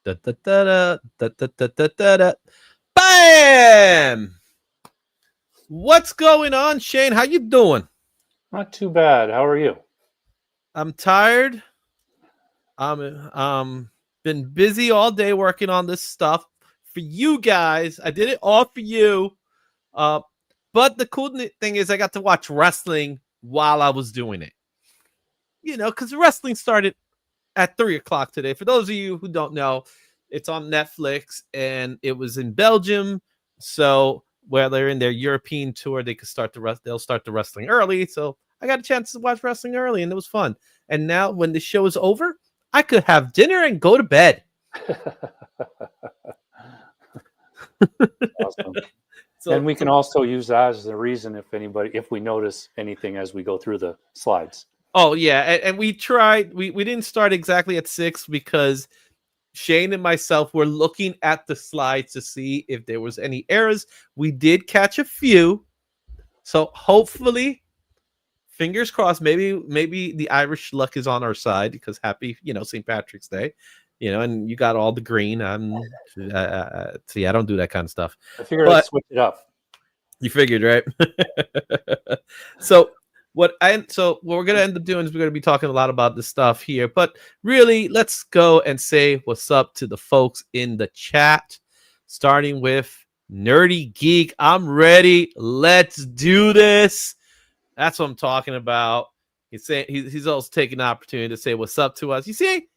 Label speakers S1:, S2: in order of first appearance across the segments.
S1: Da, da, da, da, da, da, da, da, da, da. Bam! What's going on, Shane? How you doing?
S2: Not too bad. How are you?
S1: I'm tired. I'm been busy all day working on this stuff for you guys. I did it all for you. But the cool thing is I got to watch wrestling while I was doing it. You know, because wrestling started at 3:00 today. For those of you who don't know, it's on Netflix and it was in Belgium. So where they're in their European tour, they could start they'll start the wrestling early. So I got a chance to watch wrestling early and it was fun. And now when the show is over, I could have dinner and go to bed.
S2: Awesome. So, and we can also use that as the reason if we notice anything as we go through the slides.
S1: Oh yeah, and we tried. We didn't start exactly at 6 because Shane and myself were looking at the slides to see if there was any errors. We did catch a few, so hopefully, fingers crossed. Maybe the Irish luck is on our side because happy, St. Patrick's Day, and you got all the green. See, I don't do that kind of stuff.
S2: I figured I'd switch it up.
S1: You figured, right? So what we're gonna end up doing is we're gonna be talking a lot about this stuff here, but really, let's go and say what's up to the folks in the chat, starting with Nerdy Geek. I'm ready. Let's do this. That's what I'm talking about. He's also taking the opportunity to say what's up to us. You see,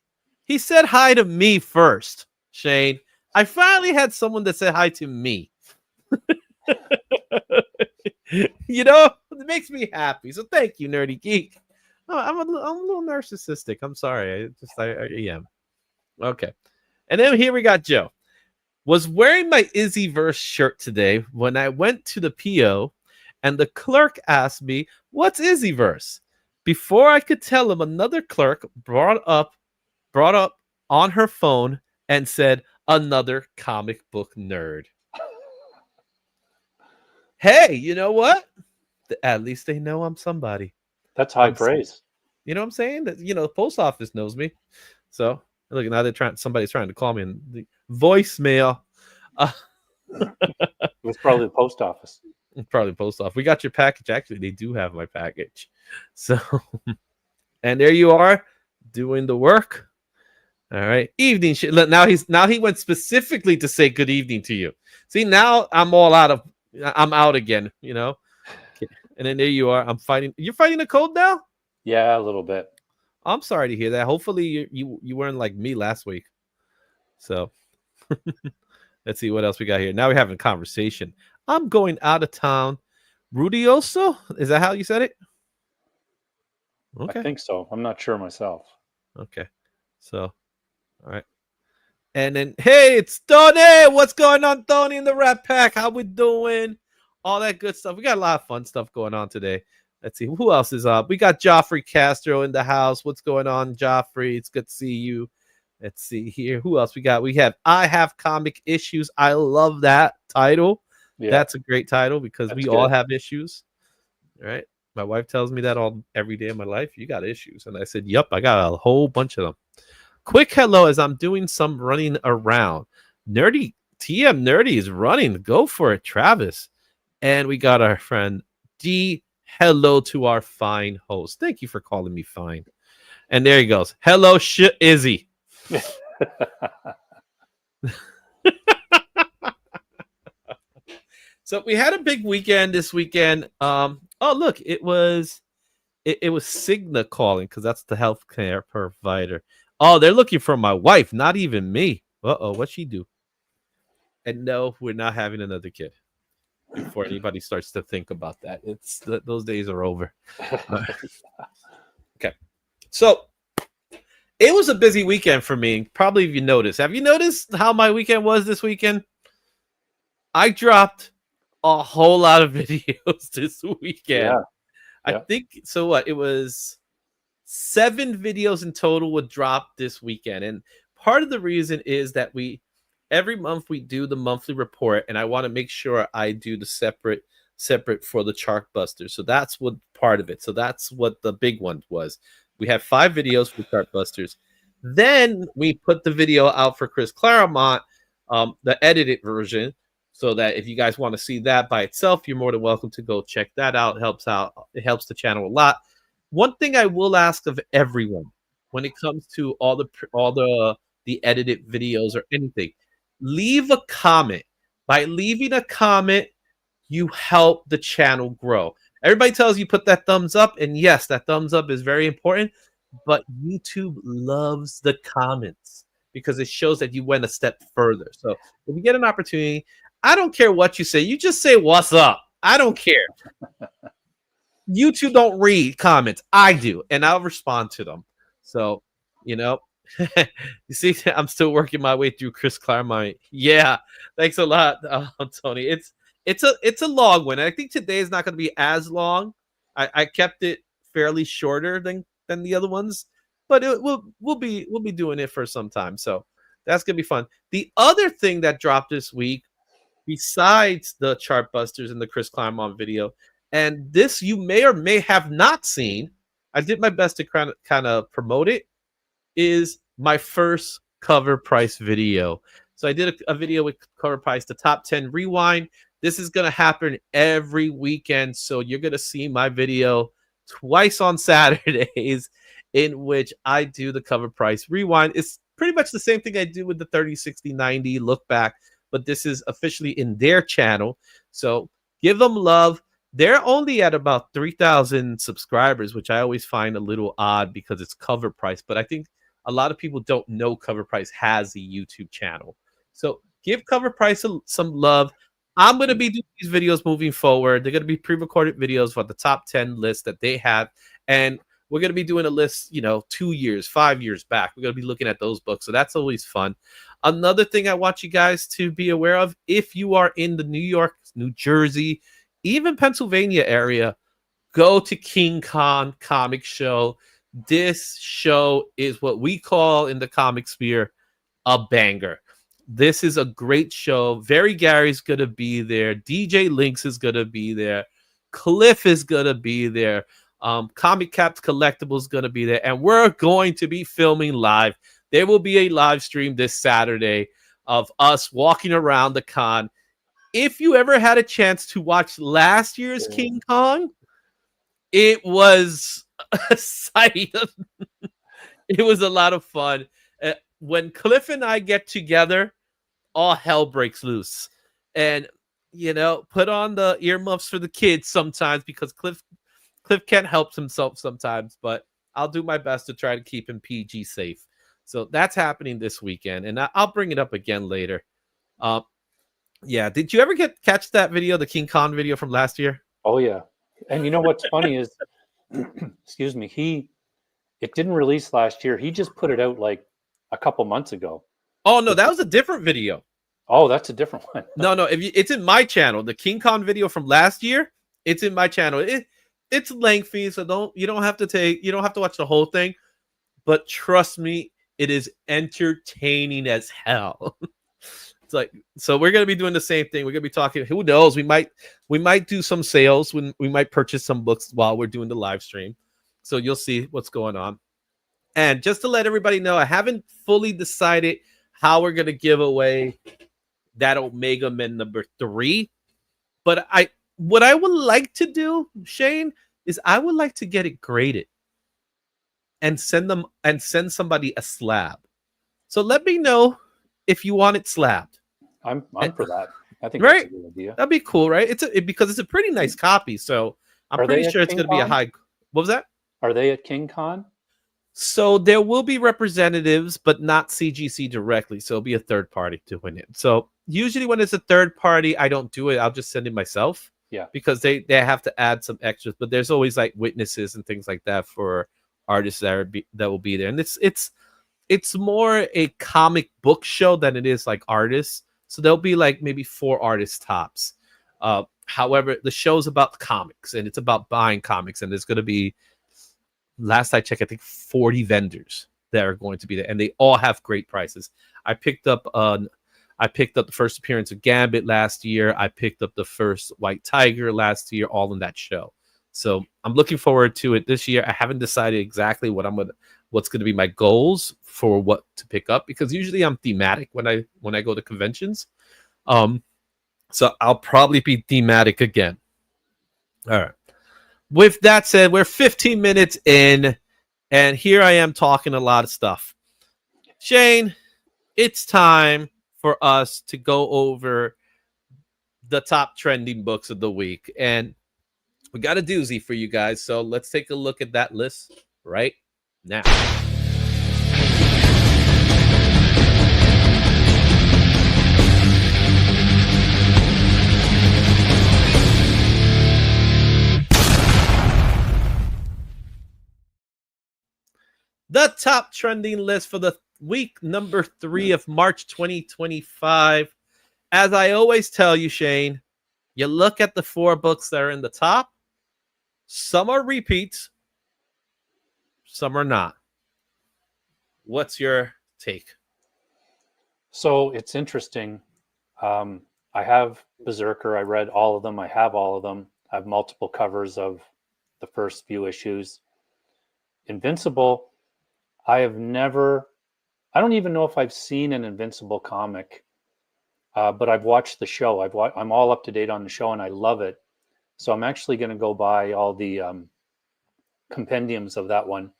S1: he said hi to me first, Shane. I finally had someone that said hi to me. It makes me happy. So thank you, Nerdy Geek. Oh, I'm a little narcissistic. I'm sorry. I am. Okay. And then here we got Joe. Was wearing my IzzyVerse shirt today when I went to the PO and the clerk asked me, "What's IzzyVerse?" Before I could tell him, another clerk brought up on her phone and said, "Another comic book nerd." Hey, you know what? At least they know I'm somebody.
S2: That's high praise.
S1: You know what I'm saying? That the post office knows me. So look, now somebody's trying to call me in the voicemail.
S2: It was probably the post office.
S1: Probably post office. We got your package. Actually, they do have my package. So, and there you are doing the work. All right. Evening. Now he went specifically to say good evening to you. See, now I'm out again, And then there you are. You're fighting a cold now?
S2: Yeah, a little bit.
S1: I'm sorry to hear that. Hopefully you weren't like me last week. So let's see what else we got here. Now we're having a conversation. I'm going out of town. Rudioso? Is that how you said it?
S2: Okay. I think so. I'm not sure myself.
S1: Okay. So, all right. And then, hey, it's Tony. What's going on, Tony, in the Rat Pack? How we doing? All that good stuff. We got a lot of fun stuff going on today. Let's see. Who else is up? We got Joffrey Castro in the house. What's going on, Joffrey? It's good to see you. Let's see here. Who else we got? We have I Have Comic Issues. I love that title. Yeah. That's a great title because we all have issues. All right. My wife tells me that every day of my life. You got issues. And I said, yep, I got a whole bunch of them. Quick hello as I'm doing some running around. TM Nerdy is running. Go for it, Travis. And we got our friend D. Hello to our fine host. Thank you for calling me fine. And there he goes. Hello, Izzy. So we had a big weekend this weekend. Look, it was Cigna calling because that's the healthcare provider. Oh, they're looking for my wife, not even me. What'd she do? And no, we're not having another kid. Before anybody starts to think about that, those days are over. Okay, so it was a busy weekend for me. Probably if you noticed. Have you noticed how my weekend was this weekend? I dropped a whole lot of videos this weekend. Yeah. I think so. What it was. 7 videos in total would drop this weekend. And part of the reason is that every month we do the monthly report, and I want to make sure I do the separate for the Chartbusters. So that's what part of it. So that's what the big one was. We have 5 videos for Chartbusters. Then we put the video out for Chris Claremont, the edited version, so that if you guys want to see that by itself, you're more than welcome to go check that out. It helps out. It helps the channel a lot. One thing I will ask of everyone when it comes to all the edited videos or anything, leave a comment. By leaving a comment, you help the channel grow. Everybody tells you put that thumbs up, and yes, that thumbs up is very important, but YouTube loves the comments because it shows that you went a step further. So if you get an opportunity, I don't care what you say, you just say what's up. I don't care. YouTube don't read comments. I do, and I'll respond to them. So, you see, I'm still working my way through Chris Claremont. Yeah, thanks a lot, Tony. It's a long one. I think today is not going to be as long. I kept it fairly shorter than the other ones, but we'll be doing it for some time. So that's gonna be fun. The other thing that dropped this week, besides the Chartbusters and the Chris Claremont video, and this you may or may have not seen, I did my best to kind of promote it, is my first cover price video. So I did a video with cover price, the top 10 rewind. This is going to happen every weekend. So you're going to see my video twice on Saturdays in which I do the cover price rewind. It's pretty much the same thing I do with the 30, 60, 90 look back, but this is officially in their channel. So give them love. They're only at about 3,000 subscribers, which I always find a little odd because it's cover price. But I think a lot of people don't know Cover Price has a YouTube channel. So give Cover Price some love. I'm going to be doing these videos moving forward. They're going to be pre-recorded videos for the top 10 list that they have. And we're going to be doing a list, 2 years, 5 years back. We're going to be looking at those books. So that's always fun. Another thing I want you guys to be aware of, if you are in the New York, New Jersey, even Pennsylvania area, go to King Con Comic Show. This show is what we call in the comic sphere a banger. This is a great show. Very Gary's going to be there. DJ Lynx is going to be there. Cliff is going to be there. Comic Caps Collectibles is going to be there. And we're going to be filming live. There will be a live stream this Saturday of us walking around the con. If you ever had a chance to watch last year's King Kong, it was a sight. It was a lot of fun. When Cliff and I get together, all hell breaks loose. And, put on the earmuffs for the kids sometimes because Cliff can't help himself sometimes, but I'll do my best to try to keep him PG safe. So that's happening this weekend, and I'll bring it up again later. Yeah, did you ever catch that video, the King Kong video from last year?
S2: Oh, yeah. And you know what's funny is, excuse me, it didn't release last year. He just put it out like a couple months ago.
S1: Oh, no, that was a different video.
S2: Oh, that's a different one.
S1: No, it's in my channel. The King Kong video from last year, it's in my channel. It's lengthy, so you don't have to watch the whole thing. But trust me, it is entertaining as hell. It's like, so we're gonna be doing the same thing. We're gonna be talking. Who knows? We might do some sales. When we might purchase some books while we're doing the live stream. So you'll see what's going on. And just to let everybody know, I haven't fully decided how we're gonna give away that Omega Men number 3. But what I would like to do, Shane, is I would like to get it graded and send somebody a slab. So let me know if you want it slabbed.
S2: I'm for that. I think
S1: right?
S2: That's a good idea.
S1: That'd be cool, right? Because it's a pretty nice copy. So I'm pretty sure it's going to be a high. What was that?
S2: Are they at King Con?
S1: So there will be representatives, but not CGC directly. So it'll be a third party doing it. So usually when it's a third party, I don't do it. I'll just send it myself.
S2: Yeah.
S1: Because they have to add some extras, but there's always like witnesses and things like that for artists that will be there. And it's more a comic book show than it is like artists. So there'll be like maybe 4 artists tops. However, the show's about comics and it's about buying comics. And there's going to be, last I checked, I think 40 vendors that are going to be there. And they all have great prices. I picked up the first appearance of Gambit last year. I picked up the first White Tiger last year, all in that show. So I'm looking forward to it this year. I haven't decided exactly what I'm what's going to be my goals for what to pick up, because usually I'm thematic when I go to conventions. So I'll probably be thematic again. All right. With that said, we're 15 minutes in, and here I am talking a lot of stuff. Shane, it's time for us to go over the top trending books of the week. And we got a doozy for you guys. So let's take a look at that list right now. The top trending list for the week number 3 of March 2025. As I always tell you, Shane, you look at the 4 books that are in the top. Some are repeats, some are not. What's your take?
S2: So it's interesting. I have Berserker. I read all of them. I have all of them. I have multiple covers of the first few issues. Invincible, I don't even know if I've seen an Invincible comic, but I've watched the show. I'm all up to date on the show, and I love it. So I'm actually going to go buy all the compendiums of that one.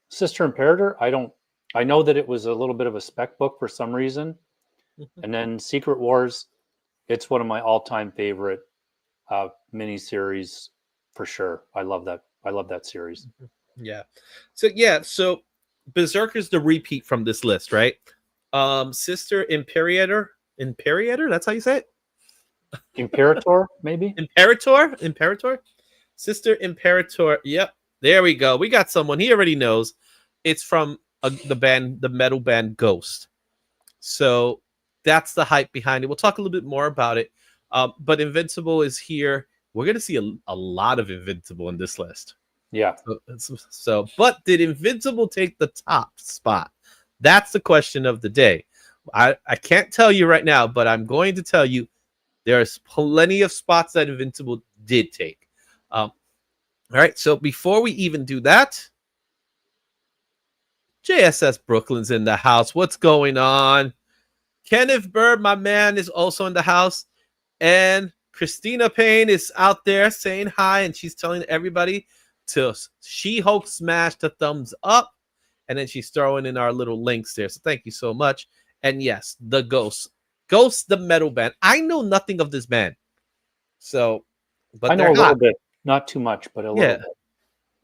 S2: Sister Imperator, I know that it was a little bit of a spec book for some reason. And then Secret Wars, it's one of my all-time favorite miniseries for sure. I love that series.
S1: Yeah. So Berserker's the repeat from this list, right? Sister Imperator, that's how you say it?
S2: Imperator, maybe?
S1: Imperator? Sister Imperator. Yep. There we go. We got someone. He already knows. It's from the metal band Ghost. So that's the hype behind it. We'll talk a little bit more about it. But Invincible is here. We're going to see a lot of Invincible in this list.
S2: Yeah.
S1: So, but did Invincible take the top spot? That's the question of the day. I can't tell you right now, but I'm going to tell you there's plenty of spots that Invincible did take. All right. So before we even do that, JSS Brooklyn's in the house. What's going on? Kenneth Bird, my man, is also in the house. And Christina Payne is out there saying hi, and she's telling everybody to She-Hulk smash the thumbs up. And then she's throwing in our little links there. So thank you so much. And yes, the Ghost, the metal band. I know nothing of this band. So, but
S2: I know a little bit, not too much, but a little bit.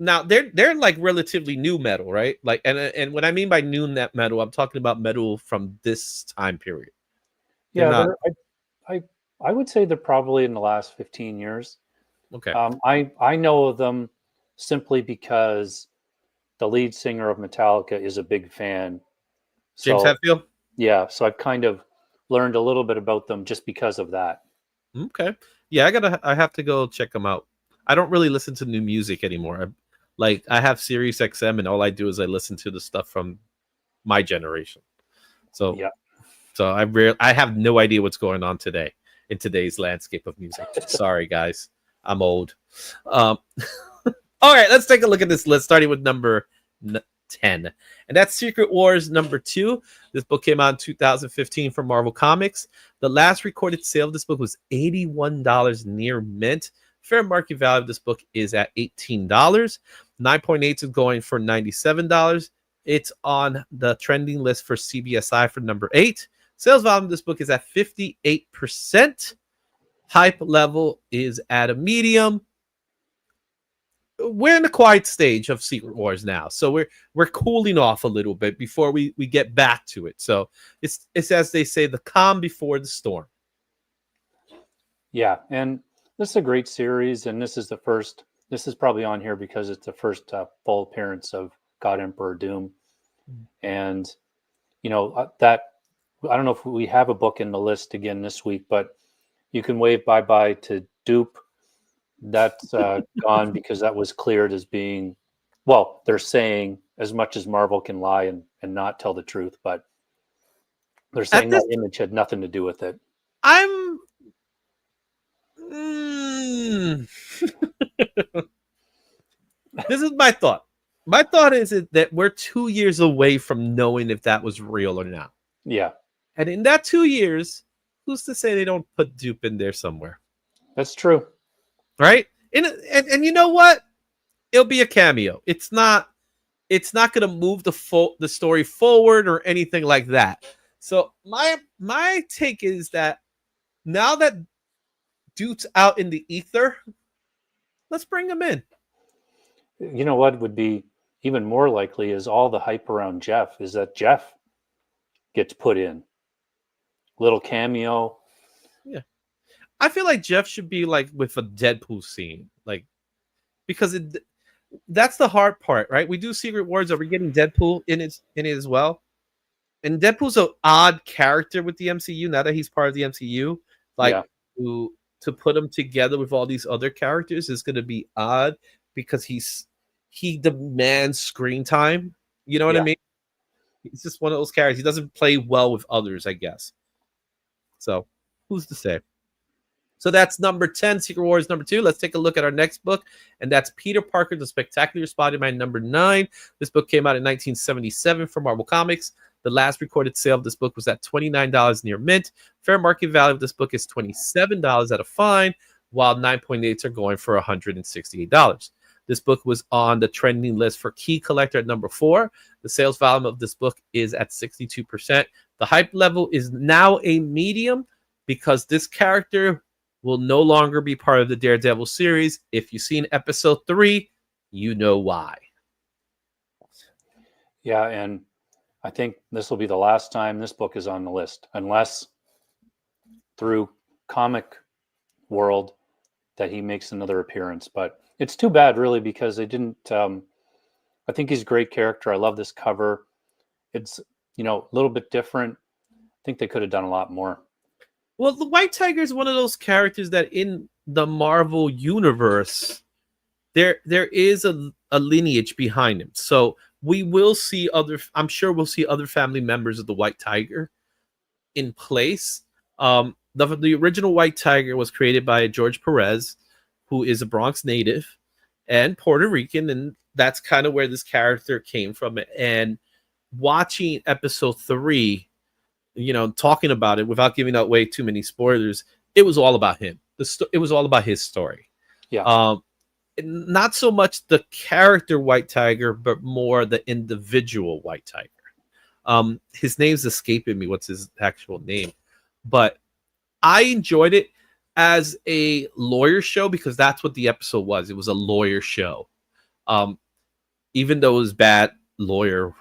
S1: Now they're like relatively new metal, right? Like, and what I mean by new metal, I'm talking about metal from this time period.
S2: Yeah, I would say they're probably in the last 15 years.
S1: Okay.
S2: I know of them simply because the lead singer of Metallica is a big fan.
S1: James Hetfield?
S2: Yeah, so I've kind of learned a little bit about them just because of that.
S1: Okay. Yeah, I have to go check them out. I don't really listen to new music anymore. I have Sirius XM, and all I do is I listen to the stuff from my generation. So
S2: yeah.
S1: So I have no idea what's going on today in today's landscape of music. Sorry, guys. I'm old. All right, let's take a look at this list, starting with number 10. And that's Secret Wars number 2. This book came out in 2015 from Marvel Comics. The last recorded sale of this book was $81 near mint. Fair market value of this book is at $18. 9.8 is going for $97. It's on the trending list for CBSI for number 8. Sales volume of this book is at 58%. Hype level is at a medium. We're in the quiet stage of Secret Wars now, so we're cooling off a little bit before we get back to it. So it's as they say, the calm before the storm.
S2: Yeah, and this is a great series, and this is probably on here because it's the first full appearance of God Emperor Doom. And that, I don't know if we have a book in the list again this week, but you can wave bye-bye to Dupe. That's gone because that was cleared as being, well, they're saying, as much as Marvel can lie and not tell the truth, but they're saying that image had nothing to do with it.
S1: This is my thought. My thought is that we're 2 years away from knowing if that was real or not.
S2: Yeah,
S1: And in that 2 years, who's to say they don't put dupe in there somewhere?
S2: that's true.
S1: Right? And you know what? It'll be a cameo. It's not going to move the story forward or anything like that. So my take is that now that Duke's out in the ether, let's bring him in.
S2: You know what would be even more likely is all the hype around Jeff is that Jeff gets put in. Little cameo.
S1: Yeah. I feel like Jeff should be like with a Deadpool scene. Like, because that's the hard part, right? We do Secret Wars. Are we getting Deadpool in it as well? And Deadpool's an odd character with the MCU now that he's part of the MCU. Like,
S2: Yeah.
S1: to put him together with all these other characters is going to be odd because he demands screen time. You know what I mean? He's just one of those characters. He doesn't play well with others, I guess. So, who's to say? So that's number 10, Secret Wars number 2. Let's take a look at our next book, and that's Peter Parker, The Spectacular Spider-Man number 9. This book came out in 1977 from Marvel Comics. The last recorded sale of this book was at $29 near mint. Fair market value of this book is $27 at a fine, while 9.8s are going for $168. This book was on the trending list for Key Collector at number 4. The sales volume of this book is at 62%. The hype level is now a medium because this character will no longer be part of the Daredevil series. If you've seen episode 3, you know why.
S2: Yeah, and I think this will be the last time this book is on the list, unless through Comic World that he makes another appearance. But it's too bad, really, because they didn't. I think he's a great character. I love this cover. It's, a little bit different. I think they could have done a lot more.
S1: Well, the White Tiger is one of those characters that in the Marvel universe, there is a lineage behind him. So we will see I'm sure we'll see other family members of the White Tiger in place. The original White Tiger was created by George Perez, who is a Bronx native and Puerto Rican, and that's kind of where this character came from. And watching episode 3, talking about it without giving away too many spoilers, it was all about him. It was all about his story.
S2: Yeah.
S1: Not so much the character White Tiger, but more the individual White Tiger. His name's escaping me. What's his actual name? But I enjoyed it as a lawyer show because that's what the episode was. It was a lawyer show. Even though it was bad lawyer,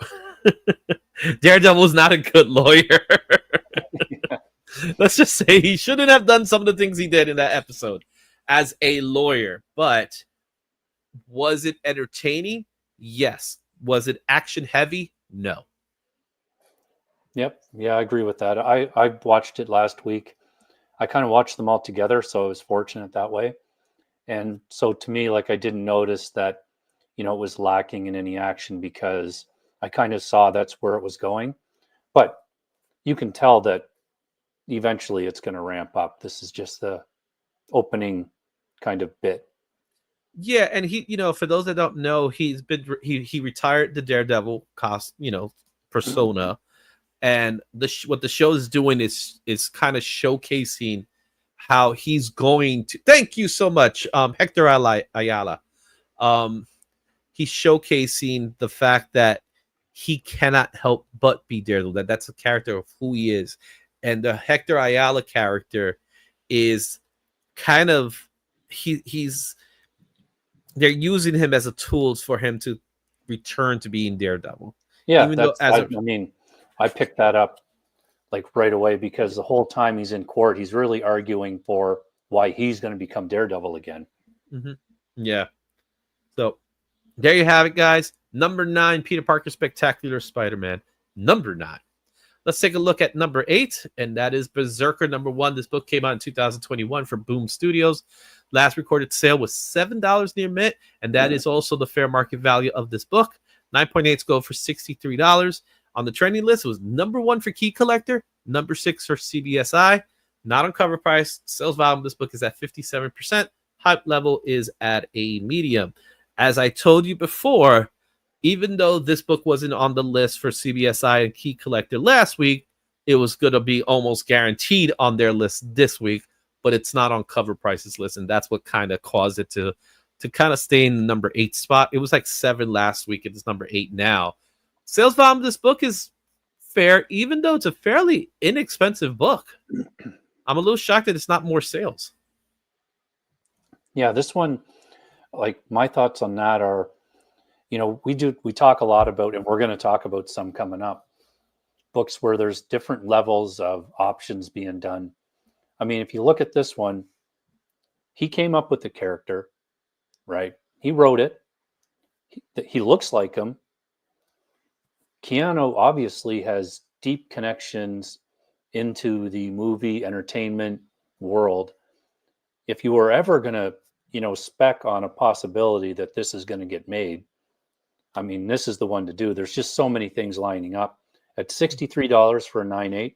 S1: Daredevil was not a good lawyer.
S2: Yeah.
S1: Let's just say he shouldn't have done some of the things he did in that episode as a lawyer. But was it entertaining? Yes. Was it action heavy? No.
S2: Yep. Yeah, I agree with that. I watched it last week. I kind of watched them all together, so I was fortunate that way. And so to me, like, I didn't notice that, it was lacking in any action because I kind of saw that's where it was going. But you can tell that eventually it's going to ramp up. This is just the opening kind of bit.
S1: Yeah, and he, for those that don't know, he retired the Daredevil persona, and what the show is doing is kind of showcasing how he's going to. Thank you so much, Hector Ayala. He's showcasing the fact that he cannot help but be Daredevil. That's a character of who he is, and the Hector Ayala character is kind of he's. They're using him as a tool for him to return to being Daredevil.
S2: Yeah, I picked that up like right away because the whole time he's in court, he's really arguing for why he's going to become Daredevil again.
S1: Mm-hmm. Yeah. So there you have it, guys. Number 9, Peter Parker, Spectacular Spider-Man. Number 9. Let's take a look at number 8, and that is Berserker number 1. This book came out in 2021 for Boom Studios. Last recorded sale was $7 near mint, and that is also the fair market value of this book. 9.8s go for $63. On the trending list, it was number 1 for Key Collector, number 6 for CBSI. Not on cover price. Sales volume of this book is at 57%. Hype level is at a medium. As I told you before, even though this book wasn't on the list for CBSI and Key Collector last week, it was going to be almost guaranteed on their list this week, but it's not on Cover Price's list, and that's what kind of caused it to kind of stay in the number 8 spot. It was like 7 last week, it's number 8 now. Sales volume of this book is fair, even though it's a fairly inexpensive book. I'm a little shocked that it's not more sales.
S2: Yeah, this one, like, my thoughts on that are, you know, we talk a lot about, and we're going to talk about some coming up, books where there's different levels of options being done. I mean, if you look at this one, he came up with the character, right? He wrote it. He looks like him. Keanu obviously has deep connections into the movie entertainment world. If you were ever going to, you know, spec on a possibility that this is going to get made, I mean, this is the one to do. There's just so many things lining up. At $63 for a 9.8,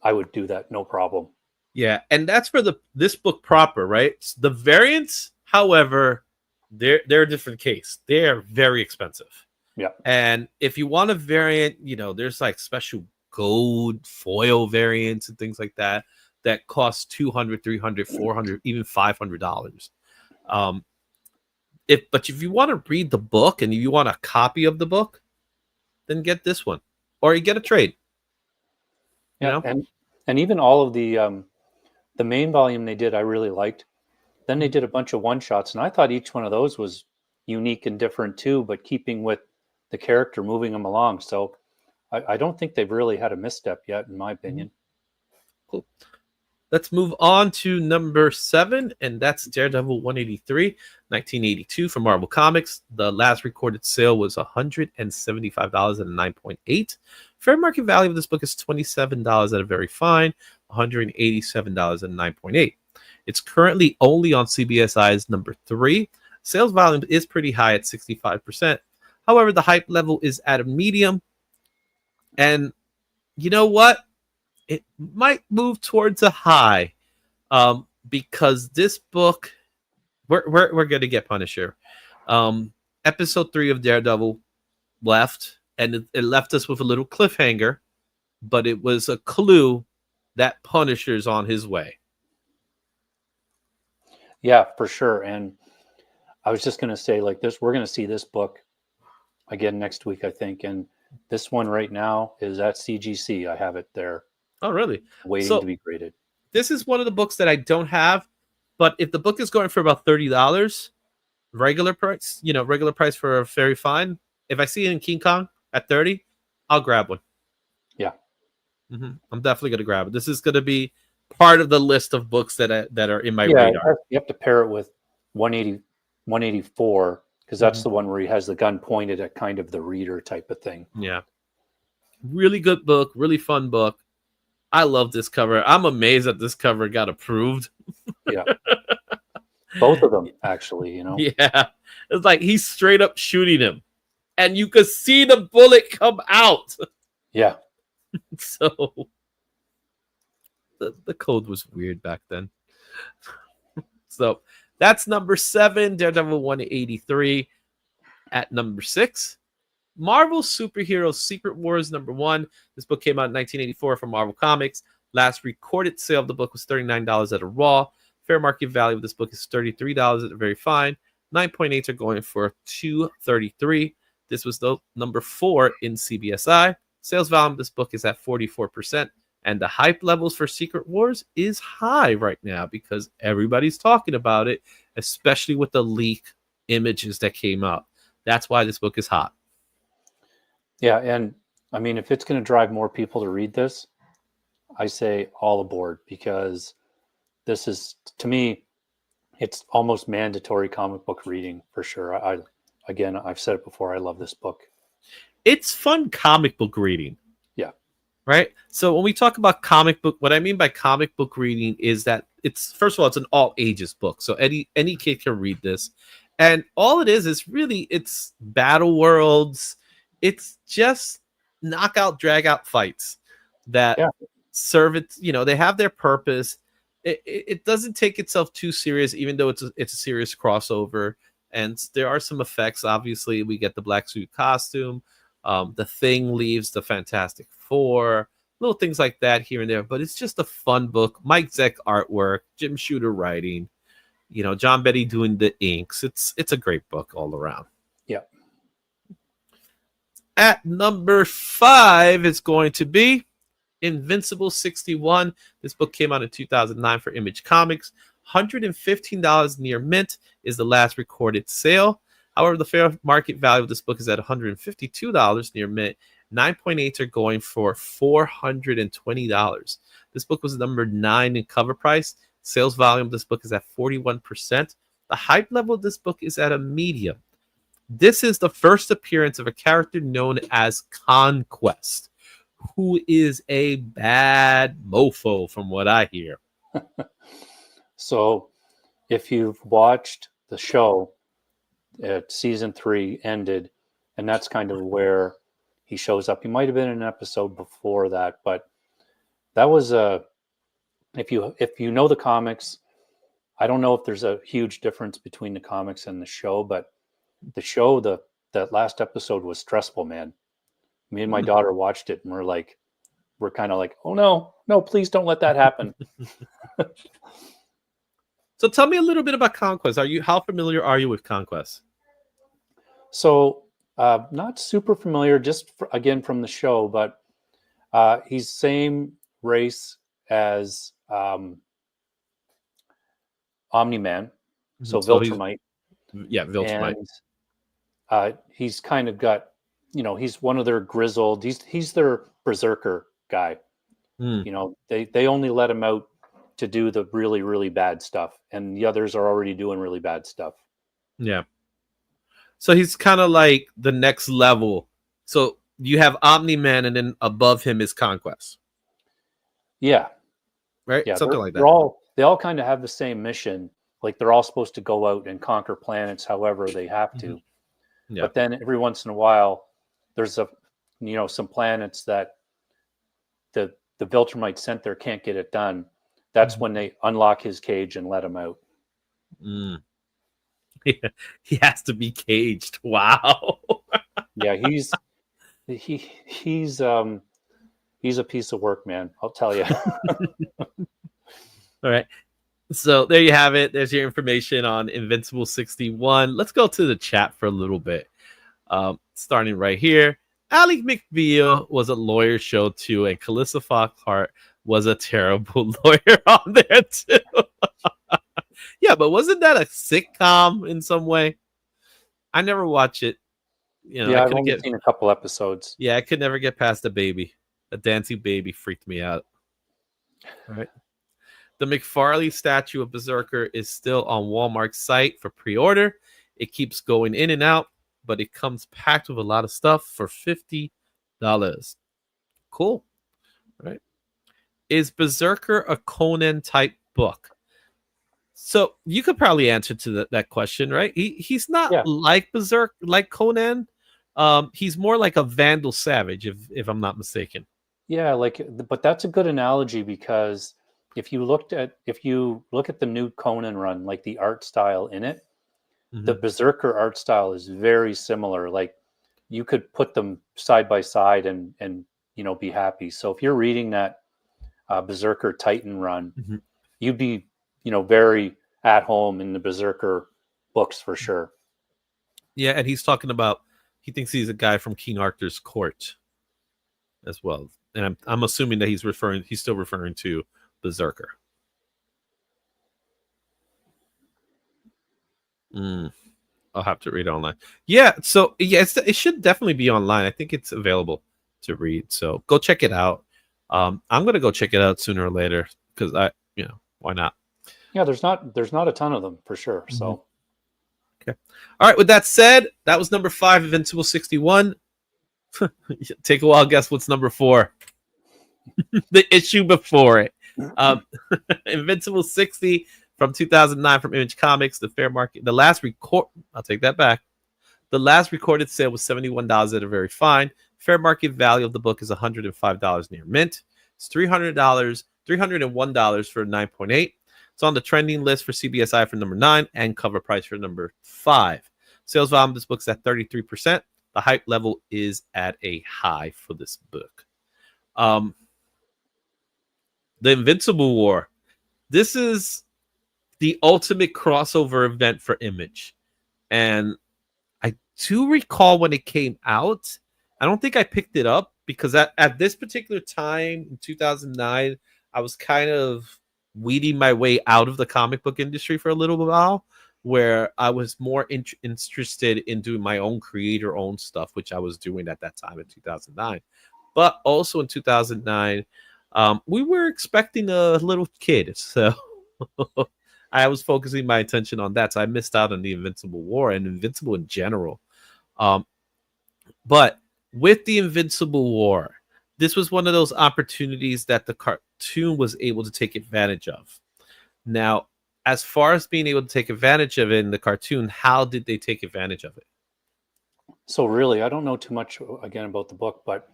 S2: I would do that, no problem.
S1: Yeah, and that's for this book proper, right? The variants, however, they're a different case. They're very expensive.
S2: Yeah.
S1: And if you want a variant, you know, there's like special gold foil variants and things like that cost $200, $300, $400, even $500. But if you want to read the book and you want a copy of the book, then get this one, or you get a trade. You know?
S2: And even all of the main volume they did, I really liked. Then they did a bunch of one shots, and I thought each one of those was unique and different too, but keeping with the character, moving them along. So I don't think they've really had a misstep yet, in my opinion.
S1: Cool. Let's move on to number 7, and that's Daredevil 183, 1982 from Marvel Comics. The last recorded sale was $175 at a 9.8. Fair market value of this book is $27 at a very fine, $187 at a 9.8. It's currently only on CBSI's number 3. Sales volume is pretty high at 65%. However, the hype level is at a medium. And you know what? It might move towards a high, because this book, we're going to get Punisher. Episode 3 of Daredevil left, and it left us with a little cliffhanger, but it was a clue that Punisher's on his way.
S2: Yeah, for sure. And I was just going to say, like, this, we're going to see this book again next week, I think. And this one right now is at CGC. I have it there.
S1: Oh, really?
S2: Waiting to be graded.
S1: This is one of the books that I don't have, but if the book is going for about $30, regular price for a very fine. If I see it in King Kong at $30, I'll grab one.
S2: Yeah.
S1: I'm definitely going to grab it. This is going to be part of the list of books that are in my radar.
S2: You have to pair it with 184, because that's the one where he has the gun pointed at kind of the reader type of thing.
S1: Yeah. Really good book, really fun book. I love this cover. I'm amazed that this cover got approved.
S2: Yeah. Both of them, actually, you know?
S1: Yeah. It's like he's straight up shooting him, and you could see the bullet come out.
S2: Yeah.
S1: So the code was weird back then. So that's number 7, Daredevil 183. At number 6, Marvel Superhero Secret Wars number 1. This book came out in 1984 from Marvel Comics. Last recorded sale of the book was $39 at a raw. Fair market value of this book is $33 at a very fine. 9.8s are going for $233. This was the number 4 in CBSI. Sales volume of this book is at 44%. And the hype levels for Secret Wars is high right now because everybody's talking about it, especially with the leak images that came out. That's why this book is hot.
S2: Yeah, and I mean, if it's going to drive more people to read this, I say all aboard, because this is, to me, it's almost mandatory comic book reading for sure. I've said it before, I love this book.
S1: It's fun comic book reading.
S2: Yeah.
S1: Right? So when we talk about comic book, what I mean by comic book reading is that it's, first of all, it's an all ages book. So any kid can read this. And all it is really, it's battle worlds. It's just knockout, drag out fights that serve it. You know, they have their purpose. It doesn't take itself too serious, even though it's a serious crossover. And there are some effects. Obviously, we get the black suit costume. The Thing leaves the Fantastic Four, little things like that here and there. But it's just a fun book. Mike Zeck artwork, Jim Shooter writing, John Betty doing the inks. It's a great book all around.
S2: Yeah.
S1: At number 5 is going to be Invincible 61. This book came out in 2009 for Image Comics. $115 near mint is the last recorded sale. However, the fair market value of this book is at $152 near mint. 9.8s are going for $420. This book was number 9 in cover price. Sales volume of this book is at 41%. The hype level of this book is at a medium. This is the first appearance of a character known as Conquest, who is a bad mofo from what I hear.
S2: So if you've watched the show, season 3 ended, and that's kind of where he shows up. He might have been in an episode before that, but that was if you know the comics, I don't know if there's a huge difference between the comics and the show, but the show, that last episode was stressful, man. Me and my daughter watched it, and we're kind of like, oh no, please don't let that happen.
S1: So tell me a little bit about Conquest. How familiar are you with Conquest?
S2: So not super familiar, just again from the show, but he's same race as Omni-Man, so Viltrumite.
S1: Viltrumite.
S2: And he's kind of got, he's one of their grizzled. He's their berserker guy. They only let him out to do the really, really bad stuff, and the others are already doing really bad stuff.
S1: Yeah. So he's kind of like the next level. So you have Omni-Man, and then above him is Conquest.
S2: Yeah.
S1: Right?
S2: Yeah,
S1: something like that.
S2: They all kind of have the same mission. Like they're all supposed to go out and conquer planets however they have to. Mm-hmm. Yeah. But then every once in a while, there's some planets that the Viltrumite sent there can't get it done. That's when they unlock his cage and let him out.
S1: Mm. He has to be caged. Wow.
S2: Yeah, he's a piece of work, man. I'll tell you.
S1: All right. So there you have it. There's your information on Invincible 61. Let's go to the chat for a little bit. Starting right here. Ally McBeal was a lawyer show too, and Calissa Flockhart was a terrible lawyer on there too. Yeah, but wasn't that a sitcom in some way? I never watched it.
S2: I've only seen a couple episodes.
S1: Yeah, I could never get past the baby. A dancing baby freaked me out. All right. The McFarlane statue of Berserker is still on Walmart's site for pre-order. It keeps going in and out, but it comes packed with a lot of stuff for $50. Cool. All right. Is Berserker a Conan type book? So you could probably answer to that question, right? He's not like Berserk, like Conan. He's more like a Vandal Savage, if I'm not mistaken.
S2: Yeah, but that's a good analogy, because if you look at the new Conan run, like the art style in it, mm-hmm. the Berserker art style is very similar. Like you could put them side by side and be happy. So if you're reading that Berserker Titan run, mm-hmm. you'd be very at home in the Berserker books for sure.
S1: Yeah, and he's talking about, he thinks he's a guy from King Arthur's court as well. And I'm assuming that he's still referring to Berserker. I'll have to read it online. Yeah, so it should definitely be online. I think it's available to read. So go check it out. I'm gonna go check it out sooner or later, because why not?
S2: Yeah, there's not a ton of them for sure. So
S1: okay. All right, with that said, that was number 5, Invincible 61. Take a while, guess what's number 4. The issue before it. Invincible 60 from 2009 from Image Comics. The fair market, I'll take that back. The last recorded sale was $71 at a very fine. Fair market value of the book is $105 near mint. It's $301 for 9.8. It's on the trending list for CBSI for number 9 and cover price for number 5. Sales volume of this book's at 33%. The hype level is at a high for this book. The Invincible War. This is the ultimate crossover event for Image. And I do recall when it came out, I don't think I picked it up because at this particular time in 2009, I was kind of weeding my way out of the comic book industry for a little while, where I was more interested in doing my own creator-owned stuff, which I was doing at that time in 2009. But also in 2009, we were expecting a little kid, so I was focusing my attention on that. So I missed out on the Invincible War and Invincible in general. But with the Invincible War, this was one of those opportunities that the cartoon was able to take advantage of. Now, as far as being able to take advantage of it in the cartoon, how did they take advantage of it?
S2: So really, I don't know too much again about the book, but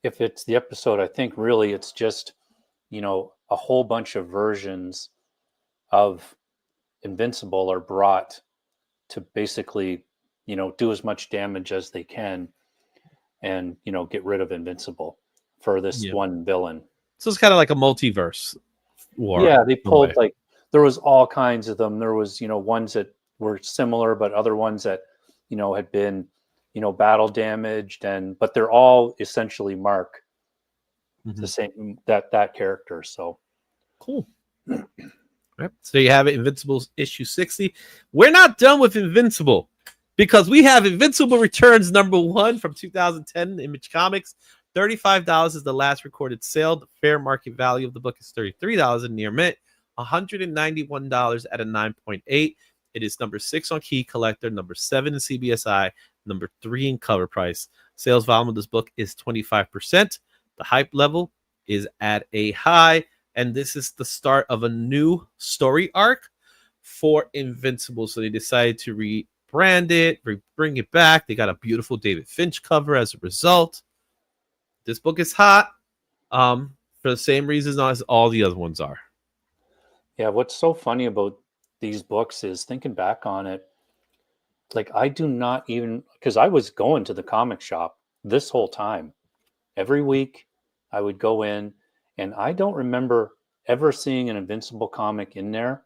S2: if it's the episode, I think really it's just, a whole bunch of versions of Invincible are brought to basically, do as much damage as they can and, get rid of Invincible for this one villain.
S1: So it's kind of like a multiverse war.
S2: Yeah, they pulled there was all kinds of them. There was, ones that were similar, but other ones that, had been, battle damaged, but they're all essentially Mark, the same that character. So
S1: cool. Right. So you have it, Invincible issue 60. We're not done with Invincible because we have Invincible Returns number 1 from 2010 Image Comics. $35 is the last recorded sale. The fair market value of the book is $33 in near mint. $191 at a 9.8. It is number 6 on Key Collector, number 7 in CBSI, number 3 in cover price. Sales volume of this book is 25%. The hype level is at a high, and this is the start of a new story arc for Invincible. So they decided to rebrand it, bring it back. They got a beautiful David Finch cover as a result. This book is hot for the same reasons as all the other ones are.
S2: Yeah, what's so funny about these books is thinking back on it, I do not even, because I was going to the comic shop this whole time. Every week I would go in, and I don't remember ever seeing an Invincible comic in there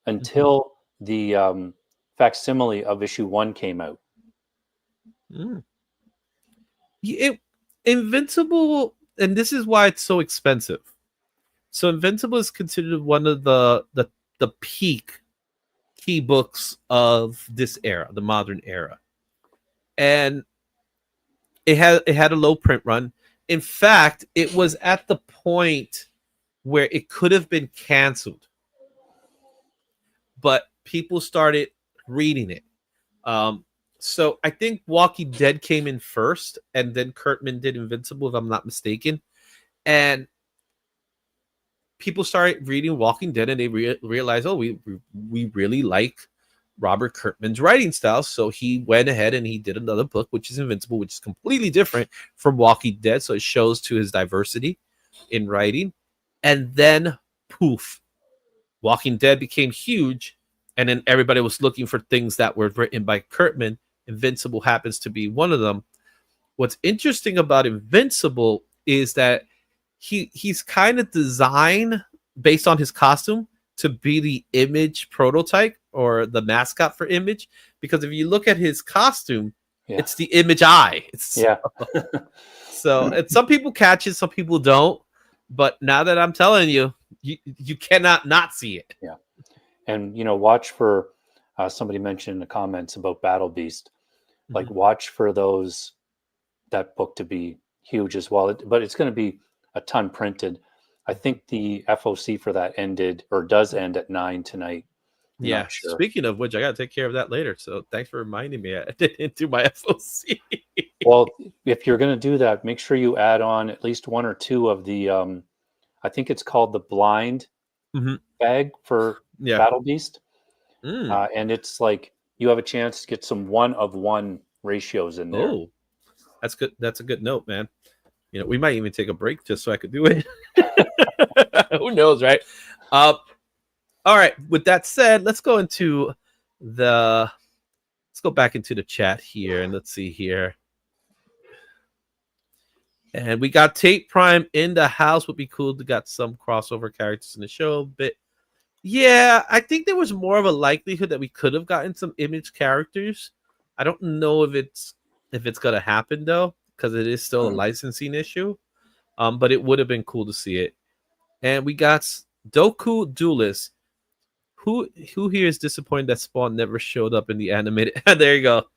S2: until the facsimile of issue 1 came out.
S1: Invincible, and this is why it's so expensive. So Invincible is considered one of the peak key books of this era, the modern era. And it had a low print run. In fact, it was at the point where it could have been canceled, but people started reading it. So I think Walking Dead came in first, and then Kirkman did Invincible, if I'm not mistaken. And people started reading Walking Dead, and they realized, we really like Robert Kirkman's writing style. So he went ahead and he did another book, which is Invincible, which is completely different from Walking Dead. So it shows to his diversity in writing. And then, poof, Walking Dead became huge. And then everybody was looking for things that were written by Kirkman. Invincible happens to be one of them. What's interesting about Invincible is that he's kind of designed based on his costume to be the Image prototype or the mascot for Image, because if you look at his costume, it's the Image eye. So and some people catch it, some people don't. But now that I'm telling you, you cannot not see it.
S2: Yeah, and watch for somebody mentioned in the comments about Battle Beast. Watch for that book to be huge as well. But it's going to be a ton printed. I think the FOC for that does end at 9 tonight.
S1: Yeah. Sure. Speaking of which, I got to take care of that later. So thanks for reminding me. I didn't do my FOC.
S2: Well, if you're going to do that, make sure you add on at least 1 or 2 of the, I think it's called the blind bag for Battle Beast. And it's you have a chance to get some 1-of-1 ratios in there.
S1: Oh, that's good. That's a good note, man. We might even take a break just so I could do it. Who knows, right? All right. With that said, let's go back into the chat here and let's see here. And we got Tate Prime in the house. Would be cool to got some crossover characters in the show. But yeah, I think there was more of a likelihood that we could have gotten some Image characters. I don't know if it's gonna happen though, because it is still a licensing issue. But it would have been cool to see it. And we got Doku Duelist. Who here is disappointed that Spawn never showed up in the animated? There you go.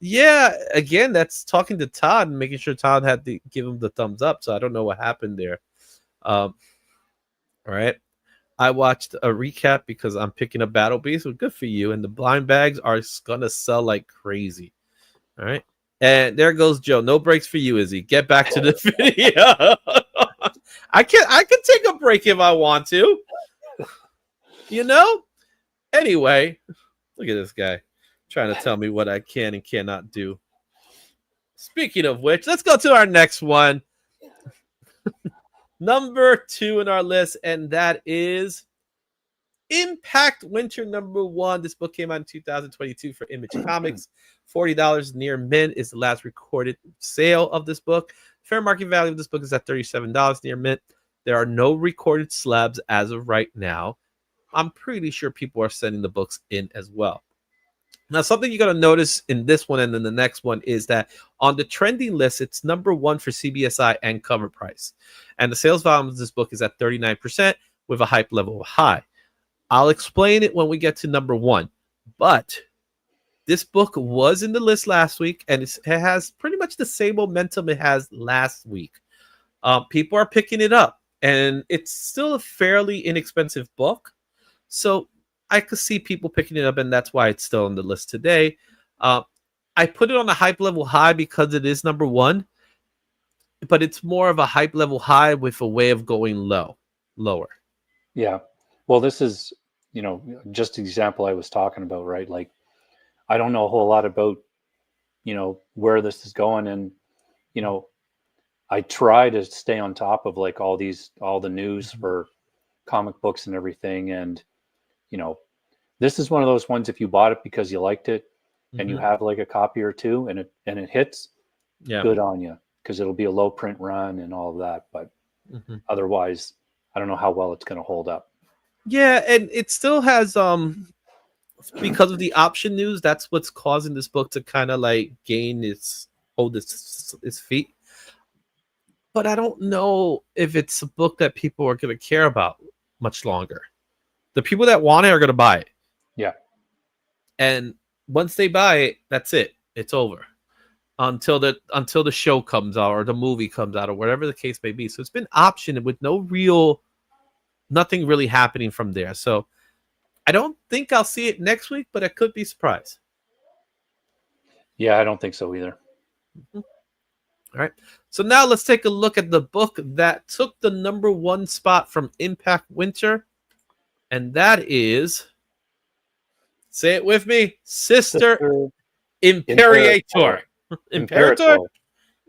S1: Yeah, again, that's talking to Todd and making sure Todd had to give him the thumbs up. So I don't know what happened there. All right. I watched a recap because I'm picking up Battle Beast. Well, good for you. And the blind bags are gonna sell like crazy. All right. And there goes Joe. No breaks for you, Izzy. Get back to the video. I can take a break if I want to. You know? Anyway, look at this guy trying to tell me what I can and cannot do. Speaking of which, let's go to our next one. Number 2 in our list, and that is Impact Winter #1. This book came out in 2022 for Image Comics. $40 near mint is the last recorded sale of this book. Fair market value of this book is at $37 near mint. There are no recorded slabs as of right now. I'm pretty sure people are sending the books in as well. Now, something you're going to notice in this one and then the next one is that on the trending list, it's #1 for CBSI and cover price. And the sales volume of this book is at 39% with a hype level high. I'll explain it when we get to #1. But this book was in the list last week, and it has pretty much the same momentum it has last week. People are picking it up, and it's still a fairly inexpensive book. So I could see people picking it up, and that's why it's still on the list today. I put it on a hype level high because it is #1, but it's more of a hype level high with a way of going lower.
S2: Yeah. Well, this is, just the example I was talking about, right? Like, I don't know a whole lot about, where this is going. And, I try to stay on top of like all the news for comic books and everything. And, this is one of those ones, if you bought it because you liked it and you have like a copy or two and it hits, good on you, because it'll be a low print run and all of that. But otherwise, I don't know how well it's going to hold up.
S1: Yeah, and it still has because of the option news, that's what's causing this book to kind of like hold its feet. But I don't know if it's a book that people are going to care about much longer. The people that want it are going to buy it.
S2: Yeah.
S1: And once they buy it, that's it. It's over. Until the show comes out or the movie comes out or whatever the case may be. So it's been optioned with nothing really happening from there. So I don't think I'll see it next week, but I could be surprised.
S2: Yeah, I don't think so either.
S1: All right. So now let's take a look at the book that took the #1 spot from Impact Winter. And that is, say it with me, Sister Imperator. Imperator?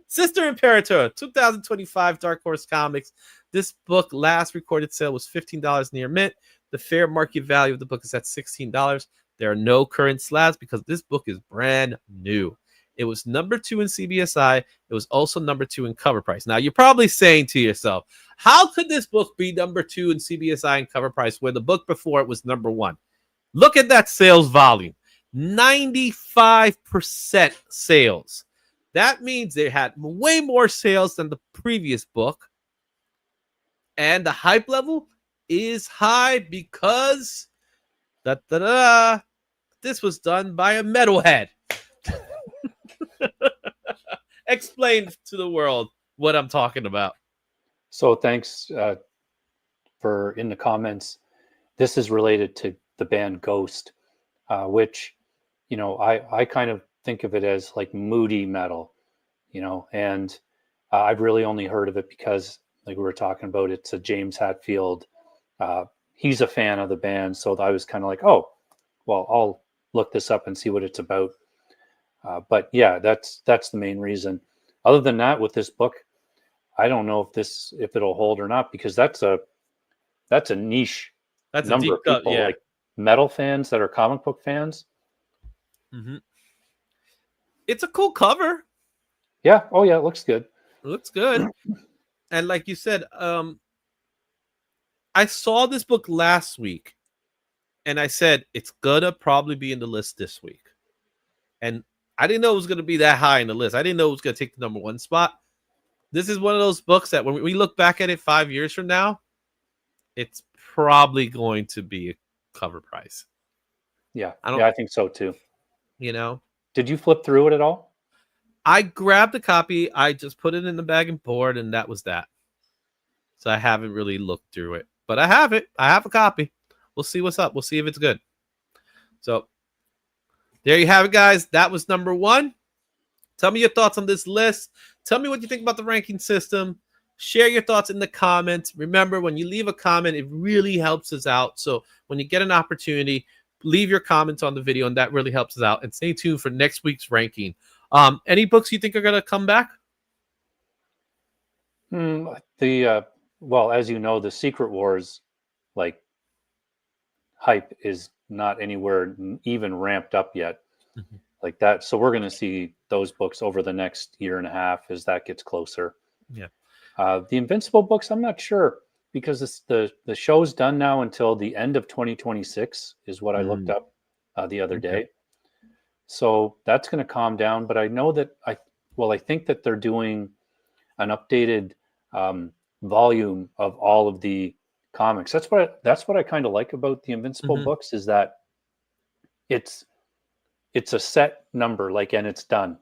S1: Sister Imperator, 2025 Dark Horse Comics. This book last recorded sale was $15 near mint. The fair market value of the book is at $16. There are no current slabs because this book is brand new. It was #2 in CBSI. It was also #2 in cover price. Now, you're probably saying to yourself, how could this book be #2 in CBSI and cover price where the book before it was #1? Look at that sales volume. 95% sales. That means they had way more sales than the previous book. And the hype level is high because this was done by a metalhead. Explain to the world what I'm talking about.
S2: So thanks for in the comments. This is related to the band Ghost, which, I kind of think of it as like moody metal, and I've really only heard of it because, like we were talking about, it's a James Hetfield. He's a fan of the band. So I was kind of like, oh, well, I'll look this up and see what it's about. But yeah, that's the main reason. Other than that, with this book, I don't know if it'll hold or not, because that's a niche
S1: That's a
S2: number
S1: deep
S2: of
S1: cut.
S2: people,
S1: Yeah.
S2: like metal fans that are comic book fans.
S1: Mm-hmm. It's a cool cover.
S2: Yeah. Oh yeah, it looks good.
S1: It looks good. And like you said, I saw this book last week, and I said it's gonna probably be in the list this week. And I didn't know it was gonna be that high in the list. I didn't know it was gonna take the number one spot. This is one of those books that when we look back at it 5 years from now, it's probably going to be a cover price.
S2: Yeah.
S1: I don't,
S2: Yeah, I think so too.
S1: you know.
S2: Did you flip through it at all?
S1: I grabbed a copy, I just put it in the bag and board, and that was that. So I haven't really looked through it. But I have it. I have a copy. We'll see what's up. We'll see if it's good. So there you have it, guys. That was number one. Tell me your thoughts on this list. Tell me what you think about the ranking system. Share your thoughts in the comments. Remember, when you leave a comment, it really helps us out. So when you get an opportunity, leave your comments on the video, and that really helps us out. And stay tuned for next week's ranking. Any books you think are going to come back?
S2: Well, as you know, the Secret Wars like hype is not anywhere even ramped up yet.
S1: Mm-hmm.
S2: Like that. So we're going to see those books over the next year and a half as that gets closer.
S1: Yeah.
S2: The Invincible books, I'm not sure, because the show's done now until the end of 2026 is what I looked up the other day. So that's going to calm down. But I know that I think that they're doing an updated volume of all of the comics. That's what I kind of like about the Invincible books, is that it's a set number, like, and it's done.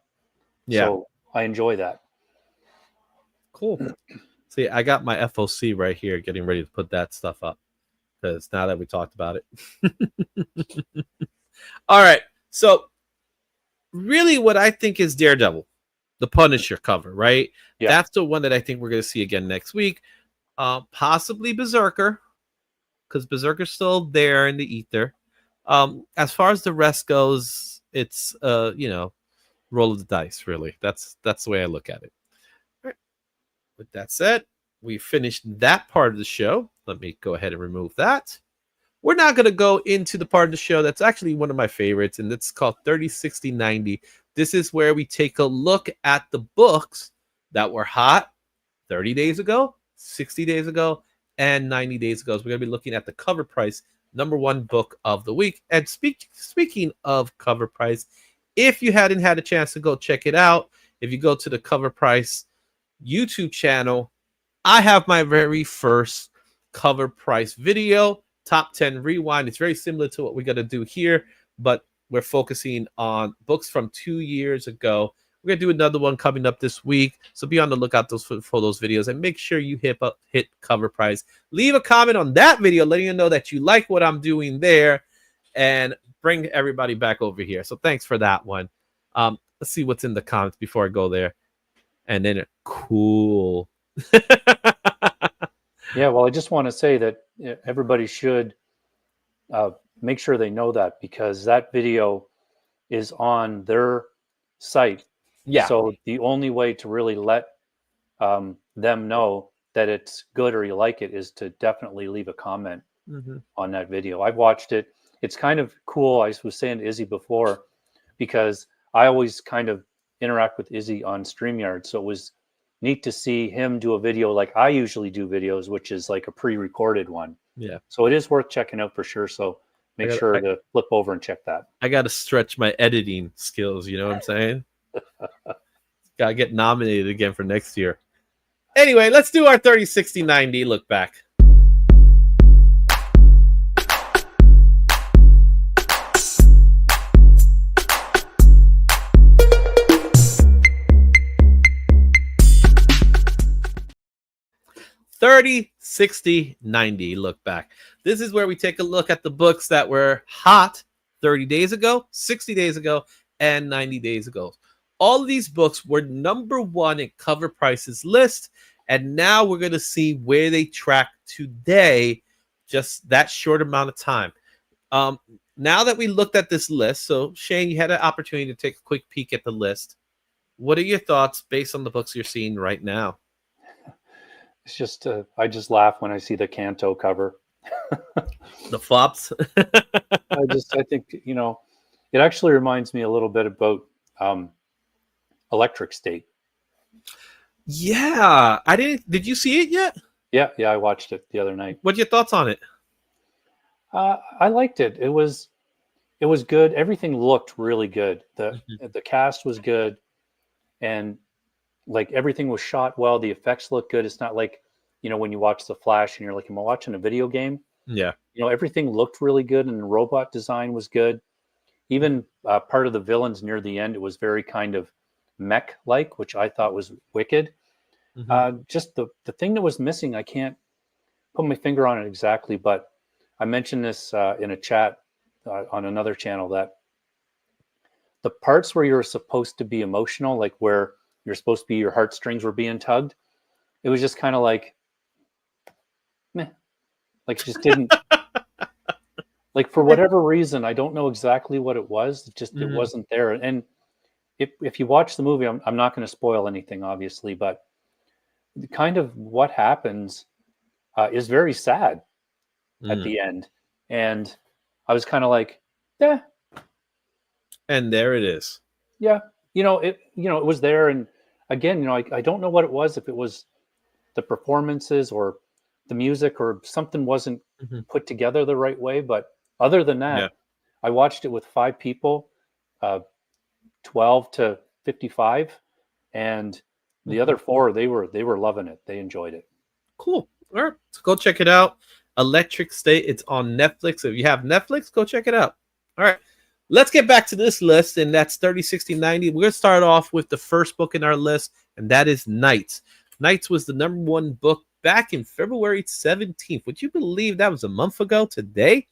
S1: Yeah.
S2: So I enjoy that.
S1: Cool. See, I got my FOC right here, getting ready to put that stuff up, because now that we talked about it. All right. So really what I think is Daredevil, the Punisher cover, right?
S2: Yeah.
S1: That's the one that I think we're going to see again next week. Possibly Berserker, because Berserker's still there in the ether. As far as the rest goes, it's roll of the dice, really. That's the way I look at it. All right. With that said, we finished that part of the show. Let me go ahead and remove that. We're not going to go into the part of the show that's actually one of my favorites, and it's called 30, 60, 90. This is where we take a look at the books that were hot 30 days ago, 60 days ago, and 90 days ago. So we're going to be looking at the cover price, number one book of the week. And speaking of cover price, if you hadn't had a chance to go check it out, if you go to the Cover Price YouTube channel, I have my very first cover price video, Top 10 Rewind. It's very similar to what we're going to do here, but we're focusing on books from 2 years ago. We're going to do another one coming up this week, so be on the lookout for those videos, and make sure you hit cover price. Leave a comment on that video letting you know that you like what I'm doing there, and bring everybody back over here. So thanks for that one. Let's see what's in the comments before I go there. And then cool.
S2: Yeah, well, I just want to say that everybody should make sure they know that, because that video is on their site.
S1: Yeah.
S2: So the only way to really let them know that it's good or you like it is to definitely leave a comment on that video. I've watched it. It's kind of cool. I was saying to Izzy before, because I always kind of interact with Izzy on StreamYard. So it was neat to see him do a video like I usually do videos, which is like a pre-recorded one.
S1: Yeah.
S2: So it is worth checking out for sure. So make sure to flip over and check that. I
S1: got to stretch my editing skills. You know what I'm saying? Got to get nominated again for next year. Anyway, let's do our 30, 60, 90 look back. $30, 60, 90 look back. This is where we take a look at the books that were hot 30 days ago, 60 days ago, and 90 days ago. All of these books were number one in Cover Price's list, and now we're going to see where they track today, just that short amount of time. Now that we looked at this list, so Shane, you had an opportunity to take a quick peek at the list. What are your thoughts based on the books you're seeing right now?
S2: It's just, I just laugh when I see the Kanto cover.
S1: The flops.
S2: I think, it actually reminds me a little bit about Electric State.
S1: Yeah, I didn't. Did you see it yet?
S2: Yeah, I watched it the other night.
S1: What's your thoughts on it?
S2: I liked it. It was good. Everything looked really good. The cast was good, and like everything was shot well. The effects looked good. It's not like, when you watch The Flash and you're like, am I watching a video game?
S1: Yeah.
S2: Everything looked really good, and the robot design was good. Even part of the villains near the end, it was very kind of mech-like, which I thought was wicked. Just the thing that was missing, I can't put my finger on it exactly, but I mentioned this in a chat on another channel, that the parts where you're supposed to be emotional, like where you're supposed to be, your heartstrings were being tugged, it was just kind of like, meh. Like, it just didn't, like, for whatever reason, I don't know exactly what it was. It wasn't there. And if you watch the movie, I'm not going to spoil anything, obviously, but kind of what happens is very sad at the end. And I was kind of like, yeah.
S1: And there it is.
S2: Yeah. It was there. And again, I don't know what it was, if it was the performances or the music or something wasn't put together the right way. But other than that, I watched it with 5 people, 12 to 55, and the other 4, they were loving it. They enjoyed it.
S1: Cool. All right, so go check it out. Electric State. It's on Netflix. If you have Netflix, go check it out. All right, let's get back to this list, and that's 30, 60, 90. We're gonna start off with the first book in our list, and that is Knights. Knights was the #1 book back in February 17th. Would you believe that was a month ago today?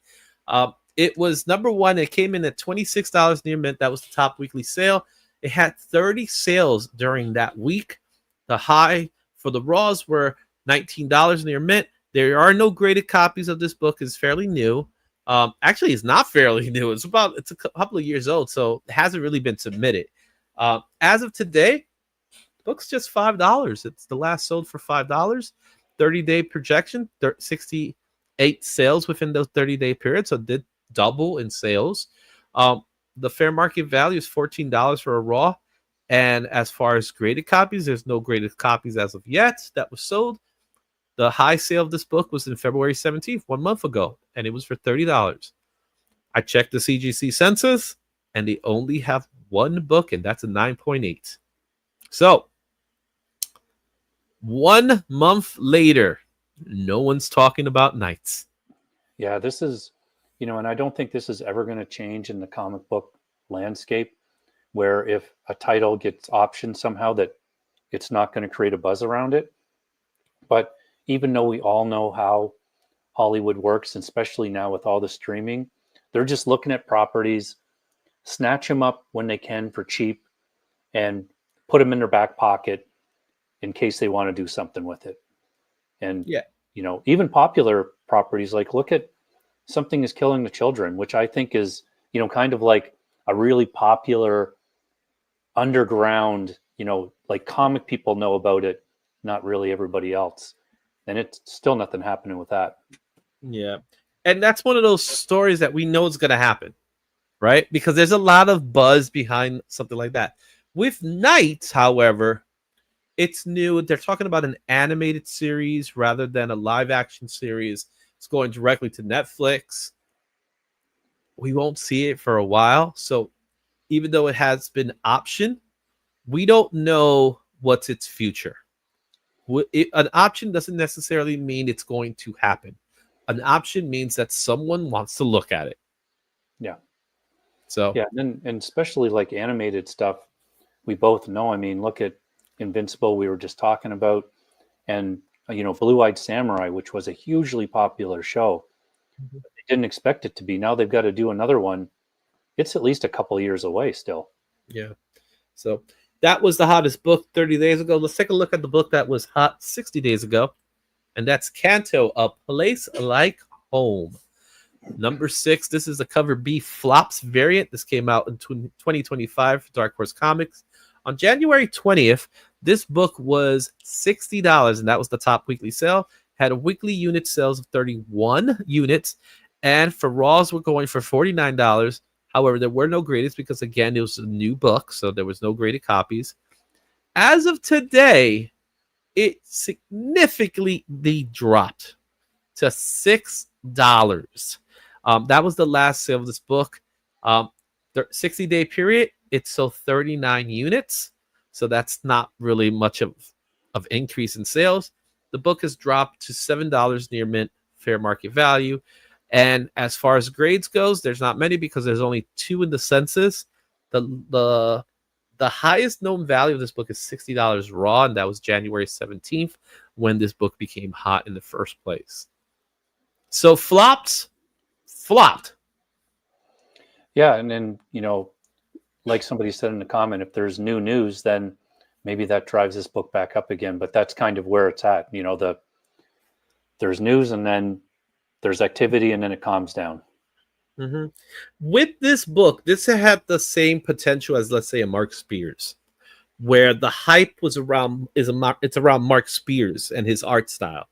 S1: It was #1. It came in at $26 near mint. That was the top weekly sale. It had 30 sales during that week. The high for the Raws were $19 near mint. There are no graded copies of this book. It's fairly new. Actually, it's not fairly new. It's a couple of years old, so it hasn't really been submitted. As of today, the book's just $5. It's the last sold for $5. 30-day projection, 68 sales within those 30-day periods, so it did double in sales. The fair market value is $14 for a raw. And as far as graded copies, there's no graded copies as of yet that was sold. The high sale of this book was in February 17th, 1 month ago, and it was for $30. I checked the CGC census, and they only have one book, and that's a 9.8. So, 1 month later, no one's talking about Knights.
S2: Yeah, this is, and I don't think this is ever going to change in the comic book landscape, where if a title gets optioned somehow, that it's not going to create a buzz around it. But even though we all know how Hollywood works, and especially now with all the streaming, they're just looking at properties, snatch them up when they can for cheap, and put them in their back pocket in case they want to do something with it. And, even popular properties, like look at Something is Killing the Children, which I think is, kind of like a really popular underground, like comic people know about it, not really everybody else. And it's still nothing happening with that.
S1: Yeah. And that's one of those stories that we know is going to happen, right? Because there's a lot of buzz behind something like that. With Knights, however, it's new. They're talking about an animated series rather than a live action series. It's going directly to Netflix. We won't see it for a while. So even though it has been optioned, we don't know what's its future. An option doesn't necessarily mean it's going to happen. An option means that someone wants to look at it.
S2: Yeah.
S1: So
S2: yeah, and especially like animated stuff, we both know. I mean, look at Invincible, we were just talking about, and Blue-Eyed Samurai, which was a hugely popular show. They didn't expect it to be. Now they've got to do another one. It's at least a couple of years away still.
S1: Yeah. So that was the hottest book 30 days ago. Let's take a look at the book that was hot 60 days ago. And that's Kanto, A Place Like Home. #6. This is the cover B flops variant. This came out in 2025 for Dark Horse Comics. On January 20th, this book was $60, and that was the top weekly sale. had a weekly unit sales of 31 units, and for Raws, we're going for $49. However, there were no graded because, again, it was a new book, so there was no graded copies. As of today, it significantly dropped to $6. That was the last sale of this book. 60-day period, it sold 39 units, so that's not really much of increase in sales. The book has dropped to $7 near mint fair market value. And as far as grades goes, there's not many because there's only 2 in the census. The highest known value of this book is $60 raw, and that was January 17th when this book became hot in the first place. So flopped.
S2: Yeah, and then, like somebody said in the comment, if there's new news, then maybe that drives this book back up again. But that's kind of where it's at. There's news, and then there's activity, and then it calms down.
S1: Mm-hmm. With this book, this had the same potential as, let's say, a Mark Spears, where the hype was around Mark Spears and his art style.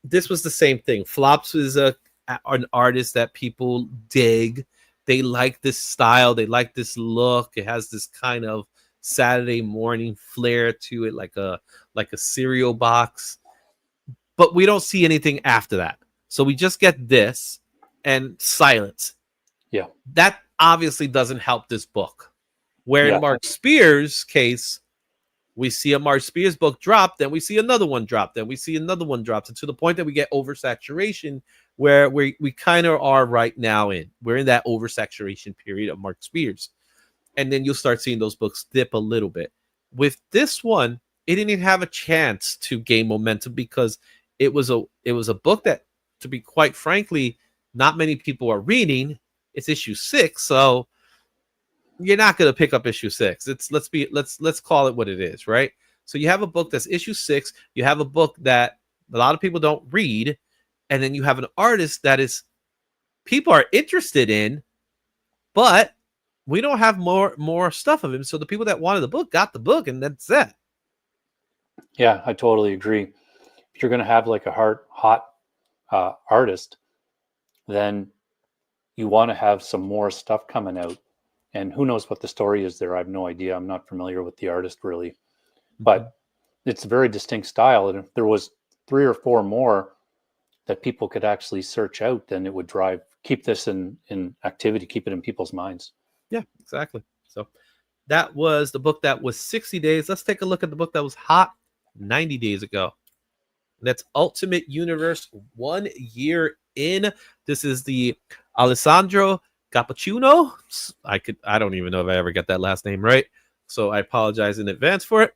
S1: This was the same thing. Flops is an artist that people dig. They like this style. They like this look. It has this kind of Saturday morning flair to it, like a cereal box. But we don't see anything after that. So we just get this and silence.
S2: Yeah.
S1: That obviously doesn't help this book. Where in Mark Spears' case, we see a Mark Spears book drop, then we see another one drop, then we see another one drop, and to the point that we get oversaturation, where we kind of are right now we're in that oversaturation period of Mark Spears. And then you'll start seeing those books dip a little bit. With this one, it didn't even have a chance to gain momentum because it was a book that, to be quite frankly, not many people are reading. It's issue 6, so you're not going to pick up issue 6. Let's call it what it is, right? So you have a book that's issue 6. You have a book that a lot of people don't read, and then you have an artist that is people are interested in, but we don't have more stuff of him. So the people that wanted the book got the book, and that's it.
S2: Yeah, I totally agree. If you're going to have like a hot artist, then you want to have some more stuff coming out. And who knows what the story is there? I have no idea. I'm not familiar with the artist really, but it's a very distinct style. And if there was 3 or 4 more that people could actually search out, then it would keep this in activity, keep it in people's minds.
S1: Yeah, exactly. So that was the book that was 60 days. Let's take a look at the book that was hot 90 days ago. And that's Ultimate Universe 1 year in. This is the Alessandro Cappuccino. I don't even know if I ever got that last name right, so I apologize in advance for it.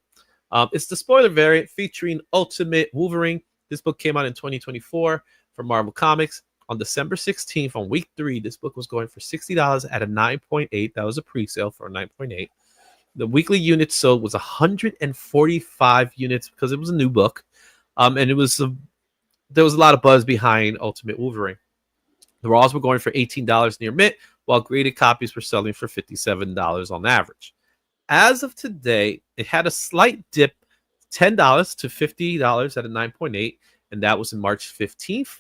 S1: It's the spoiler variant featuring Ultimate Wolverine. This book came out in 2024 for Marvel Comics on December 16th on week 3. This book was going for $60 at a 9.8. That was a pre-sale for a 9.8. The weekly units sold was 145 units because it was a new book, and there was a lot of buzz behind Ultimate Wolverine. The Raws were going for $18 near mint, while graded copies were selling for $57 on average. As of today, it had a slight dip, $10 to $50 at a 9.8, and that was in March 15th.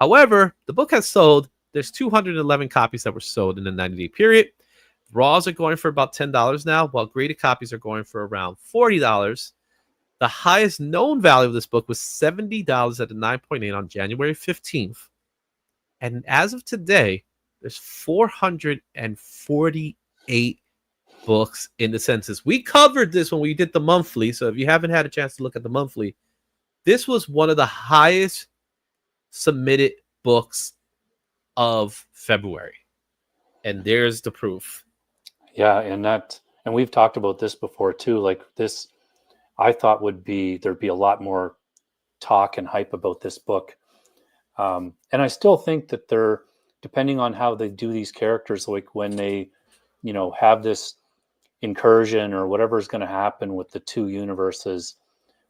S1: However, the book has sold. There's 211 copies that were sold in the 90-day period. Raws are going for about $10 now, while graded copies are going for around $40. The highest known value of this book was $70 at the 9.8 on January 15th. And as of today, there's 448 books in the census. We covered this when we did the monthly, so if you haven't had a chance to look at the monthly, this was one of the highest submitted books of February. And there's the proof.
S2: Yeah, and we've talked about this before too. Like this, I thought there'd be a lot more talk and hype about this book. And I still think that they're, depending on how they do these characters, like when they, have this incursion or whatever is going to happen with the 2 universes,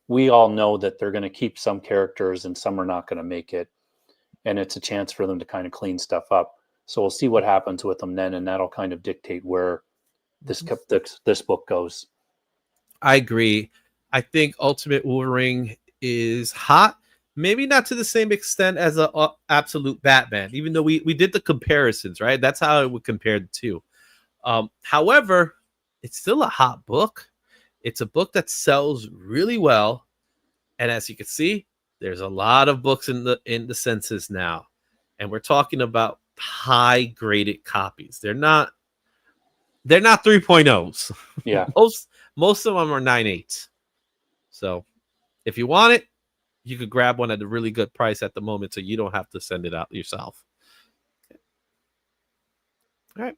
S2: we all know that they're going to keep some characters and some are not going to make it. And it's a chance for them to kind of clean stuff up. So we'll see what happens with them then, and that'll kind of dictate where this book goes.
S1: I agree. I think Ultimate Wolverine is hot. Maybe not to the same extent as a absolute Batman, even though we did the comparisons, right? That's how I would compare the two. However, it's still a hot book. It's a book that sells really well, and as you can see, there's a lot of books in the census now, and we're talking about high graded copies. They're not 3.0s.
S2: Yeah.
S1: most of them are 9.8s. So if you want it, you could grab one at a really good price at the moment, so you don't have to send it out yourself. All right,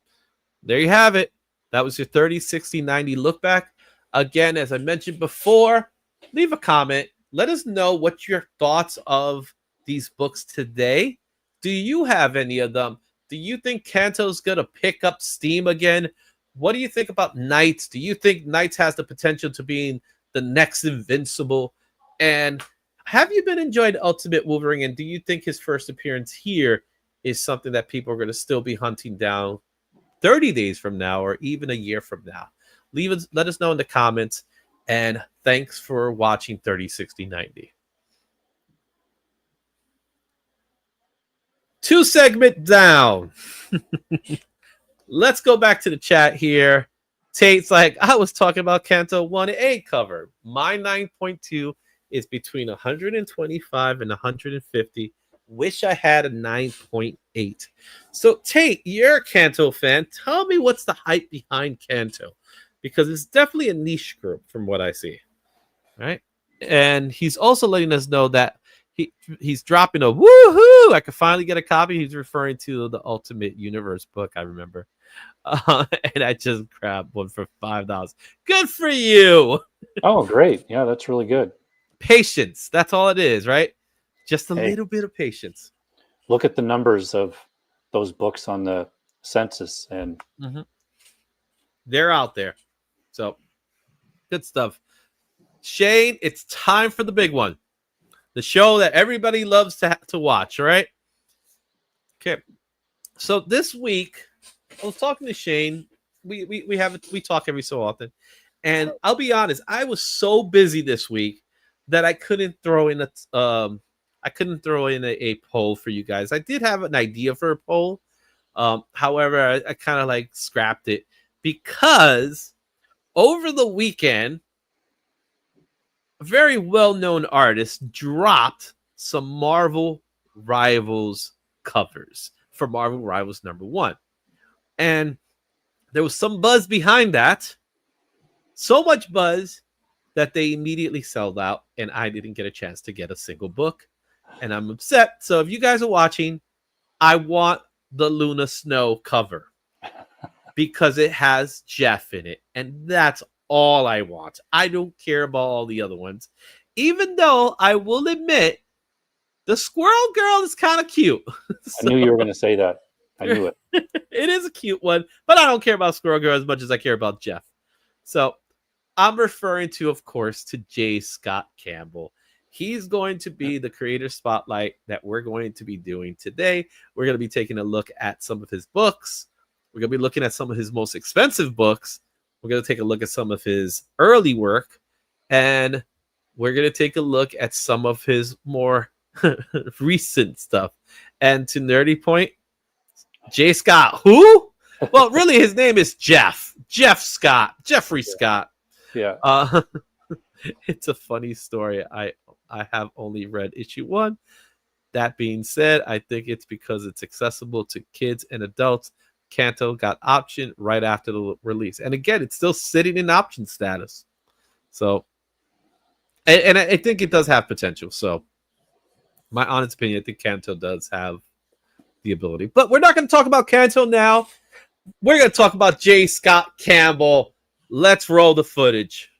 S1: there you have it. That was your 30, 60, 90 look back. Again, as I mentioned before, leave a comment. Let us know what your thoughts of these books today. Do you have any of them? Do you think Kanto's going to pick up steam again? What do you think about Knights? Do you think Knights has the potential to be the next Invincible? And have you been enjoying Ultimate Wolverine? And do you think his first appearance here is something that people are going to still be hunting down 30 days from now or even a year from now? Let us know in the comments. And thanks for watching 30, 60, 90. 2 segment down. Let's go back to the chat here. Tate's like, I was talking about Kanto 1-8 cover. My 9.2 is between 125 and 150. Wish I had a 9.8. So Tate, you're a Kanto fan. Tell me what's the hype behind Kanto, because it's definitely a niche group from what I see. Right? And he's also letting us know that he's dropping a woohoo. I could finally get a copy. He's referring to the Ultimate Universe book, I remember. And I just grabbed one for $5. Good for you.
S2: Oh, great. Yeah, that's really good.
S1: Patience. That's all it is, right? Just a little bit of patience.
S2: Look at the numbers of those books on the census, and
S1: they're out there. So good stuff. Shane, it's time for the big one. The show that everybody loves to watch, all right? Okay. So this week, I was talking to Shane. We talk every so often. And I'll be honest, I was so busy this week that I couldn't throw in a poll for you guys. I did have an idea for a poll. However, I kind of like scrapped it because over the weekend, a very well-known artist dropped some Marvel Rivals covers for Marvel Rivals #1. And there was some buzz behind that. So much buzz that they immediately sold out, and I didn't get a chance to get a single book. And I'm upset. So if you guys are watching, I want the Luna Snow cover because it has Jeff in it. And that's all I want. I don't care about all the other ones. Even though I will admit, the Squirrel Girl is kind of cute.
S2: I knew you were going to say that. I knew it.
S1: It is a cute one, but I don't care about Squirrel Girl as much as I care about Jeff. So I'm referring to, of course, to J. Scott Campbell. He's going to be the creator spotlight that we're going to be doing today. We're going to be taking a look at some of his books. We're going to be looking at some of his most expensive books. We're going to take a look at some of his early work. And we're going to take a look at some of his more recent stuff. And to nerdy point, J. Scott, who? Well, really, his name is Jeff. Jeff Scott. Jeffrey Scott.
S2: Yeah.
S1: It's a funny story. I have only read issue 1. That being said, I think it's because it's accessible to kids and adults. Kanto got option right after the release. And again, it's still sitting in option status. So, and I think it does have potential. So, my honest opinion, I think Kanto does have the ability. But we're not going to talk about Kanto now. We're going to talk about J. Scott Campbell. Let's roll the footage.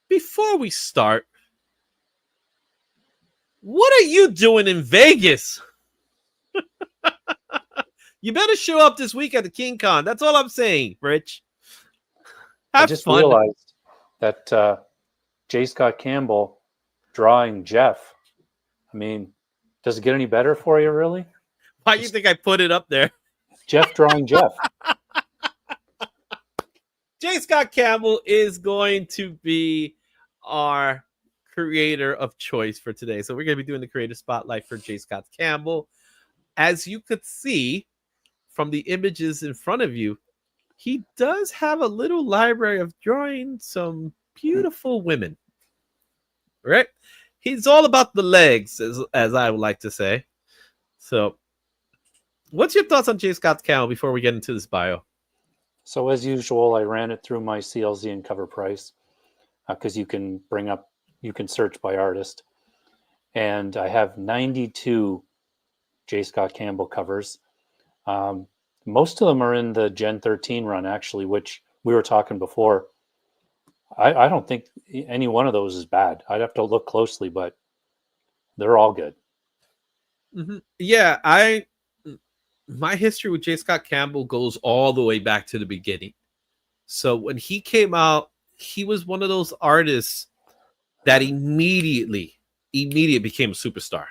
S1: Before we start, what are you doing in Vegas? You better show up this week at the King Con. That's all I'm saying, Rich.
S2: I
S1: Have
S2: just
S1: fun.
S2: realized that J. Scott Campbell drawing Jeff. I mean, does it get any better for you, really?
S1: Why do you think I put it up there?
S2: Jeff drawing Jeff.
S1: J. Scott Campbell is going to be our creator of choice for today. So we're going to be doing the creator spotlight for J. Scott Campbell. As you could see from the images in front of you, he does have a little library of drawing some beautiful women. Right? He's all about the legs, as I would like to say. So, what's your thoughts on J. Scott Campbell before we get into this bio?
S2: So as usual, I ran it through my CLZ and cover price because you can search by artist. And I have 92 J. Scott Campbell covers. Most of them are in the Gen 13 run, actually, which we were talking before. I don't think any one of those is bad. I'd have to look closely, but they're all good.
S1: Mm-hmm. Yeah, my history with J. Scott Campbell goes all the way back to the beginning. So when he came out, he was one of those artists that immediately became a superstar.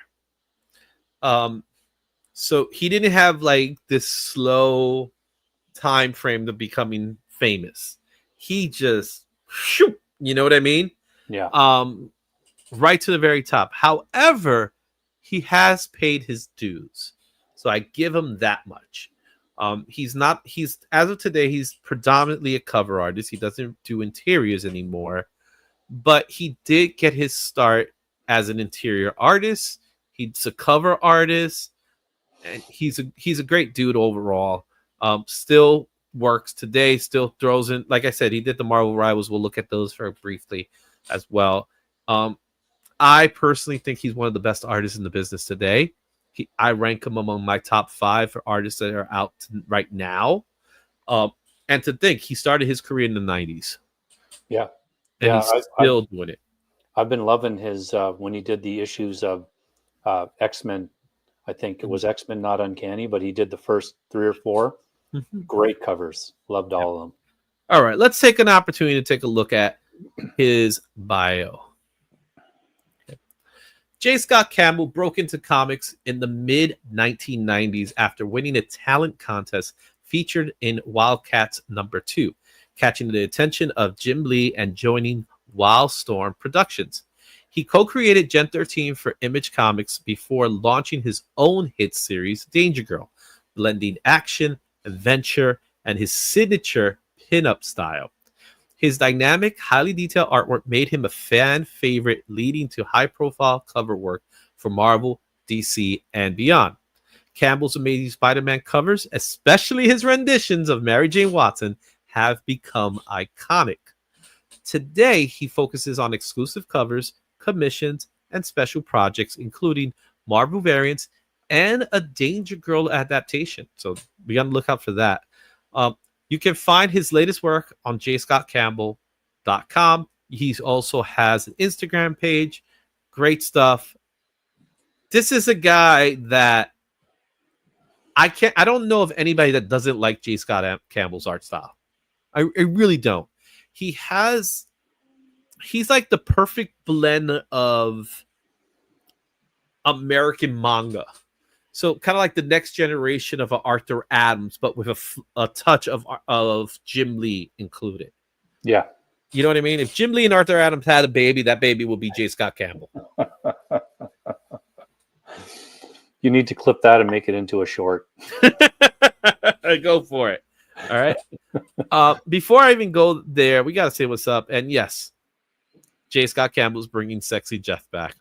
S1: So he didn't have like this slow time frame to becoming famous. He just, you know what I mean?
S2: Yeah.
S1: Right to the very top. However, he has paid his dues. So I give him that much. He's as of today, he's predominantly a cover artist. He doesn't do interiors anymore, but he did get his start as an interior artist. He's a cover artist, and he's a great dude overall. Still works today, still throws in, like I said, he did the Marvel Rivals. We'll look at those very briefly as well. I personally think he's one of the best artists in the business today. I rank him among my top 5 for artists that are out right now. And to think, he started his career in the 90s.
S2: Yeah.
S1: And he's still doing it.
S2: I've been loving his, when he did the issues of X-Men. I think it was X-Men Not Uncanny, but he did the first 3 or 4.
S1: Mm-hmm.
S2: Great covers. Loved all of them. All
S1: right, let's take an opportunity to take a look at his bio. J. Scott Campbell broke into comics in the mid-1990s after winning a talent contest featured in Wildcats #2, catching the attention of Jim Lee and joining Wildstorm Productions. He co-created Gen 13 for Image Comics before launching his own hit series, Danger Girl, blending action, adventure, and his signature pinup style. His dynamic, highly detailed artwork made him a fan favorite, leading to high-profile cover work for Marvel, DC, and beyond. Campbell's Amazing Spider-Man covers, especially his renditions of Mary Jane Watson, have become iconic. Today, he focuses on exclusive covers, commissions, and special projects, including Marvel variants and a Danger Girl adaptation. So be on the lookout for that. You can find his latest work on jscottcampbell.com. He also has an Instagram page. Great stuff. This is a guy that I don't know of anybody that doesn't like J. Scott Campbell's art style. I really don't. He's like the perfect blend of American manga. So kind of like the next generation of Arthur Adams, but with a touch of Jim Lee included.
S2: Yeah.
S1: You know what I mean? If Jim Lee and Arthur Adams had a baby, that baby will be J. Scott Campbell.
S2: You need to clip that and make it into a short.
S1: Go for it. All right. Before I even go there, we got to say what's up. And yes, J. Scott Campbell's bringing Sexy Jeff back.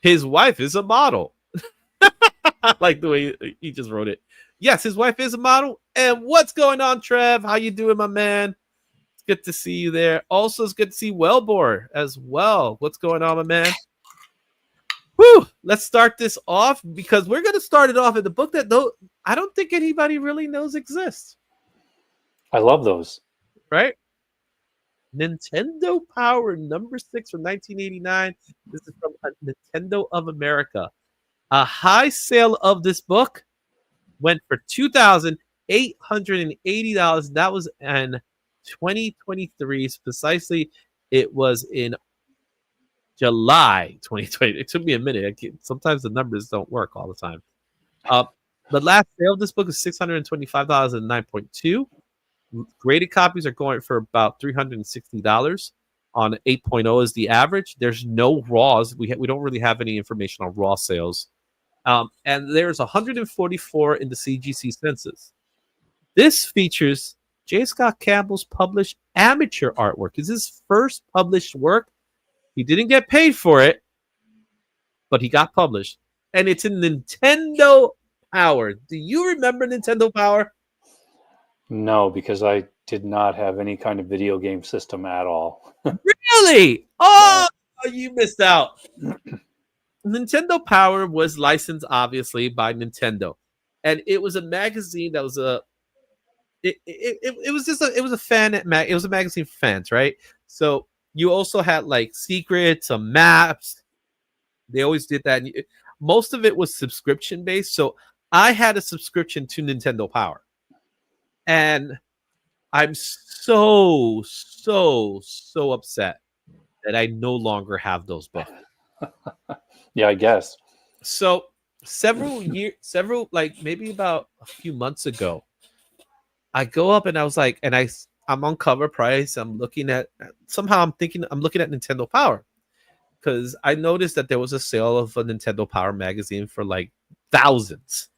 S1: His wife is a model. I like the way he just wrote it. Yes, his wife is a model. And what's going on, Trev? How you doing, my man? It's good to see you there. Also, it's good to see Wellbore as well. What's going on, my man? Whew, let's start this off because we're going to start it off in the book that I don't think anybody really knows exists.
S2: I love those.
S1: Right? Nintendo Power #6 from 1989. This is from Nintendo of America. A high sale of this book went for $2,800. $880. That was in 2023. Precisely, it was in July 2020. It took me a minute. Sometimes the numbers don't work all the time. The last sale of this book is $625 and 9.2. Graded copies are going for about $360. On 8.0 is the average. There's no raws. We don't really have any information on raw sales. And there's 144 in the CGC census. This features J. Scott Campbell's published amateur artwork. It's his first published work. He didn't get paid for it, but he got published. And it's in Nintendo Power. Do you remember Nintendo Power?
S2: No, because I did not have any kind of video game system at all.
S1: Really? Oh, you missed out. Nintendo Power was licensed, obviously, by Nintendo. And it was a magazine that was it was a fan mag. It was a magazine for fans, right? So you also had like secrets, some maps. They always did that. And most of it was subscription based. So I had a subscription to Nintendo Power. And I'm so upset that I no longer have those books.
S2: Yeah, I guess.
S1: So like maybe about a few months ago, I go up and I was like, and I'm on Cover Price. I'm looking at Nintendo Power because I noticed that there was a sale of a Nintendo Power magazine for like thousands,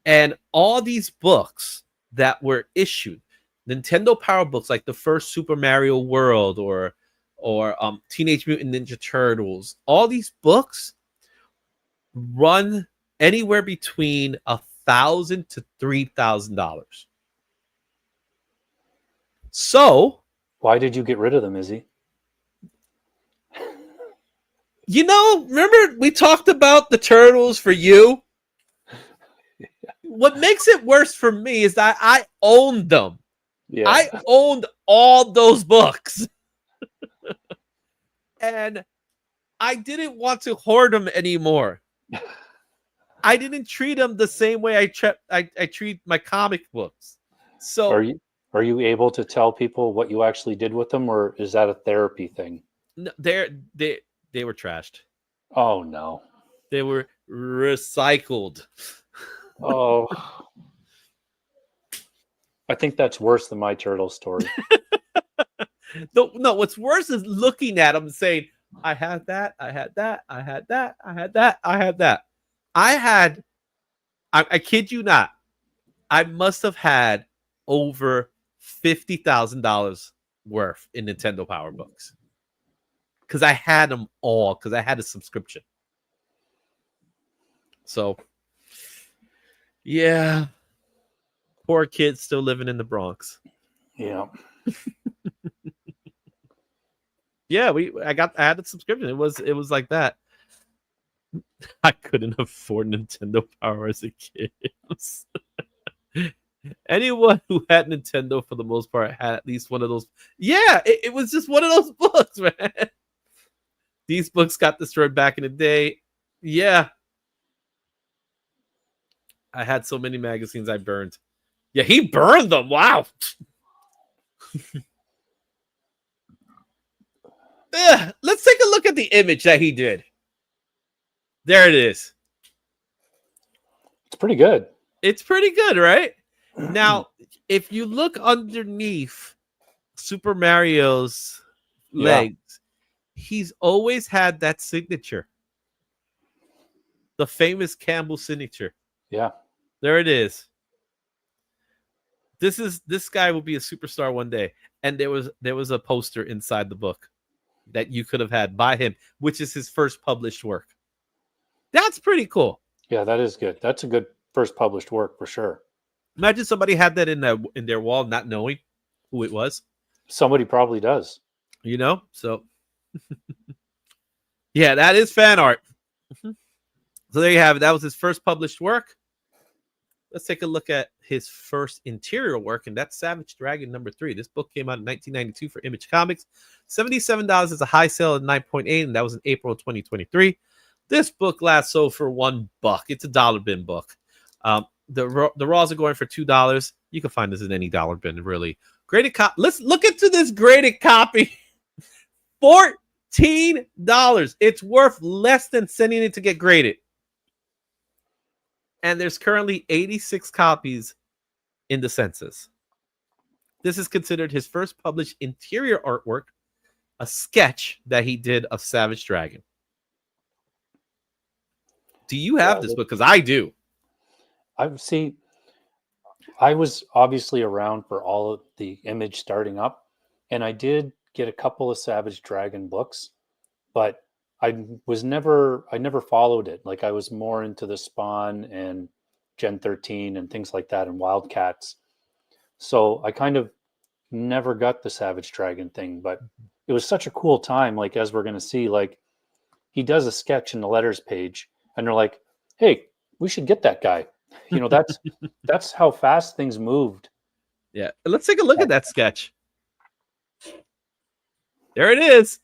S1: and all these books that were issued, Nintendo Power books, like the first Super Mario World or Teenage Mutant Ninja Turtles, all these books run anywhere between $1,000 to $3,000. So,
S2: why did you get rid of them, Izzy?
S1: Remember we talked about the Turtles for you? What makes it worse for me is that I owned them. Yeah. I owned all those books. And I didn't want to hoard them anymore. I didn't treat them the same way I treat my comic books. So
S2: are you able to tell people what you actually did with them, or is that a therapy thing?
S1: No, they were trashed.
S2: Oh no.
S1: They were recycled.
S2: Oh. I think that's worse than my turtle story.
S1: No, what's worse is looking at them and saying, I had that, I had that, I had that, I had that, I had that. I kid you not, I must have had over $50,000 worth in Nintendo Power books. Because I had them all, because I had a subscription. So, yeah. Poor kids still living in the Bronx.
S2: Yeah.
S1: Yeah, I had a subscription. It was like that. I couldn't afford Nintendo Power as a kid. Anyone who had Nintendo for the most part had at least one of those. Yeah, it was just one of those books, man. These books got destroyed back in the day. Yeah. I had so many magazines I burned. Yeah, he burned them. Wow. Let's take a look at the image that he did. There it is.
S2: It's pretty good.
S1: It's pretty good, right? Now, if you look underneath Super Mario's legs, he's always had that signature. The famous Campbell signature.
S2: Yeah.
S1: There it is. This guy will be a superstar one day. And there was a poster inside the book that you could have had by him, which is his first published work. That's pretty cool.
S2: Yeah, that is good. That's a good first published work for sure.
S1: Imagine somebody had that in their wall, not knowing who it was.
S2: Somebody probably does.
S1: So yeah, that is fan art. So there you have it. That was his first published work. Let's take a look at his first interior work, and that's Savage Dragon #3. This book came out in 1992 for Image Comics. $77 is a high sale at 9.8, and that was in April of 2023. This book last sold for $1. It's a dollar bin book. The Raws are going for $2. You can find this in any dollar bin, really. Graded copy. Let's look into this graded copy. $14. It's worth less than sending it to get graded. And there's currently 86 copies in the census. This is considered his first published interior artwork, a sketch that he did of Savage Dragon. Do you have this book? Because I do.
S2: I was obviously around for all of the Image starting up, and I did get a couple of Savage Dragon books, but I never followed it. Like I was more into the Spawn and Gen 13 and things like that and Wildcats. So I kind of never got the Savage Dragon thing, but it was such a cool time. Like, as we're going to see, like he does a sketch in the letters page and they're like, hey, we should get that guy. You know, that's how fast things moved.
S1: Yeah. Let's take a look at that sketch. There it is.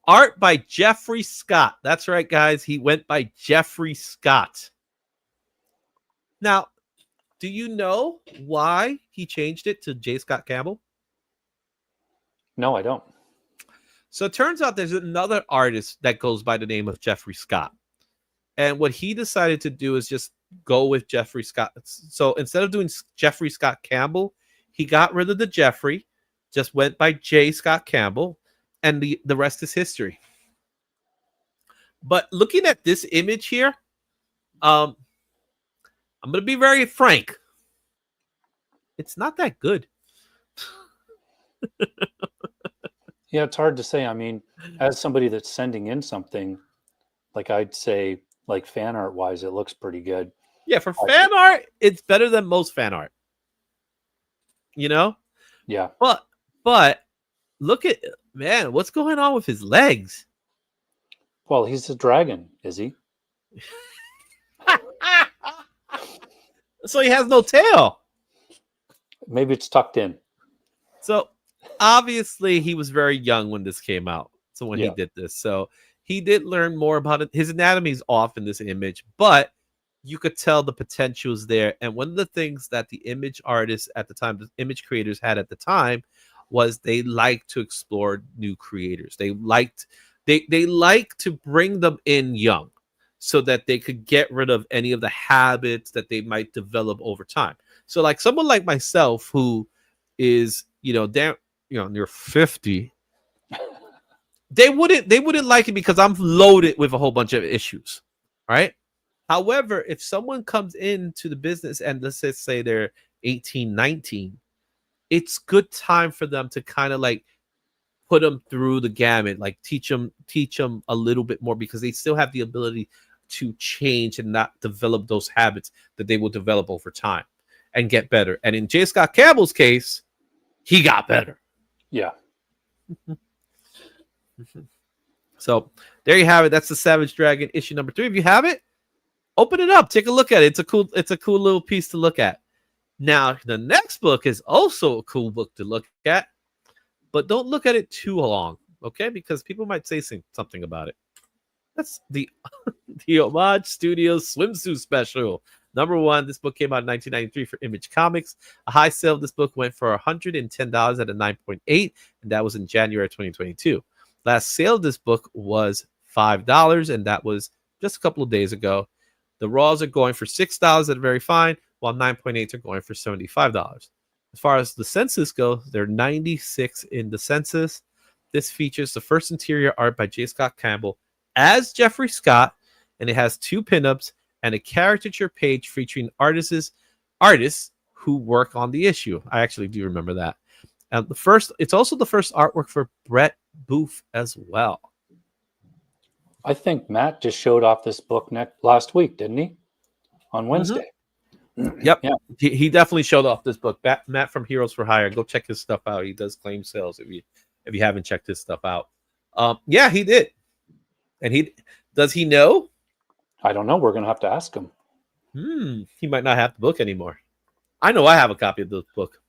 S1: Art by Jeffrey Scott. That's right, guys. He went by Jeffrey Scott. Now, do you know why he changed it to J. Scott Campbell?
S2: No, I don't.
S1: So it turns out there's another artist that goes by the name of Jeffrey Scott. And what he decided to do is just go with Jeffrey Scott. So instead of doing Jeffrey Scott Campbell, he got rid of the Jeffrey, just went by J. Scott Campbell, and the rest is history. But looking at this image here, I'm going to be very frank. It's not that good.
S2: Yeah, it's hard to say. I mean, as somebody that's sending in something, like I'd say, like fan art wise, it looks pretty good.
S1: Yeah, for fan art, it's better than most fan art. You know?
S2: Yeah.
S1: But look at, man, what's going on with his legs?
S2: Well, he's a dragon, is he?
S1: So he has no tail.
S2: Maybe it's tucked in.
S1: So obviously he was very young when this came out. So when he did this, so he did learn more about it. His anatomy is off in this image, but you could tell the potential is there. And one of the things that the image artists at the time, the image creators had at the time, was they liked to explore new creators. They liked to bring them in young, so that they could get rid of any of the habits that they might develop over time. So like someone like myself who is, near 50, they wouldn't like it because I'm loaded with a whole bunch of issues, right? However, if someone comes into the business and let's just say they're 18, 19, it's good time for them to kind of like put them through the gamut, like teach them a little bit more, because they still have the ability to change and not develop those habits that they will develop over time and get better. And in J. Scott Campbell's case, he got better.
S2: Yeah.
S1: So there you have it. That's the Savage Dragon issue number 3. If you have it, open it up, take a look at it. It's a cool little piece to look at. Now, the next book is also a cool book to look at, but don't look at it too long, okay? Because people might say something about it. That's the Homage Studios swimsuit special. Number 1, this book came out in 1993 for Image Comics. A high sale of this book went for $110 at a 9.8, and that was in January 2022. Last sale of this book was $5, and that was just a couple of days ago. The Raws are going for $6 at a very fine, while 9.8s are going for $75. As far as the census goes, there are 96 in the census. This features the first interior art by J. Scott Campbell as Jeffrey Scott, and it has 2 pinups and a caricature page featuring artists who work on the issue. I actually do remember that. And it's also the first artwork for Brett Booth as well.
S2: I think Matt just showed off this book last week, didn't he? On Wednesday.
S1: Mm-hmm. Yep. Yeah. He definitely showed off this book. Matt from Heroes for Hire. Go check his stuff out. He does claim sales if you haven't checked his stuff out. Yeah, he did. And does he know?
S2: I don't know. We're going to have to ask him.
S1: He might not have the book anymore. I know I have a copy of the book.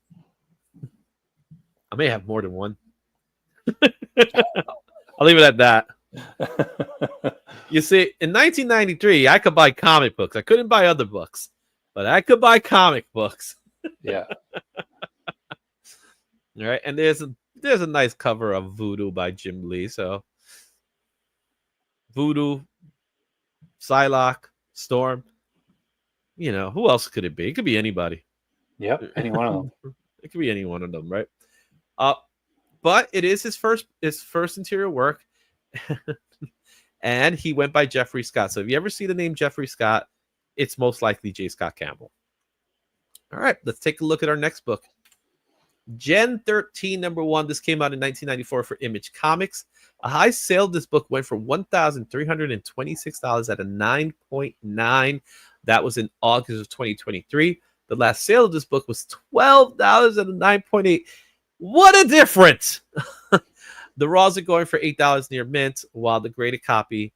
S1: I may have more than one. I'll leave it at that. You see, in 1993, I could buy comic books. I couldn't buy other books. but I could buy comic books.
S2: Yeah.
S1: All right, and there's a nice cover of Voodoo by Jim Lee. So Voodoo, Psylocke, Storm. You know, who else could it be? It could be anybody.
S2: Yep. Any one of them.
S1: It could be any one of them, right? But it is his first interior work. And he went by Jeffrey Scott. So if you ever see the name Jeffrey Scott, it's most likely J. Scott Campbell. All right, let's take a look at our next book. Gen 13, number 1. This came out in 1994 for Image Comics. A high sale of this book went for $1,326 at a 9.9. That was in August of 2023. The last sale of this book was $12 at a 9.8. What a difference! The raws are going for $8 near mint, while the graded copy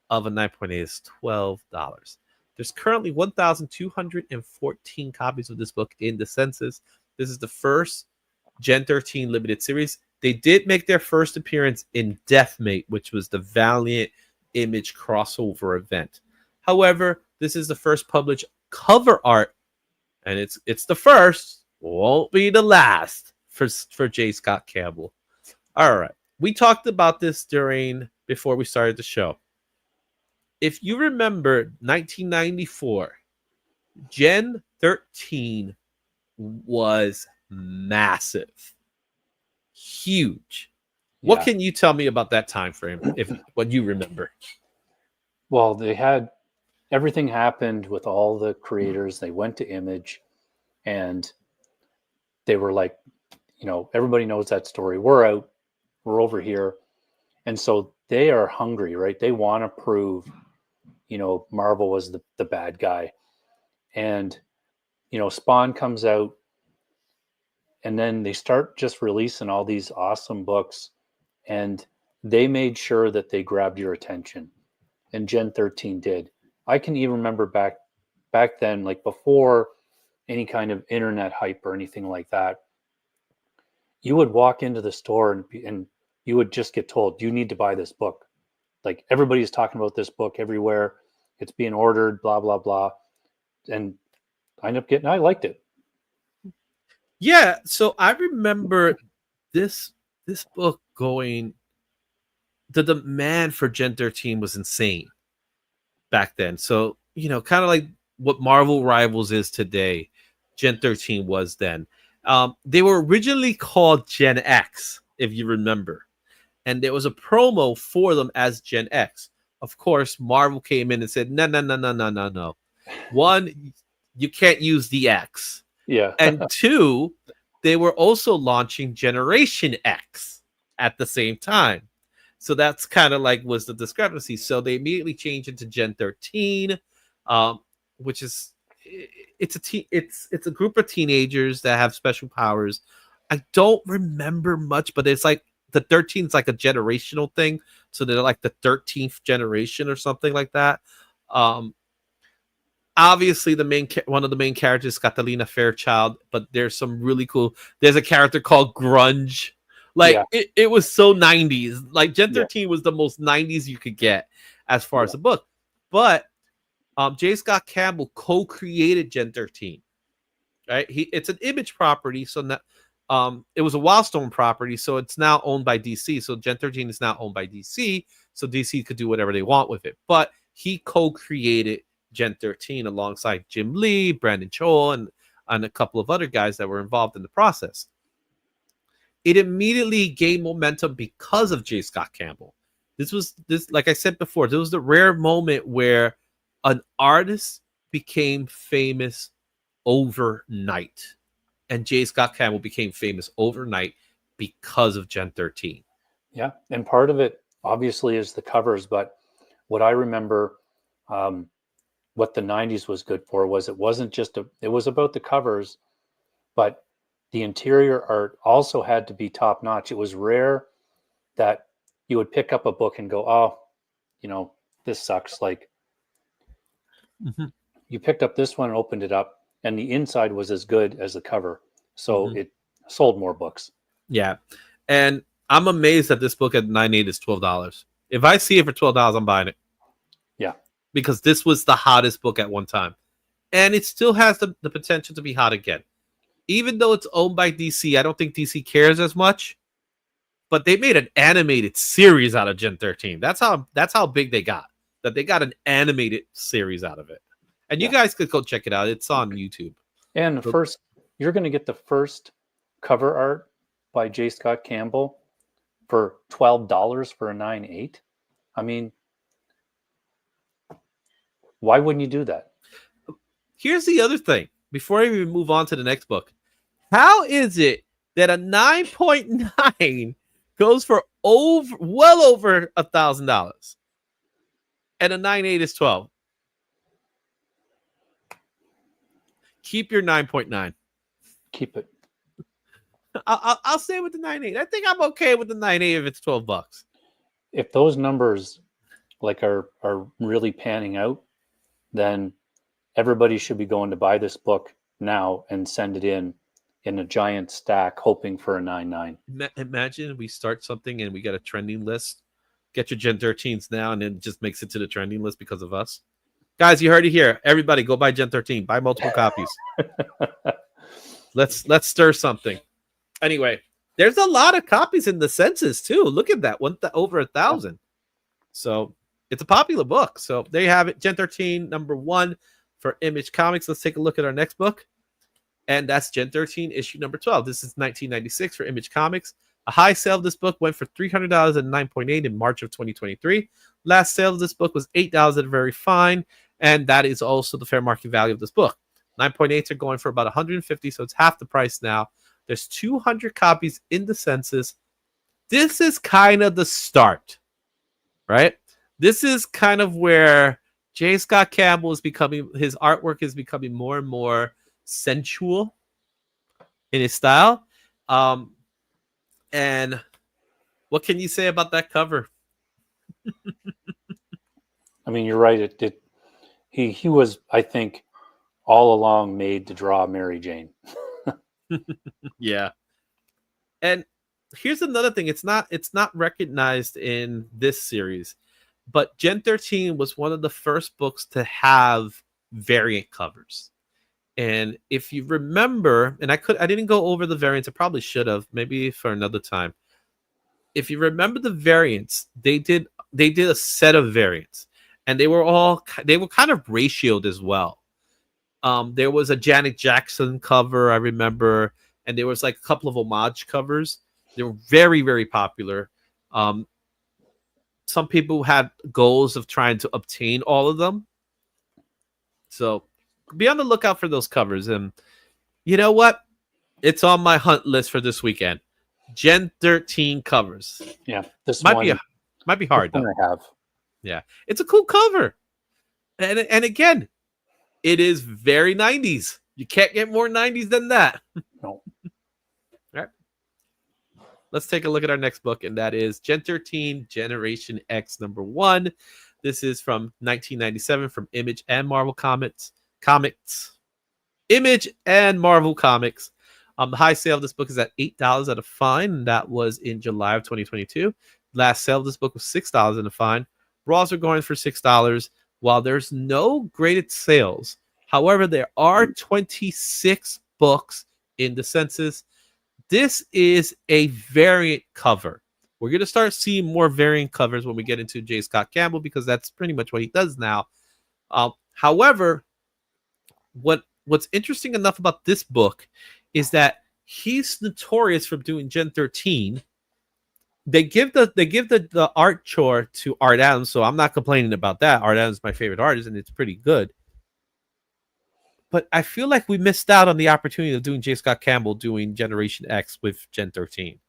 S1: of a 9.8 is $12. There's currently 1,214 copies of this book in the census. This is the first Gen 13 limited series. They did make their first appearance in Deathmate, which was the Valiant Image crossover event. However, this is the first published cover art, and it's the first, won't be the last for J. Scott Campbell. All right. We talked about this before we started the show. If you remember 1994, Gen 13 was massive. Huge.
S2: Yeah.
S1: What can you tell me about that time frame, what you remember?
S2: Well, everything happened with all the creators. They went to Image and they were like, everybody knows that story. We're out. We're over here. And so they are hungry, right? They want to prove, Marvel was the bad guy. And, Spawn comes out and then they start just releasing all these awesome books. And they made sure that they grabbed your attention. And Gen 13 did. I can even remember back then, like before any kind of internet hype or anything like that, you would walk into the store and you would just get told, you need to buy this book. Like everybody's talking about this book everywhere. It's being ordered, blah, blah, blah. And I liked it.
S1: Yeah. So I remember this book going, the demand for Gen 13 was insane back then. So, kind of like what Marvel Rivals is today, Gen 13 was then. They were originally called Gen X, if you remember. And there was a promo for them as Gen X. Of course, Marvel came in and said, no. One, you can't use the X.
S2: Yeah.
S1: And two, they were also launching Generation X at the same time. So that's kind of like was the discrepancy. So they immediately changed into Gen 13, which is it's a group of teenagers that have special powers. I don't remember much, but it's like the 13 is like a generational thing. So they're like the 13th generation or something like that. Obviously, one of the main characters is Catalina Fairchild, but there's some really cool. There's a character called Grunge. Like it was so 90s. Like Gen 13 was the most 90s you could get as far as the book. But J. Scott Campbell co-created Gen 13. Right? It's an Image property, so that it was a Wildstorm property, so it's now owned by DC. So Gen 13 is now owned by DC, so DC could do whatever they want with it. But he co-created Gen 13 alongside Jim Lee, Brandon Chow, and a couple of other guys that were involved in the process. It immediately gained momentum because of J. Scott Campbell. This like I said before, there was the rare moment where an artist became famous overnight. And J. Scott Campbell became famous overnight because of Gen 13.
S2: Yeah. And part of it obviously is the covers, but what I remember, what the 90s was good for was it wasn't just it was about the covers, but the interior art also had to be top notch. It was rare that you would pick up a book and go, oh, this sucks. Like you picked up this one and opened it up and the inside was as good as the cover. So it sold more books.
S1: Yeah. And I'm amazed that this book at 9.8 is $12. If I see it for $12, I'm buying it.
S2: Yeah.
S1: Because this was the hottest book at one time. and it still has the potential to be hot again. Even though it's owned by DC, I don't think DC cares as much. But they made an animated series out of Gen 13. That's how big they got. That they got an animated series out of it. And you guys could go check it out. It's on YouTube.
S2: And you're going to get the first cover art by J. Scott Campbell for $12 for a 9.8. I mean, why wouldn't you do that?
S1: Here's the other thing. Before I even move on to the next book, how is it that a 9.9 goes for well over $1,000, and a 9.8 is 12? Keep your 9.9.
S2: Keep it.
S1: I'll stay with the 9.8. I think I'm okay with the 9.8 if it's $12.
S2: If those numbers are really panning out, then everybody should be going to buy this book now and send it in a giant stack, hoping for a 9.9.
S1: Imagine we start something and we get a trending list. Get your Gen 13s now, and then it just makes it to the trending list because of us. Guys, you heard it here. Everybody, go buy Gen 13. Buy multiple copies. Let's stir something. Anyway, there's a lot of copies in the census too. Look at that, over 1,000. So it's a popular book. So there you have it, Gen 13 #1 for Image Comics. Let's take a look at our next book, and that's Gen 13 issue number 12. This is 1996 for Image Comics. A high sale of this book went for $300 at 9.8 in March of 2023. Last sale of this book was $8 at a very fine, and that is also the fair market value of this book. 9.8s are going for about $150, so it's half the price now. There's 200 copies in the census. This is kind of the start, right? This is kind of where J. Scott Campbell his artwork is becoming more and more sensual in his style. And what can you say about that cover?
S2: I mean, you're right. He was, I think, all along made to draw Mary Jane.
S1: Yeah. And here's another thing. It's not recognized in this series, but Gen 13 was one of the first books to have variant covers. And if you remember, and I didn't go over the variants, I probably should have, maybe for another time. If you remember the variants, they did a set of variants, and they were kind of ratioed as well. There was a Janet Jackson cover, I remember, and there was like a couple of homage covers. They were very, very popular. Some people had goals of trying to obtain all of them. So be on the lookout for those covers. And you know what? It's on my hunt list for this weekend. Gen 13 covers.
S2: Yeah, this
S1: might be hard though.
S2: I have.
S1: Yeah, it's a cool cover, and again, it is very 90s. You can't get more 90s than that.
S2: No. All
S1: right. Let's take a look at our next book, and that is Gen 13 Generation X #1. This is from 1997 from Image and Marvel Comics. Image and Marvel Comics. The high sale of this book is at $8 at a fine, and that was in July of 2022. Last sale of this book was $6 at a fine. Raws are going for $6. While there's no graded sales, however, there are 26 books in the census. This is a variant cover. We're going to start seeing more variant covers when we get into J. Scott Campbell, because that's pretty much what he does now. However, what's interesting enough about this book is that he's notorious for doing Gen 13. They give the art chore to Art Adams, so I'm not complaining about that. Art Adams is my favorite artist, and it's pretty good. But I feel like we missed out on the opportunity of doing J. Scott Campbell doing Generation X with Gen 13.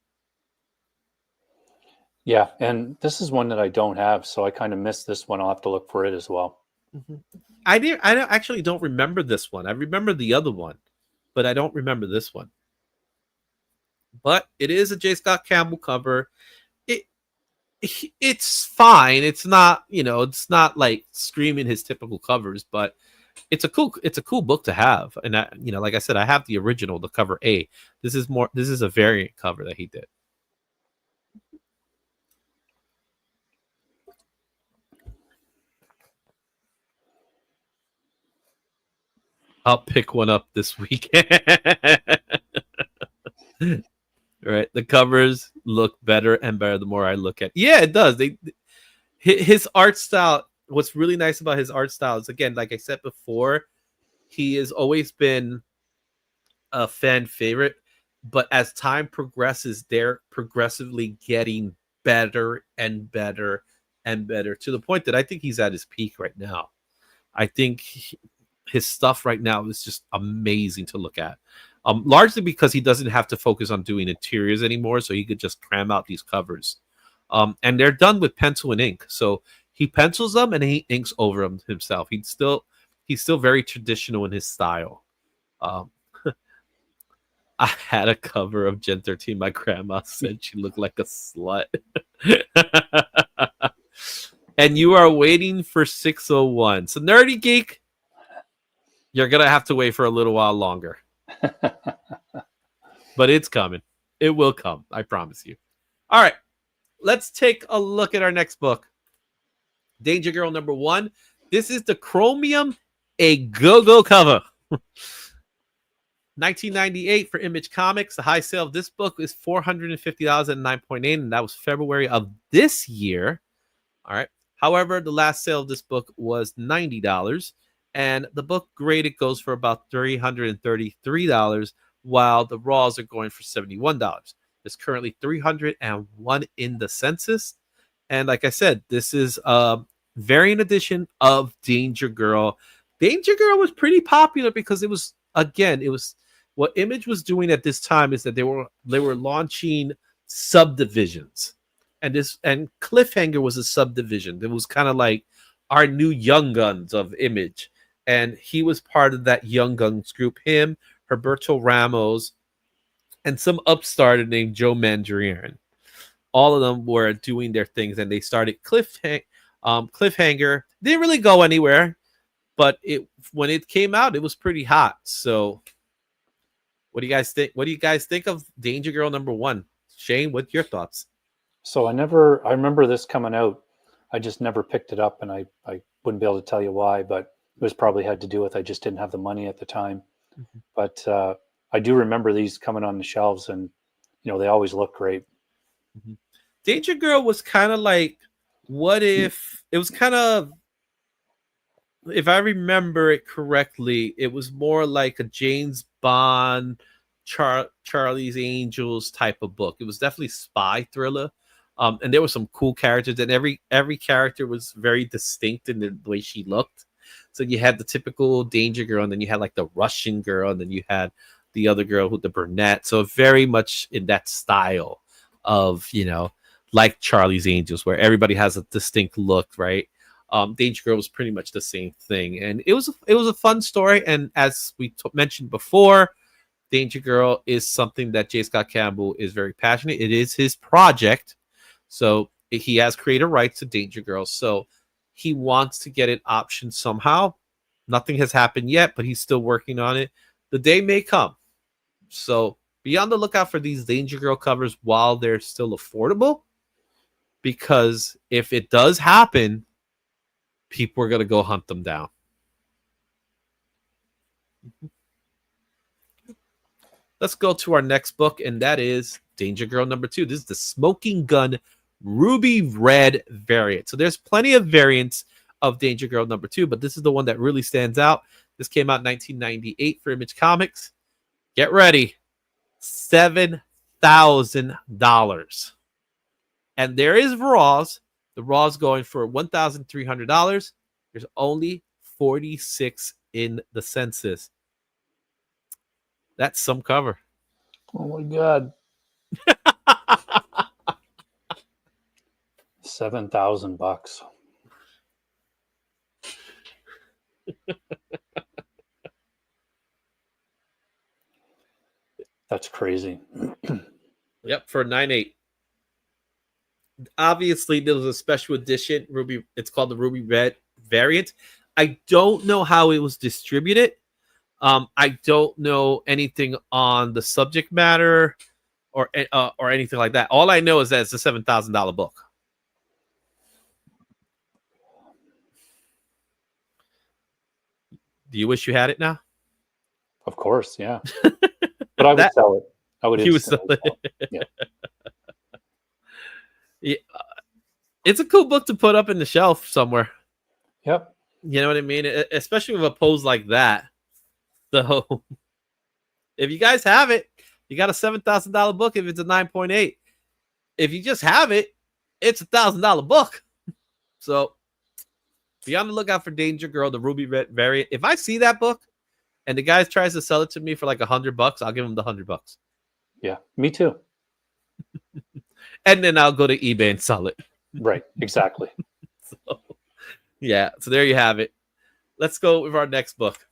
S2: Yeah, and this is one that I don't have, so I kind of missed this one. I'll have to look for it as well.
S1: Mm-hmm. I actually don't remember this one. I remember the other one, but I don't remember this one. But it is a J. Scott Campbell cover. It's fine. It's not, it's not like screaming his typical covers, but it's a cool book to have. And like I said, I have the original, the cover A. This is a variant cover that he did. I'll pick one up this week. Right, the covers look better and better the more I look at. Yeah, it does. His art style. What's really nice about his art style is, again, like I said before, he has always been a fan favorite, but as time progresses, they're progressively getting better and better and better to the point that I think he's at his peak right now. I think his stuff right now is just amazing to look at. Largely because he doesn't have to focus on doing interiors anymore, so he could just cram out these covers. And they're done with pencil and ink. So he pencils them and he inks over them himself. He's still very traditional in his style. I had a cover of Gen 13. My grandma said she looked like a slut. And you are waiting for 601. So, Nerdy Geek, you're going to have to wait for a little while longer. But it's coming. It will come. I promise you. All right. Let's take a look at our next book. Danger Girl #1. This is the Chromium A Go-Go cover. 1998 for Image Comics. The high sale of this book is $450 at 9.8, and that was February of this year. All right. However, the last sale of this book was $90, and the book graded goes for about $333, while the raws are going for $71. There's currently 301 in the census, and like I said, this is a variant edition of Danger Girl. Danger Girl was pretty popular because it was what Image was doing at this time is that they were launching subdivisions. And Cliffhanger was a subdivision. It was kind of like our new Young Guns of Image. And he was part of that Young Guns group. Him, Herberto Ramos, and some upstart named Joe Mandarin. All of them were doing their things, and they started Cliffhanger. Didn't really go anywhere, but when it came out, it was pretty hot. So, what do you guys think? What do you guys think of Danger Girl #1? Shane, what's your thoughts?
S2: So I remember this coming out. I just never picked it up, and I wouldn't be able to tell you why, but it was probably had to do with I just didn't have the money at the time. Mm-hmm. But I do remember these coming on the shelves, and they always look great.
S1: Mm-hmm. Danger Girl was kind of like, what if it was kind of, if I remember it correctly, it was more like a James Bond, Charlie's Angels type of book. It was definitely spy thriller. And there were some cool characters, and every character was very distinct in the way she looked. So you had the typical Danger Girl, and then you had like the Russian girl, and then you had the other girl with the brunette. So very much in that style of, like Charlie's Angels, where everybody has a distinct look, right? Danger Girl was pretty much the same thing, and it was a fun story. And as we mentioned before, Danger Girl is something that J. Scott Campbell is very passionate. It is his project. So he has creator rights to Danger Girl. So he wants to get it optioned somehow. Nothing has happened yet, but he's still working on it. The day may come. So be on the lookout for these Danger Girl covers while they're still affordable. Because if it does happen, people are going to go hunt them down. Let's go to our next book, and that is Danger Girl #2. This is the Smoking Gun Ruby Red variant. So there's plenty of variants of Danger Girl #2, but this is the one that really stands out. This came out in 1998 for Image Comics. Get ready. $7,000. And there is raws. The raws going for $1,300. There's only 46 in the census. That's some cover.
S2: Oh my God. $7,000. That's crazy.
S1: Yep, for 9.8. Obviously, there was a special edition Ruby. It's called the Ruby Red variant. I don't know how it was distributed. I don't know anything on the subject matter or anything like that. All I know is that it's a $7,000 book. Do you wish you had it now?
S2: course, yeah. But I would
S1: That
S2: sell it. I would
S1: you would
S2: instantly
S1: sell
S2: sell it. Yeah.
S1: Yeah, it's a cool book to put up in the shelf somewhere.
S2: Yep.
S1: You know what I mean? Especially with a pose like that. So if you guys have it, you got a $7,000 book. If it's a 9.8, if you just have it, it's $1,000 book. So be on the lookout for Danger Girl, the Ruby Red variant. If I see that book and the guy tries to sell it to me for like $100, I'll give him the $100.
S2: Yeah. Me too.
S1: And then I'll go to eBay and sell it.
S2: Right. Exactly.
S1: So, yeah. So there you have it. Let's go with our next book.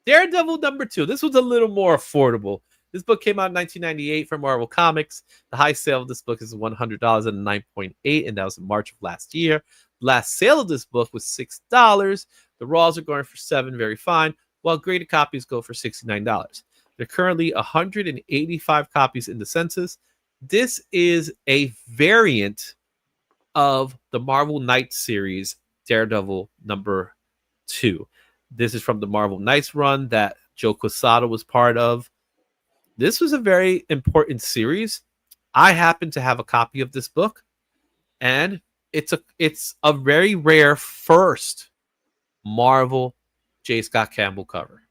S1: Daredevil #2. This was a little more affordable. This book came out in 1998 from Marvel Comics. The high sale of this book is $100 at 9.8, and that was in March of last year. The last sale of this book was $6. The raws are going for $7, very fine, while graded copies go for $69. There are currently 185 copies in the census. This is a variant of the Marvel Knights series, Daredevil #2. This is from the Marvel Knights run that Joe Quesada was part of. This was a very important series. I happen to have a copy of this book, and it's a very rare first Marvel J. Scott Campbell cover.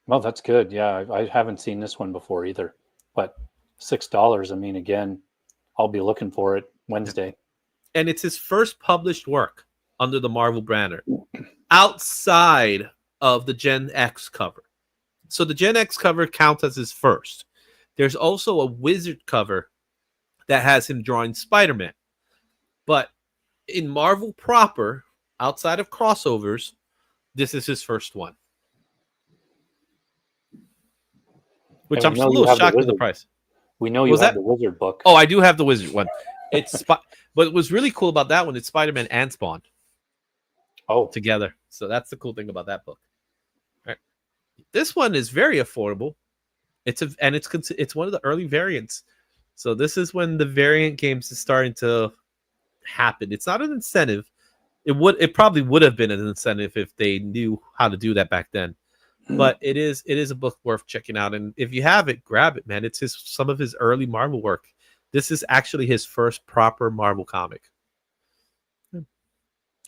S2: Well, that's good. Yeah, I haven't seen this one before either. But $6, I mean, again, I'll be looking for it Wednesday.
S1: And it's his first published work under the Marvel banner outside of the Gen X cover. So the Gen X cover counts as his first. There's also a Wizard cover that has him drawing Spider-Man. But in Marvel proper, outside of crossovers, this is his first one. Which I'm a little shocked with the price.
S2: We know you have the Wizard book.
S1: Oh, I do have the Wizard one. But what was really cool about that one, it's Spider-Man and Spawn.
S2: Oh,
S1: together. So that's the cool thing about that book. All right. This one is very affordable. It's one of the early variants. So this is when the variant games is starting to happen. It's not an incentive. It probably would have been an incentive if they knew how to do that back then. But it is a book worth checking out. And if you have it, grab it, man. It's some of his early Marvel work. This is actually his first proper Marvel comic.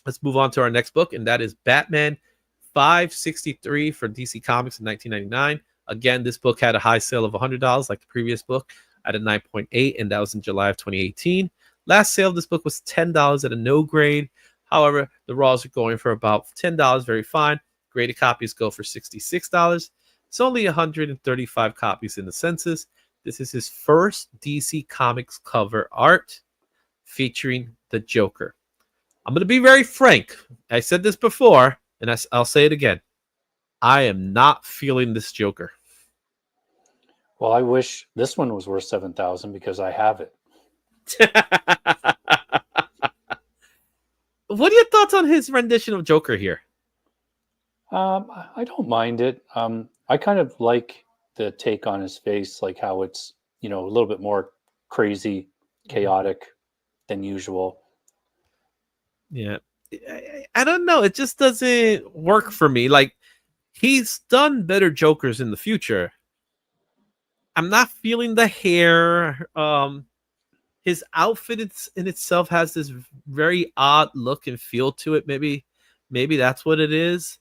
S1: Let's move on to our next book, and that is Batman 563 for DC Comics in 1999. Again, this book had a high sale of $100 like the previous book at a 9.8, and that was in July of 2018. Last sale of this book was $10 at a no grade. However, the raws are going for about $10, very fine. Graded copies go for $66. It's only 135 copies in the census. This is his first DC Comics cover art featuring the Joker. I'm going to be very frank. I said this before, and I'll say it again. I am not feeling this Joker.
S2: Well, I wish this one was worth $7,000 because I have it.
S1: What are your thoughts on his rendition of Joker here?
S2: I don't mind it. I kind of like the take on his face, like how it's, a little bit more crazy, chaotic than usual.
S1: Yeah. I don't know. It just doesn't work for me. Like, he's done better Jokers in the future. I'm not feeling the hair. His outfit in itself has this very odd look and feel to it. Maybe that's what it is.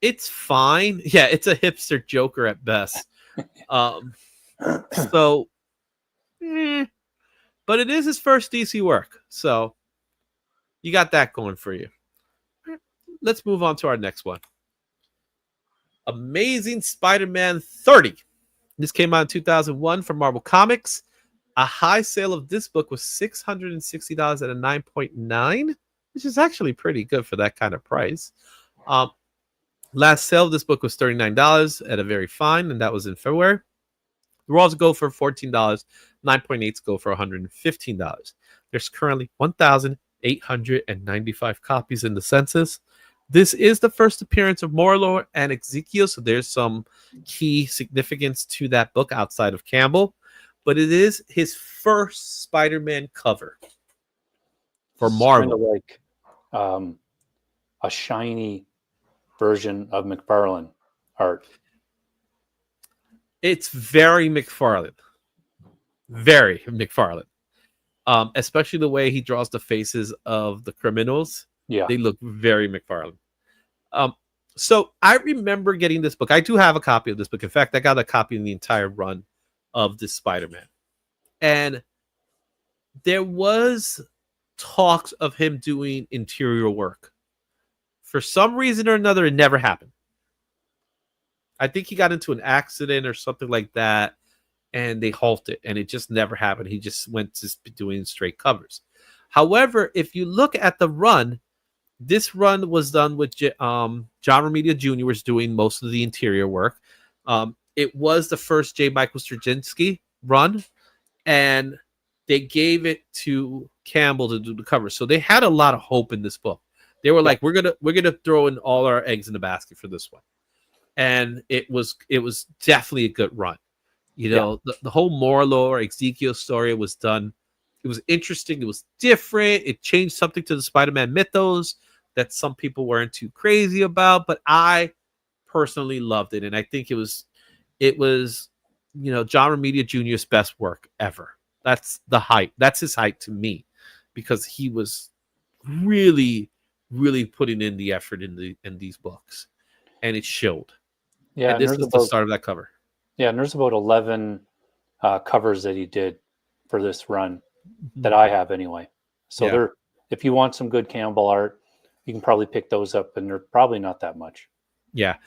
S1: It's fine. Yeah, it's a hipster Joker at best. But it is his first DC work, so you got that going for you. Let's move on to our next one. Amazing Spider-Man 30. This came out in 2001 from Marvel Comics. A high sale of this book was $660 at a 9.9, which is actually pretty good for that kind of price. Last sale of this book was $39 at a very fine, and that was in February. The raws go for $14. 9.8s go for $115. There's currently 1,895 copies in the census. This is the first appearance of Morlor and Ezekiel, so there's some key significance to that book outside of Campbell. But it is his first Spider-Man cover for Marvel.
S2: Kind of like a shiny version of McFarlane. art?
S1: It's very McFarlane. Very McFarlane. Especially the way he draws the faces of the criminals.
S2: Yeah.
S1: They look very McFarlane. So I remember getting this book. I do have a copy of this book. In fact, I got a copy in the entire run of this Spider-Man. And there was talks of him doing interior work. For some reason or another, it never happened. I think he got into an accident or something like that, and they halted, and it just never happened. He just went to doing straight covers. However, if you look at the run, this run was done with John Romita Jr. was doing most of the interior work. It was the first J. Michael Straczynski run, and they gave it to Campbell to do the cover. So they had a lot of hope in this book. They were like, we're gonna throw in all our eggs in the basket for this one, and it was definitely a good run. You know, the whole Morlo or Ezekiel story was done. It was interesting. It was different. It changed something to the Spider-Man mythos that some people weren't too crazy about, but I personally loved it, and I think it was, John Romita Jr.'s best work ever. That's the height. That's his height to me, because he was really, really putting in the effort in these books, and it showed.
S2: Yeah,
S1: and this is the start of that cover.
S2: Yeah, and there's about 11 covers that he did for this run that I have anyway. So if you want some good Campbell art, you can probably pick those up, and they're probably not that much.
S1: Yeah,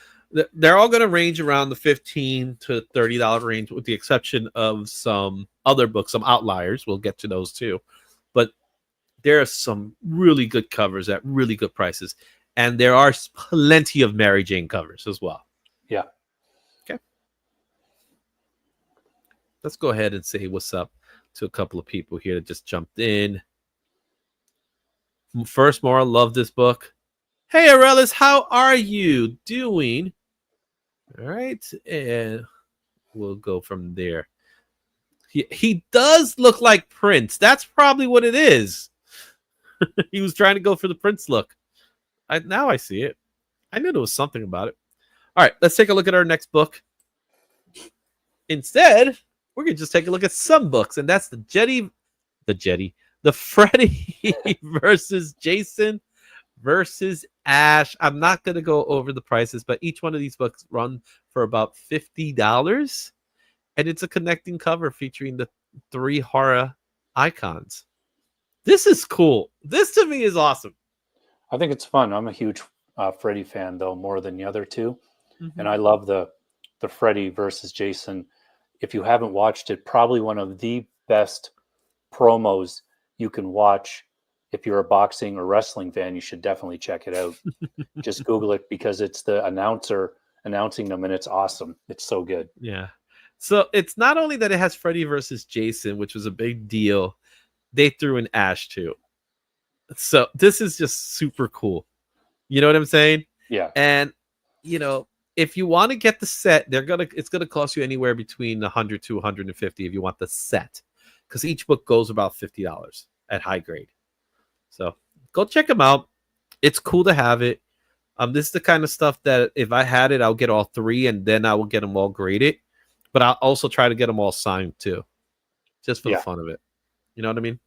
S1: they're all going to range around the $15 to $30 range, with the exception of some other books, some outliers. We'll get to those too, but there are some really good covers at really good prices, and there are plenty of Mary Jane covers as well.
S2: Yeah.
S1: Okay. Let's go ahead and say what's up to a couple of people here that just jumped in. First, Maura, love this book. Hey, Aurelis, how are you doing? All right, and we'll go from there. He does look like Prince. That's probably what it is. He was trying to go for the Prince look. Now I see it. I knew there was something about it. All right, let's take a look at our next book. Instead, we're going to just take a look at some books, and that's the Freddy versus Jason versus Ash. I'm not going to go over the prices, but each one of these books run for about $50, and it's a connecting cover featuring the 3 horror icons. This is cool. This to me is awesome.
S2: I think it's fun. I'm a huge Freddy fan, though, more than the other two. Mm-hmm. And I love the Freddy versus Jason. If you haven't watched it, probably one of the best promos you can watch. If you're a boxing or wrestling fan, you should definitely check it out. Just Google it, because it's the announcer announcing them, and it's awesome. It's so good.
S1: Yeah. So it's not only that it has Freddy versus Jason, which was a big deal. They threw in Ash too. So this is just super cool. You know what I'm saying?
S2: Yeah.
S1: And if you want to get the set, it's gonna cost you anywhere between $100 to $150 if you want the set, because each book goes about $50 at high grade. So go check them out. It's cool to have it. This is the kind of stuff that if I had it, I'll get all 3, and then I will get them all graded. But I'll also try to get them all signed too, just for the fun of it. You know what I mean?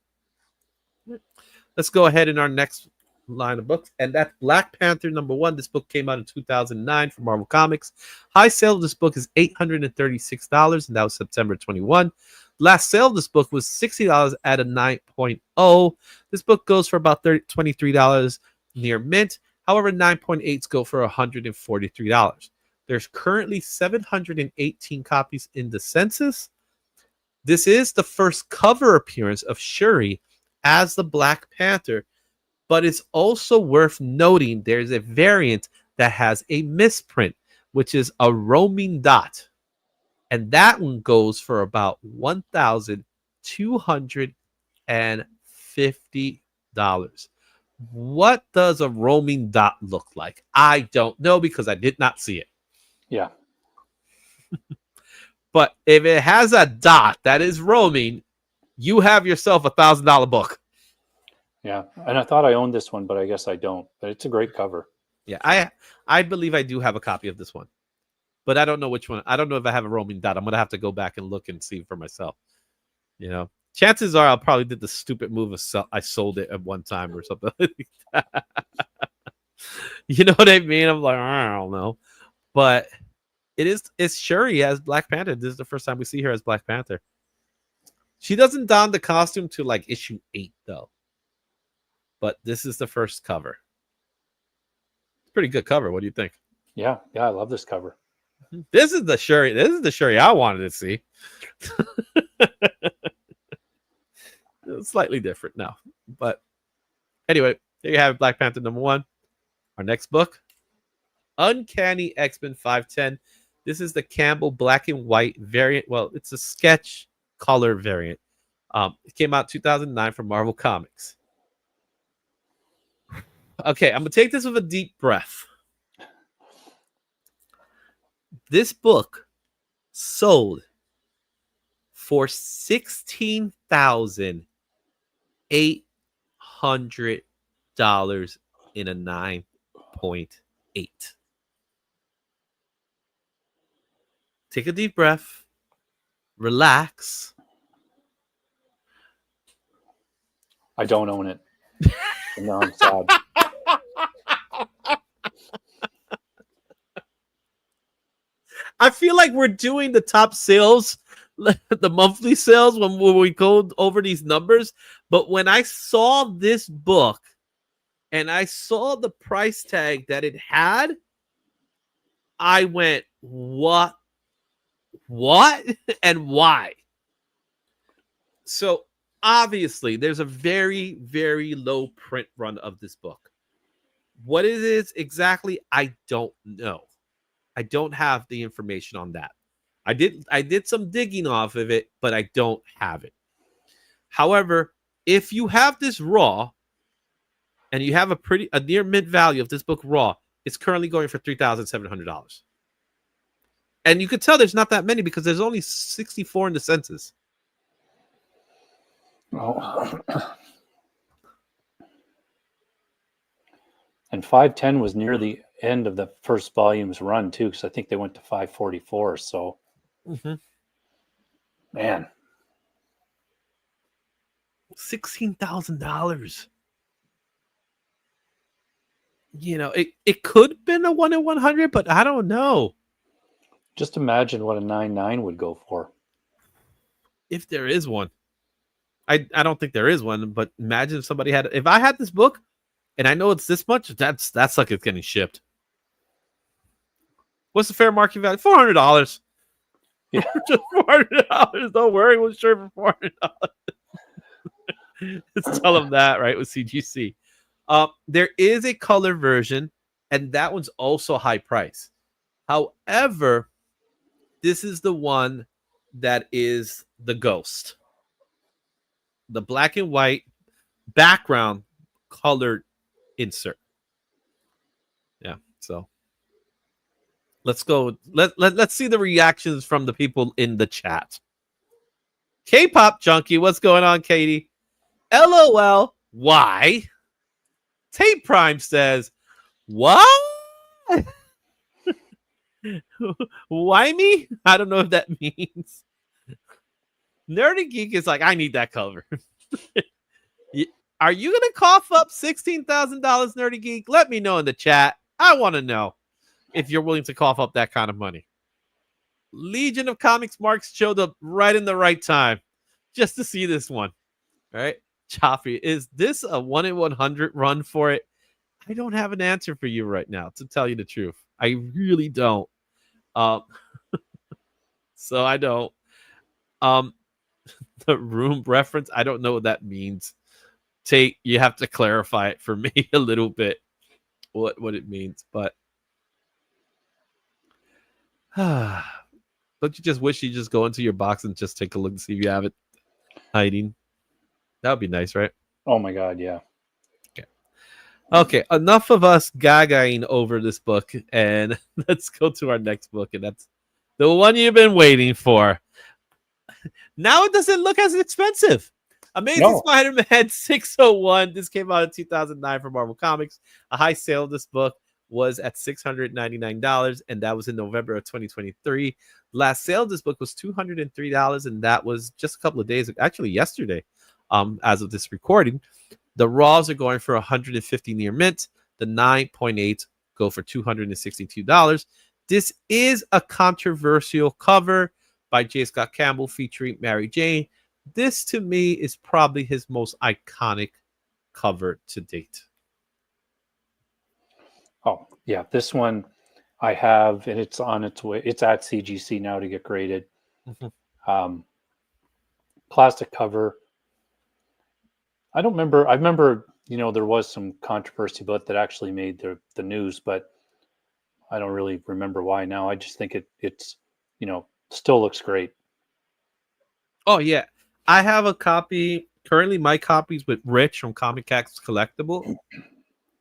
S1: Let's go ahead in our next line of books, and that's Black Panther #1. This book came out in 2009 from Marvel Comics. High sale of this book is $836, and that was September 21. Last sale of this book was $60 at a 9.0. This book goes for about $23 near mint. However, 9.8s go for $143. There's currently 718 copies in the census. This is the first cover appearance of Shuri as the Black Panther, but it's also worth noting there's a variant that has a misprint, which is a roaming dot. And that one goes for about $1,250. What does a roaming dot look like? I don't know, because I did not see it.
S2: Yeah.
S1: But if it has a dot that is roaming, you have yourself $1,000 book.
S2: Yeah. And I thought I owned this one, but I guess I don't. But it's a great cover.
S1: Yeah, I believe I do have a copy of this one. but I don't know which one. I don't know if I have a roaming dot. I'm gonna have to go back and look and see for myself. You know, chances are I'll probably did the stupid move of I sold it at one time or something like that. You know what I mean? I'm like, I don't know, but it's Shuri as Black Panther. This is the first time we see her as Black Panther. She doesn't don the costume to like issue 8 though, but this is the first cover. It's a pretty good cover. What do you think?
S2: Yeah, I love this cover.
S1: This is the Shuri. This is the Shuri I wanted to see. It's slightly different now, but anyway, there you have it, Black Panther #1. Our next book, Uncanny X-Men 510. This is the Campbell black and white variant. Well, it's a sketch color variant. It came out 2009 from Marvel Comics. Okay, I'm gonna take this with a deep breath. This book sold for $16,800 in a 9.8. Take a deep breath. Relax.
S2: I don't own it. No, I'm sad.
S1: I feel like we're doing the top sales, the monthly sales when we go over these numbers. But when I saw this book and I saw the price tag that it had, I went, what? And why? So obviously there's a very, very low print run of this book. What it is exactly, I don't know. I don't have the information on that. I did some digging off of it, but I don't have it. However, if you have this raw and you have a near mint value of this book raw, it's currently going for $3,700. And you could tell there's not that many because there's only 64 in the census.
S2: Oh. And 510 was near the end of the first volume's run too, because I think they went to 544. So, man,
S1: $16,000. You know, it could have been a 1 in 100, but I don't know.
S2: Just imagine what a 9.9 would go for.
S1: If there is one. I don't think there is one, but imagine if somebody had, if I had this book and I know it's this much, that's like it's getting shipped. What's the fair market value? $400.
S2: Yeah.
S1: Just $400. Don't worry, we'll share for $400. Let's tell them that, right? With CGC. There is a color version, and that one's also high price. However, this is the one that is the ghost. The black and white background colored insert. Yeah, so let's go. Let's see the reactions from the people in the chat. K-pop junkie, what's going on, Katie? LOL, why? Tape Prime says, what? Why me? I don't know if that means. Nerdy Geek is like, I need that cover. Are you gonna cough up $16,000, Nerdy Geek? Let me know in the chat. I want to know if you're willing to cough up that kind of money. Legion of Comics Marks showed up right in the right time just to see this one. All right, Chaffee, is this a 1 in 100 run for it? I don't have an answer for you right now, to tell you the truth. I really don't. So I don't. The room reference, I don't know what that means. Tate, you have to clarify it for me a little bit, what it means. But don't you just wish you just go into your box and just take a look and see if you have it hiding? That would be nice, right?
S2: Oh my God, yeah.
S1: Okay, enough of us gagaing over this book, and let's go to our next book, and that's the one you've been waiting for. Now it doesn't look as expensive. Amazing Spider-Man 601. This came out in 2009 from Marvel Comics. A high sale of this book. was at $699, and that was in November of 2023. Last sale of this book was $203, and that was just a couple of days, actually yesterday, as of this recording. The raws are going for $150 near mint. The 9.8 go for $262. This is a controversial cover by J. Scott Campbell featuring Mary Jane. This, to me, is probably his most iconic cover to date.
S2: Oh, yeah. This one I have, and it's on its way. It's at CGC now to get graded. Plastic cover. I don't remember. I remember, there was some controversy about that actually made the news, but I don't really remember why now. I just think it's still looks great.
S1: Oh, yeah. I have a copy. Currently, my copy's with Rich from Comic Cactus Collectible.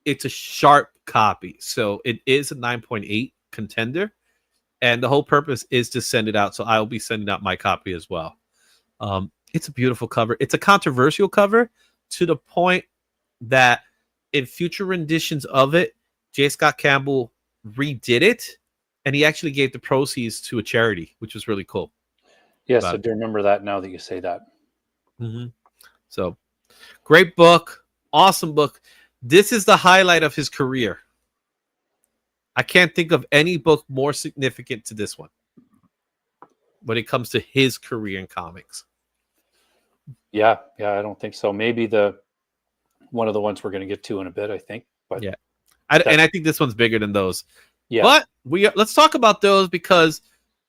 S1: It's a sharp copy. So it is a 9.8 contender. And the whole purpose is to send it out. So I'll be sending out my copy as well. It's a beautiful cover. It's a controversial cover to the point that in future renditions of it, J. Scott Campbell redid it. And he actually gave the proceeds to a charity, which was really cool.
S2: Yes, I do remember that now that you say that.
S1: So, great book. Awesome book. This is the highlight of his career. I can't think of any book more significant to this one when it comes to his career in comics.
S2: Yeah, I don't think so. Maybe one of the ones we're going to get to in a bit, I think. But
S1: yeah, and I think this one's bigger than those.
S2: Yeah,
S1: but let's talk about those because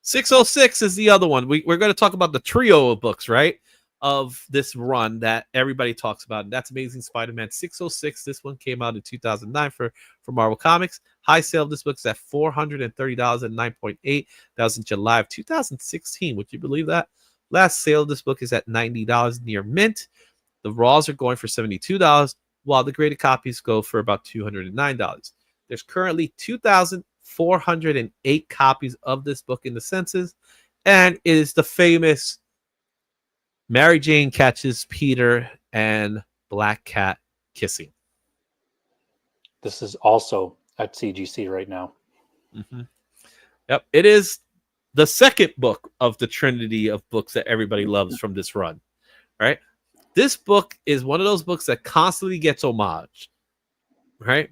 S1: 606 is the other one. We're going to talk about the trio of books, right? Of this run that everybody talks about, and that's Amazing Spider-Man 606. This one came out in 2009 for Marvel Comics. High sale of this book is at $430 at 9.8. That was in July of 2016. Would you believe that? Last sale of this book is at $90 near mint. The raws are going for $72, while the graded copies go for about $209. There's currently 2,408 copies of this book in the census, and it is the famous Mary Jane catches Peter and Black Cat kissing.
S2: This is also at CGC right now.
S1: Yep, it is the second book of the trinity of books that everybody loves from this run, right? This book is one of those books that constantly gets homage, right?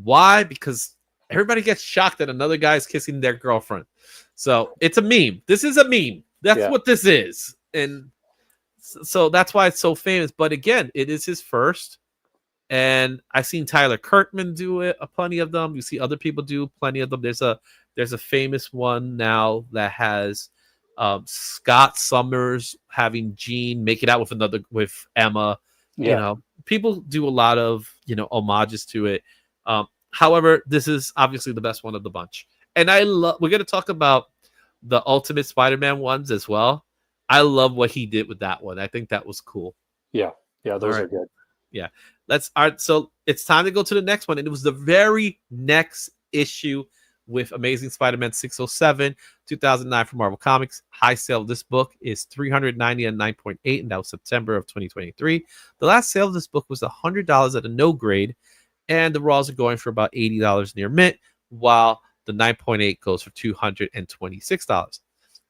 S1: Why? Because everybody gets shocked that another guy is kissing their girlfriend. So it's a meme. This is a meme. That's what this is. And so that's why it's so famous. But again, it is his first. And I've seen Tyler Kirkman do it, plenty of them. You see other people do plenty of them. There's a famous one now that has Scott Summers having Jean make it out with Emma. People do a lot of homages to it. However, this is obviously the best one of the bunch. And we're going to talk about the Ultimate Spider-Man ones as well. I love what he did with that one. I think that was cool.
S2: Yeah, those are good.
S1: Yeah. So it's time to go to the next one. And it was the very next issue with Amazing Spider-Man 607, 2009 from Marvel Comics. High sale of this book is $390 at 9.8, and that was September of 2023. The last sale of this book was $100 at a no grade, and the raws are going for about $80 near mint, while the 9.8 goes for $226.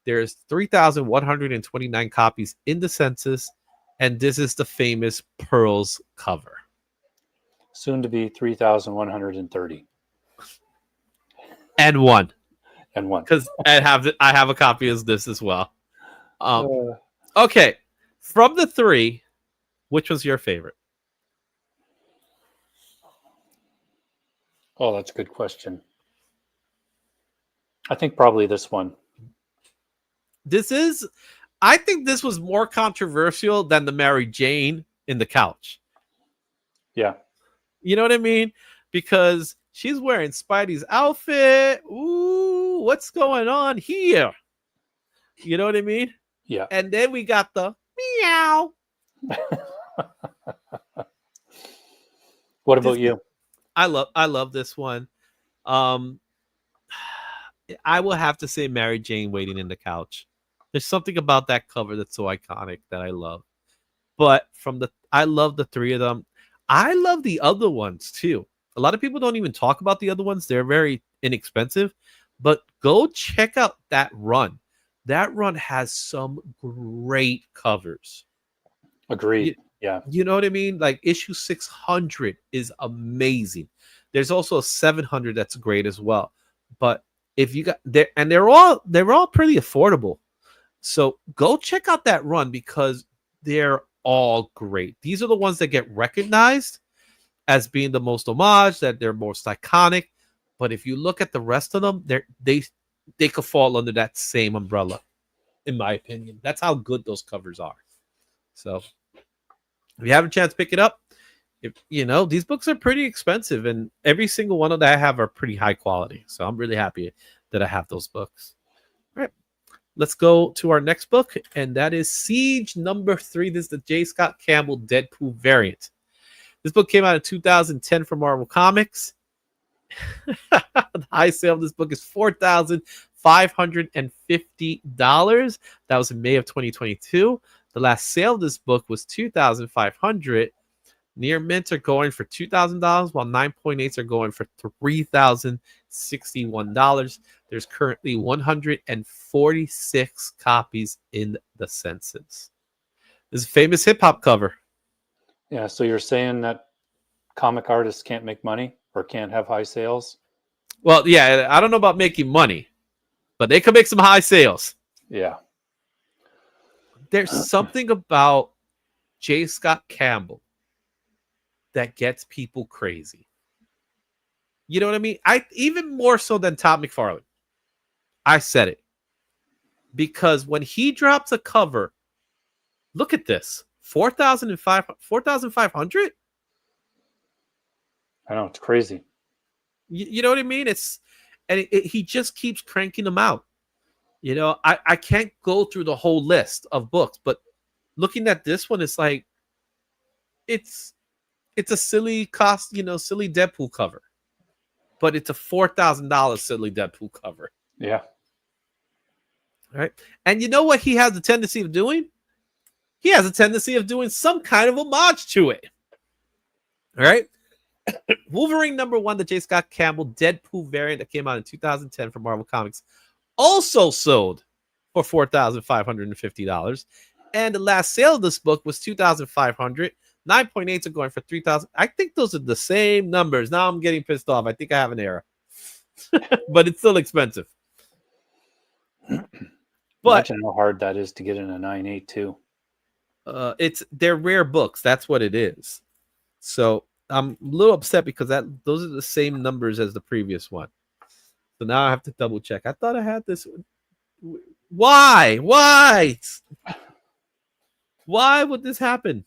S1: There's 3,129 copies in the census, and this is the famous Pearls cover.
S2: Soon to be 3,130.
S1: And one.
S2: Because
S1: I have a copy of this as well. Okay. From the three, which was your favorite?
S2: Oh, that's a good question. I think probably this one.
S1: I think this was more controversial than the Mary Jane in the couch.
S2: Yeah.
S1: You know what I mean? Because she's wearing Spidey's outfit. Ooh, what's going on here? You know what I mean?
S2: Yeah.
S1: And then we got the meow.
S2: What about you?
S1: I love this one. I will have to say Mary Jane waiting in the couch. There's something about that cover that's so iconic that I love. But I love the three of them. I love the other ones too. A lot of people don't even talk about the other ones. They're very inexpensive, but go check out that run. That run has some great covers.
S2: Agreed. Yeah.
S1: You know what I mean? Like issue 600 is amazing. There's also a 700 that's great as well. But if you got there, and they're all pretty affordable. So go check out that run because they're all great. These are the ones that get recognized as being the most homage, that they're most iconic. But if you look at the rest of them, they could fall under that same umbrella, in my opinion. That's how good those covers are. So if you have a chance, pick it up. If you know, these books are pretty expensive, and every single one of that I have are pretty high quality. So I'm really happy that I have those books. All right. Let's go to our next book, and that is Siege #3. This is the J. Scott Campbell Deadpool variant. This book came out in 2010 from Marvel Comics. The high sale of this book is $4,550. That was in May of 2022. The last sale of this book was $2,500. Near mint are going for $2,000, while 9.8s are going for $3,061. There's currently 146 copies in the census. This is a famous hip hop cover.
S2: Yeah. So you're saying that comic artists can't make money or can't have high sales?
S1: Well, yeah, I don't know about making money, but they could make some high sales.
S2: Yeah.
S1: There's something about J. Scott Campbell that gets people crazy. You know what I mean? Even more so than Todd McFarlane. I said it. Because when he drops a cover, look at this. 4,500?
S2: I know, it's crazy.
S1: You know what I mean? He just keeps cranking them out. You know, I can't go through the whole list of books, but looking at this one, it's like it's a silly silly Deadpool cover. But it's a $4,000 silly Deadpool cover.
S2: Yeah.
S1: All right. And you know what he has a tendency of doing? He has a tendency of doing some kind of homage to it. All right. Wolverine #1, the J. Scott Campbell Deadpool variant that came out in 2010 from Marvel Comics, also sold for $4,550. And the last sale of this book was $2,500. 9.8s are going for $3,000. I think those are the same numbers. Now I'm getting pissed off. I think I have an error. But it's still expensive. But
S2: imagine how hard that is to get in a 9.8 too.
S1: They're rare books. That's what it is. So I'm a little upset because those are the same numbers as the previous one. So now I have to double check. I thought I had this. Why? Why would this happen?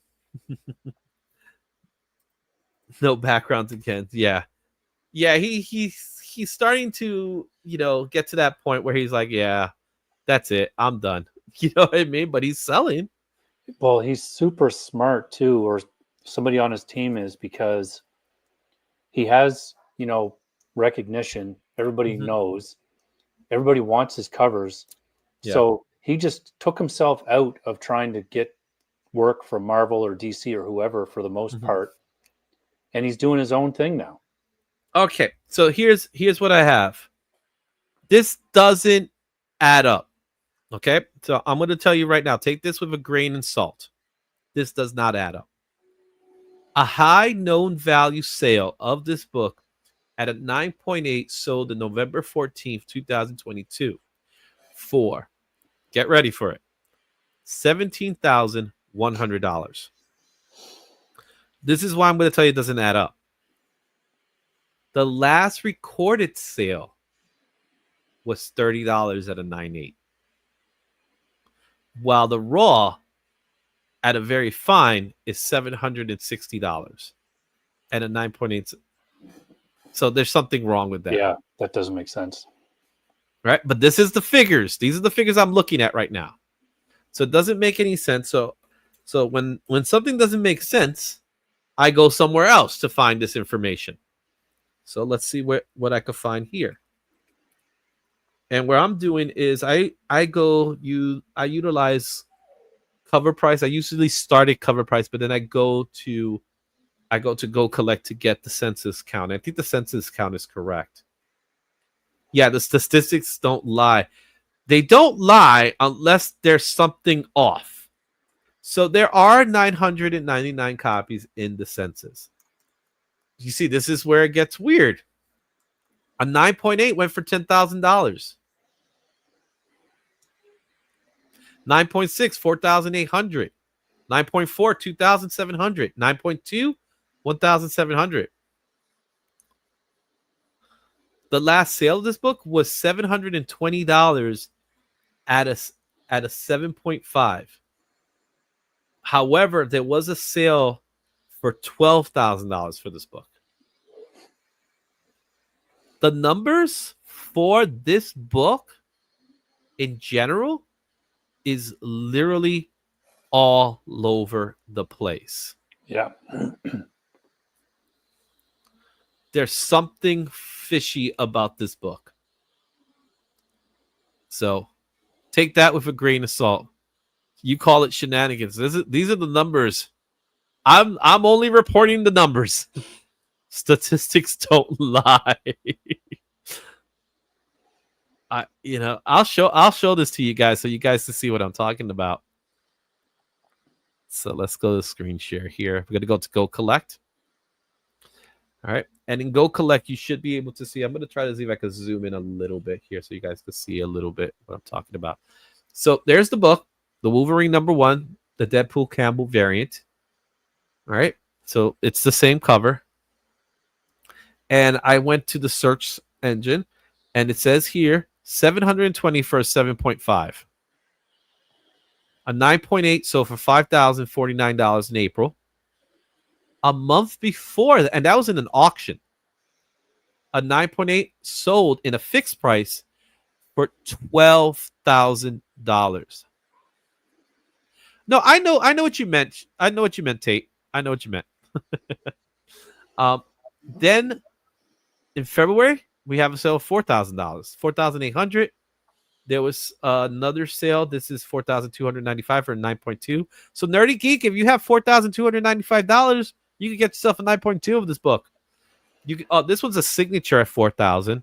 S1: No backgrounds again. Yeah. He's starting to get to that point where he's like, yeah, that's it. I'm done. You know what I mean? But he's selling.
S2: Well, he's super smart too, or somebody on his team is, because he has, recognition. Everybody knows. Everybody wants his covers. Yeah. So he just took himself out of trying to get work from Marvel or DC or whoever for the most part. And he's doing his own thing now.
S1: Okay. So here's what I have. This doesn't add up. Okay. So I'm going to tell you right now, take this with a grain of salt. This does not add up. A high known value sale of this book at a 9.8 sold on November 14th, 2022 for, get ready for it, $17,100. This is why I'm going to tell you it doesn't add up. The last recorded sale was $30 at a 9.8. While the raw at a very fine is $760 and a 9.8. So there's something wrong with that.
S2: Yeah, that doesn't make sense.
S1: Right? But this is the figures. These are the figures I'm looking at right now. So it doesn't make any sense. So when something doesn't make sense, I go somewhere else to find this information. So let's see what I could find here. And where I'm doing is I utilize cover price. I usually start at cover price, but then I go to I go to Go Collect to get the census count. I think the census count is correct. Yeah, the statistics don't lie. They don't lie unless there's something off. So there are 999 copies in the census. You see, this is where it gets weird. A 9.8 went for $10,000. 9.6, 4,800. 9.4, 2,700. 9.2, 1,700. The last sale of this book was $720 at a 7.5. However, there was a sale for $12,000 for this book. The numbers for this book in general is literally all over the place.
S2: Yeah.
S1: There's something fishy about this book. So take that with a grain of salt. You call it shenanigans. These are the numbers. I'm only reporting the numbers. Statistics don't lie. I'll show this to you guys so you guys can see what I'm talking about. So let's go to screen share here. We're gonna go collect. All right, and in Go Collect, you should be able to see. I'm gonna try to see if I can zoom in a little bit here so you guys can see a little bit what I'm talking about. So there's the book, the Wolverine #1, the Deadpool Campbell variant. All right, so it's the same cover. And I went to the search engine, and it says here 720 for a 7.5. A 9.8 sold for $5,049 in April. A month before, and that was in an auction. A 9.8 sold in a fixed price for $12,000. No, I know what you meant. I know what you meant, Tate. I know what you meant. Then in February, we have a sale of $4,000, $4,800. There was another sale. This is $4,295 for a 9.2. So Nerdy Geek, if you have $4,295, you can get yourself a 9.2 of this book. This one's a signature at $4,000.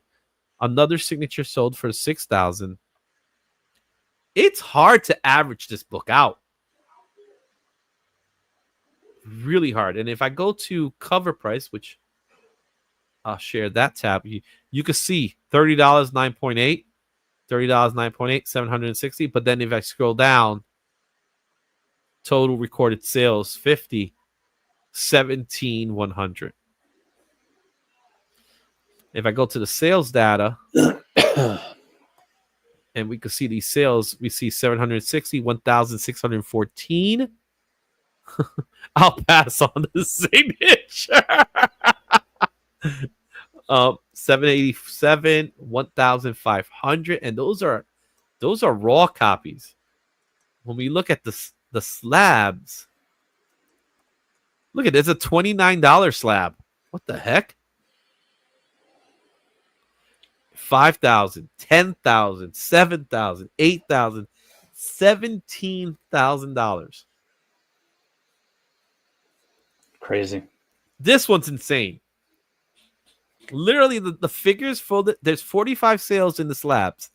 S1: Another signature sold for $6,000. It's hard to average this book out. Really hard. And if I go to cover price, which I'll share that tab, you can see $30, 9.8, $30, 9.8, 760. But then if I scroll down, total recorded sales 50, 17,100. If I go to the sales data and we can see these sales, we see 760, 1,614. I'll pass on the signature. 787, 1,500, and those are raw copies. When we look at the slabs, look at this, a $29 slab. What the heck? 5,000, 10,000, 7,000, 8,000, $17,000.
S2: Crazy.
S1: This one's insane. Literally, the figures there's 45 sales in the slabs,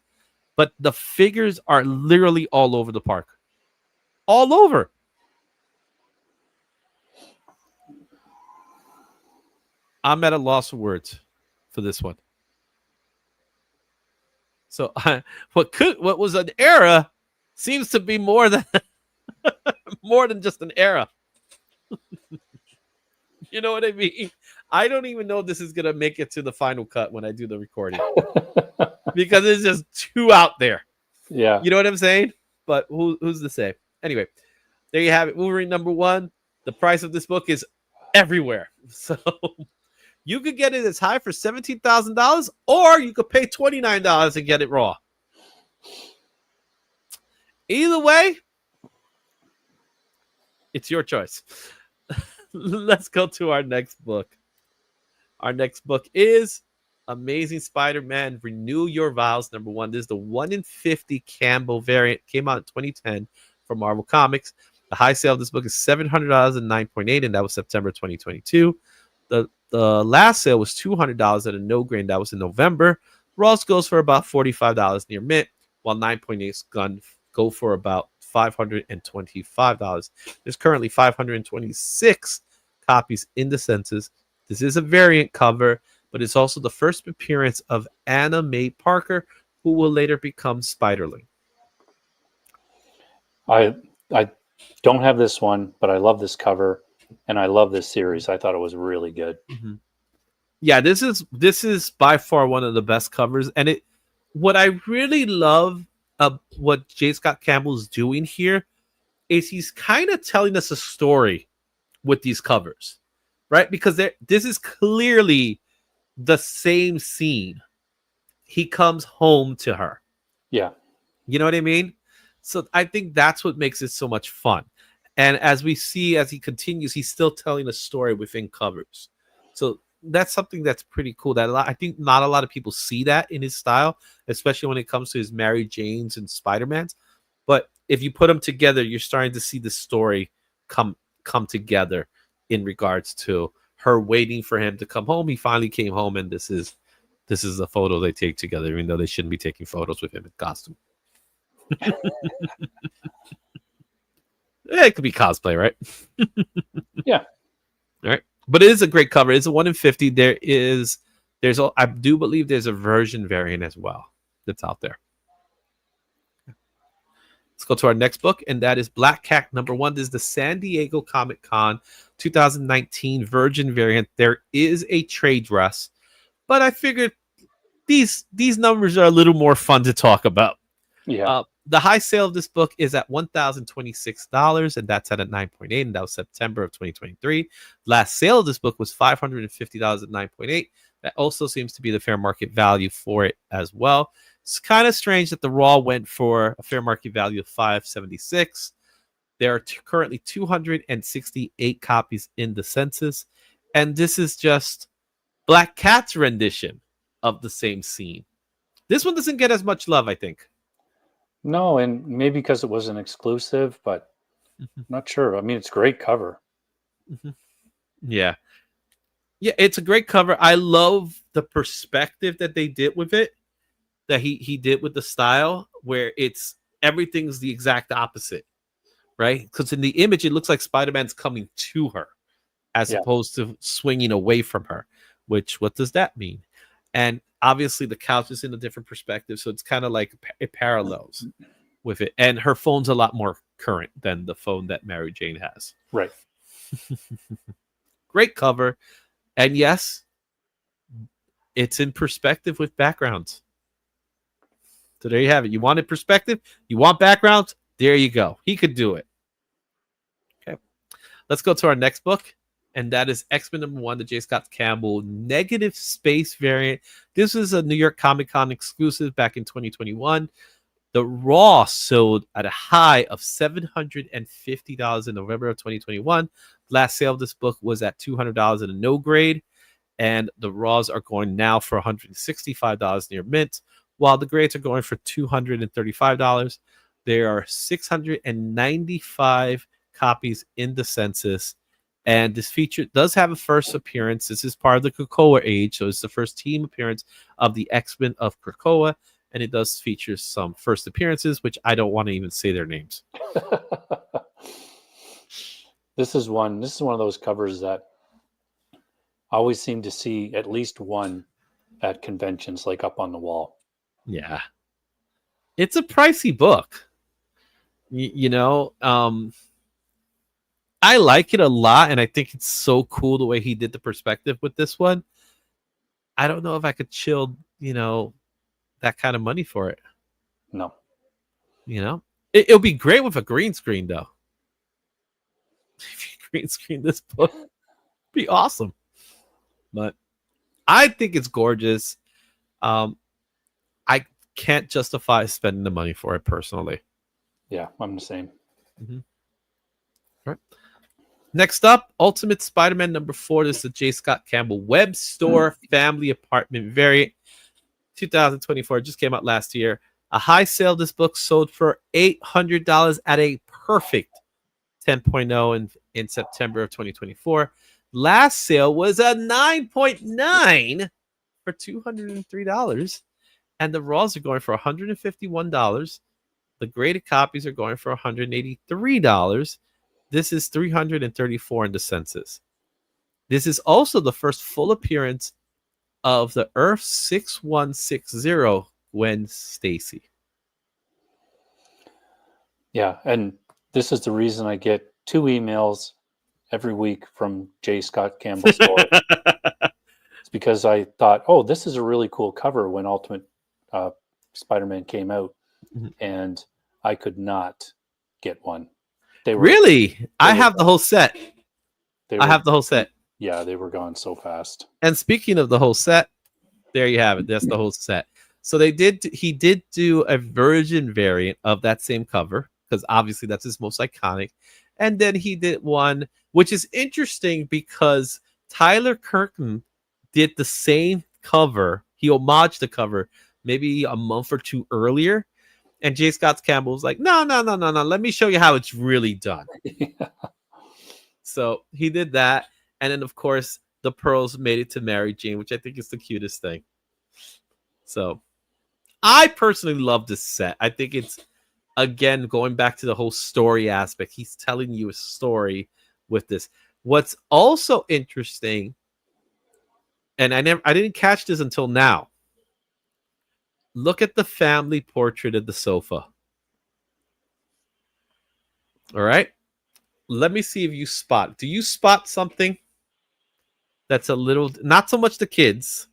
S1: but the figures are literally all over the park. All over. I'm at a loss for words for this one. So what was an era seems to be more than just an era. You know what I mean? I don't even know if this is gonna make it to the final cut when I do the recording because it's just too out there.
S2: Yeah,
S1: you know what I'm saying. But who's to say? Anyway, there you have it. Wolverine #1. The price of this book is everywhere, so you could get it as high for $17,000, or you could pay $29 and get it raw. Either way, it's your choice. Let's go to our next book. Our next book is Amazing Spider-Man Renew Your Vows #1. This is the 1 in 50 Campbell variant. Came out in 2010 from Marvel Comics. The high sale of this book is $700 and 9.8, and that was September 2022. The last sale was $200 at a no grain. That was in November. Ross goes for about $45 near mint, while 9.8's go for about $525. There's currently 526 copies in the census. This is a variant cover, but it's also the first appearance of Anna Mae Parker, who will later become Spiderling.
S2: I don't have this one, but I love this cover, and I love this series. I thought it was really good.
S1: Mm-hmm. Yeah, this is by far one of the best covers, and what I really love what J. Scott Campbell's doing here is he's kind of telling us a story with these covers, right? Because this is clearly the same scene. He comes home to her.
S2: Yeah.
S1: You know what I mean? So I think that's what makes it so much fun. And as we see, as he continues, he's still telling a story within covers. So that's something that's pretty cool. I think not a lot of people see that in his style, especially when it comes to his Mary Janes and Spider-Mans. But if you put them together, you're starting to see the story come together in regards to her waiting for him to come home. He finally came home, and this is the photo they take together, even though they shouldn't be taking photos with him in costume. It could be cosplay, right?
S2: Yeah.
S1: All right. But it is a great cover. It's a 1 in 50. I do believe there's a version variant as well that's out there. Let's go to our next book, and that is Black Cat #1. This is the San Diego Comic-Con 2019 Virgin variant. There is a trade dress, but I figured these numbers are a little more fun to talk about.
S2: Yeah.
S1: The high sale of this book is at $1,026, and that's at a 9.8, and that was September of 2023. Last sale of this book was $550 at 9.8. That also seems to be the fair market value for it as well. It's kind of strange that the Raw went for a fair market value of $576. There are currently 268 copies in the census, and this is just Black Cat's rendition of the same scene. This one doesn't get as much love, I think.
S2: No, and maybe because it was an exclusive, but not sure. I mean, it's a great cover.
S1: Yeah. Yeah, it's a great cover. I love the perspective that they did with it, that he did with the style, where everything's the exact opposite, right? Because in the image, it looks like Spider-Man's coming to her as opposed to swinging away from her, what does that mean? And obviously the couch is in a different perspective, so it's kind of like it parallels with it. And her phone's a lot more current than the phone that Mary Jane has.
S2: Right.
S1: Great cover. And yes, it's in perspective with backgrounds. So there you have it. You wanted perspective? You want backgrounds? There you go. He could do it. Okay. Let's go to our next book. And that is X-Men #1, the J. Scott Campbell Negative Space variant. This is a New York Comic-Con exclusive back in 2021. The Raw sold at a high of $750 in November of 2021. Last sale of this book was at $200 in a no grade. And the Raws are going now for $165 near mint, while the grades are going for $235. There are 695 copies in the census. And this feature does have a first appearance. This is part of the Krakoa age, so it's the first team appearance of the X-Men of Krakoa, and it does feature some first appearances, which I don't want to even say their names.
S2: This is one of those covers that I always seem to see at least one at conventions, like up on the wall.
S1: Yeah, it's a pricey book. I like it a lot, and I think it's so cool the way he did the perspective with this one. I don't know if I could chill, that kind of money for it.
S2: No.
S1: It'll be great with a green screen, though. If you green screen this book, it'd be awesome. But I think it's gorgeous. I can't justify spending the money for it personally.
S2: Yeah, I'm the same.
S1: Mm-hmm. All right. Next up, Ultimate Spider-Man #4. This is the J. Scott Campbell Web Store Family Apartment variant. 2024. Just came out last year. A high sale. This book sold for $800 at a perfect 10.0 in September of 2024. Last sale was a 9.9 for $203. And the raws are going for $151. The graded copies are going for $183. This is 334 in the census. This is also the first full appearance of the Earth 6160 Gwen Stacy.
S2: Yeah, and this is the reason I get 2 emails every week from J. Scott Campbell's store. It's because I thought, oh, this is a really cool cover when Ultimate Spider-Man came out, and I could not get one.
S1: Really? I have the whole set. I have the whole set.
S2: Yeah, they were gone so fast.
S1: And speaking of the whole set, there you have it. That's the whole set. So he did do a version variant of that same cover, because obviously that's his most iconic. And then he did one, which is interesting because Tyler Kirkham did the same cover. He homaged the cover maybe a month or two earlier. And J. Scott Campbell was like, no. Let me show you how it's really done.
S2: Yeah.
S1: So he did that. And then, of course, the pearls made it to Mary Jane, which I think is the cutest thing. So I personally love this set. I think it's, again, going back to the whole story aspect. He's telling you a story with this. What's also interesting, and I didn't catch this until now. Look at the family portrait of the sofa. All right. Let me see if you spot. Do you spot something that's a little, not so much the kids?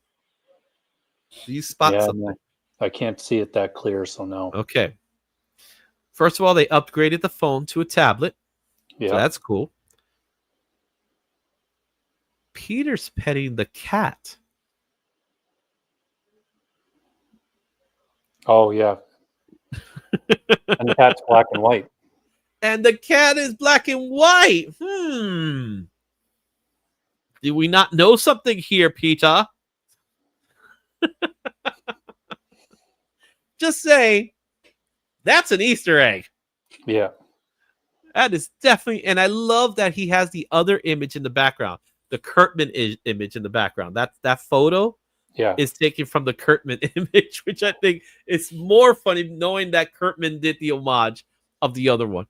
S1: Do you spot something?
S2: No, I can't see it that clear, so no.
S1: Okay. First of all, they upgraded the phone to a tablet.
S2: Yeah.
S1: So that's cool. Peter's petting the cat.
S2: Oh, yeah. And the cat's black and white.
S1: And the cat is black and white. Did we not know something here, Peter? Just say, that's an Easter egg.
S2: Yeah.
S1: That is definitely, and I love that he has the other image in the background, the Kurtman image in the background. That photo is taken from the Kurtman image, which I think is more funny knowing that Kurtman did the homage of the other one.